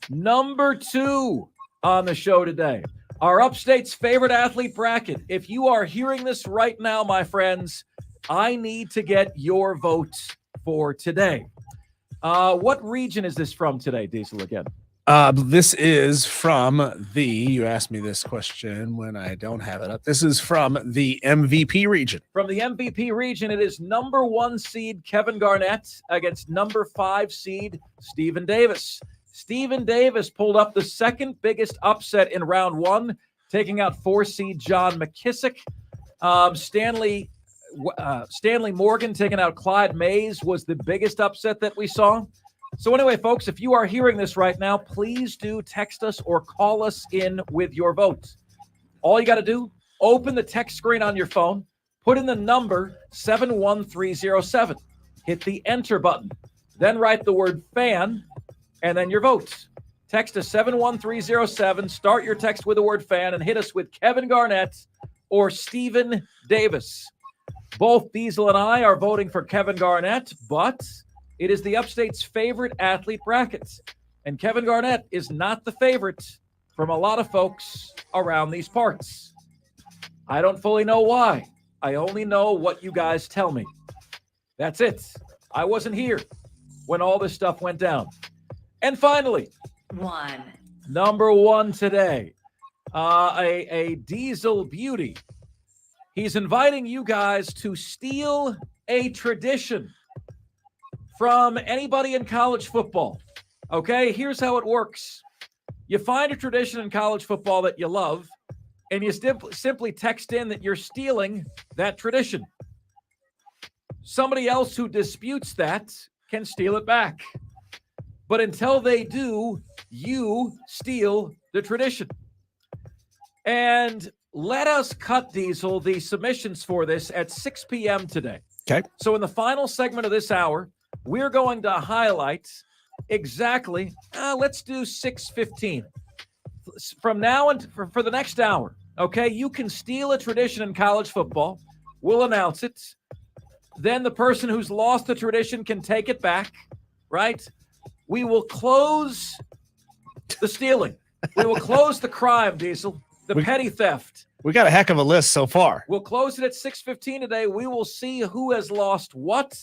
Number 2 on the show today, our Upstate's favorite athlete bracket. If you are hearing this right now, my friends, I need to get your votes for today. What region is this from today, Diesel, again? This is from you asked me this question when I don't have it up. This is from the MVP region. From the MVP region, it is number 1 seed Kevin Garnett against number 5 seed Stephen Davis. Stephen Davis pulled up the second biggest upset in round 1, taking out 4 seed John McKissick. Stanley Morgan taking out Clyde Mays was the biggest upset that we saw. So anyway, folks, if you are hearing this right now, please do text us or call us in with your votes. All you got to do, open the text screen on your phone, put in the number 71307, hit the enter button, then write the word fan, and then your votes. Text to 71307, start your text with the word fan, and hit us with Kevin Garnett or Stephen Davis. Both Diesel and I are voting for Kevin Garnett, but it is the Upstate's favorite athlete brackets. And Kevin Garnett is not the favorite from a lot of folks around these parts. I don't fully know why. I only know what you guys tell me. That's it. I wasn't here when all this stuff went down. And finally, 1. number 1 today, a Diesel beauty. He's inviting you guys to steal a tradition from anybody in college football. Okay, here's how it works. You find a tradition in college football that you love, and you simply text in that you're stealing that tradition. Somebody else who disputes that can steal it back. But until they do, you steal the tradition. And let us cut, Diesel, the submissions for this at 6 p.m. today. Okay. So in the final segment of this hour, we're going to highlight exactly, let's do 6:15. From now and for the next hour, okay, you can steal a tradition in college football. We'll announce it. Then the person who's lost the tradition can take it back, right? We will close the stealing. We will close the crime, Diesel, the petty theft. We got a heck of a list so far. We'll close it at 6:15 today. We will see who has lost what.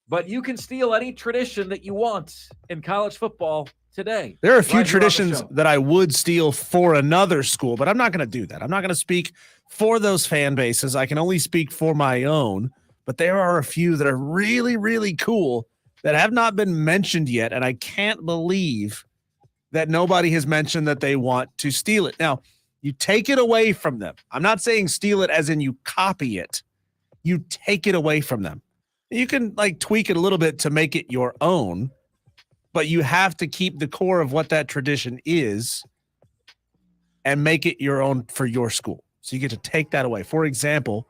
But you can steal any tradition that you want in college football today. There are a few right traditions that I would steal for another school, but I'm not going to do that. I'm not going to speak for those fan bases. I can only speak for my own, but there are a few that are really, really cool that have not been mentioned yet, and I can't believe that nobody has mentioned that they want to steal it. Now, you take it away from them. I'm not saying steal it as in you copy it. You take it away from them. You can like tweak it a little bit to make it your own, but you have to keep the core of what that tradition is and make it your own for your school. So you get to take that away. For example,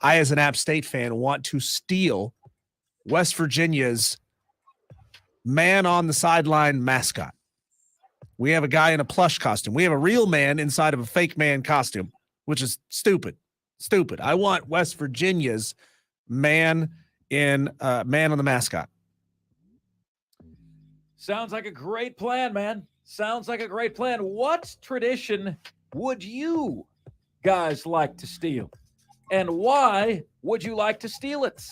I, as an App State fan, want to steal West Virginia's man on the sideline mascot. We have a guy in a plush costume. We have a real man inside of a fake man costume, which is stupid. Stupid. I want West Virginia's man on the mascot. Sounds like a great plan, man. Sounds like a great plan. What tradition would you guys like to steal? And why would you like to steal it?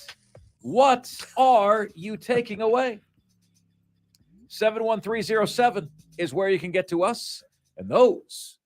What are you taking away? 71307 is where you can get to us. And those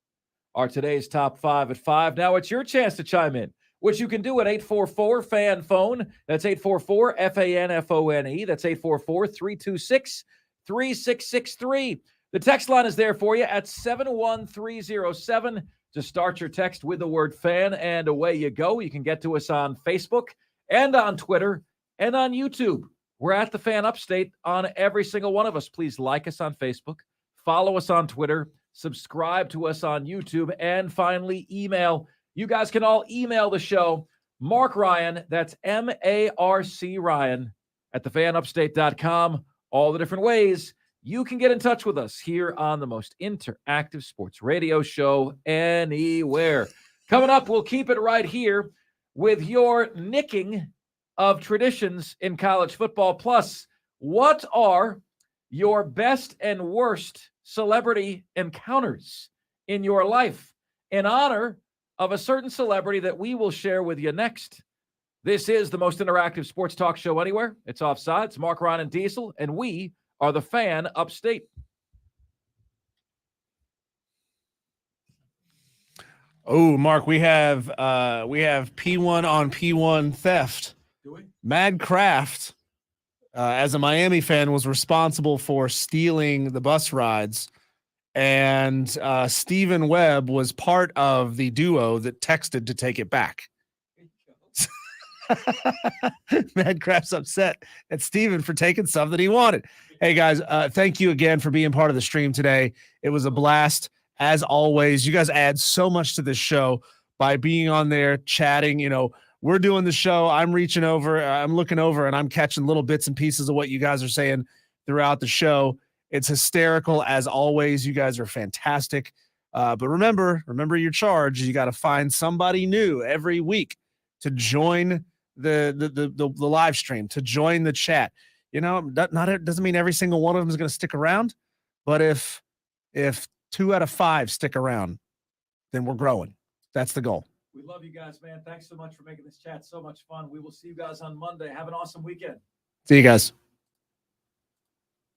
are today's top 5 at 5. Now it's your chance to chime in, which you can do at 844-FAN-PHONE. That's 844-FAN-FONE. That's 844-326-3663. The text line is there for you at 71307 to start your text with the word fan, and away you go. You can get to us on Facebook and on Twitter and on YouTube. We're at the Fan Upstate on every single one of us. Please like us on Facebook, follow us on Twitter, subscribe to us on YouTube, and finally, email. You guys can all email the show. Mark Ryan, that's MARC Ryan, at thefanupstate.com. All the different ways you can get in touch with us here on the most interactive sports radio show anywhere. Coming up, we'll keep it right here with your nicking of traditions in college football. Plus, what are your best and worst celebrity encounters in your life in honor of a certain celebrity that we will share with you next? This is the most interactive sports talk show anywhere. It's Offsides. Mark, Ron, and Diesel, and we are the Fan Upstate. Oh, Mark, we have P1 on P1 theft. Do we? Mad Kraft, as a Miami fan, was responsible for stealing the bus rides, and Stephen Webb was part of the duo that texted to take it back. Mad Kraft's upset at Steven for taking something he wanted. Hey guys, thank you again for being part of the stream today. It was a blast as always. You guys add so much to this show by being on there chatting. You know, we're doing the show. I'm reaching over, I'm looking over, and I'm catching little bits and pieces of what you guys are saying throughout the show. It's hysterical as always. You guys are fantastic. But remember your charge. You got to find somebody new every week to join the live stream, to join the chat. You know, not doesn't mean every single one of them is going to stick around, but if 2 out of 5 stick around, then we're growing. That's the goal. We love you guys, man. Thanks so much for making this chat so much fun. We will see you guys on Monday. Have an awesome weekend. See you guys.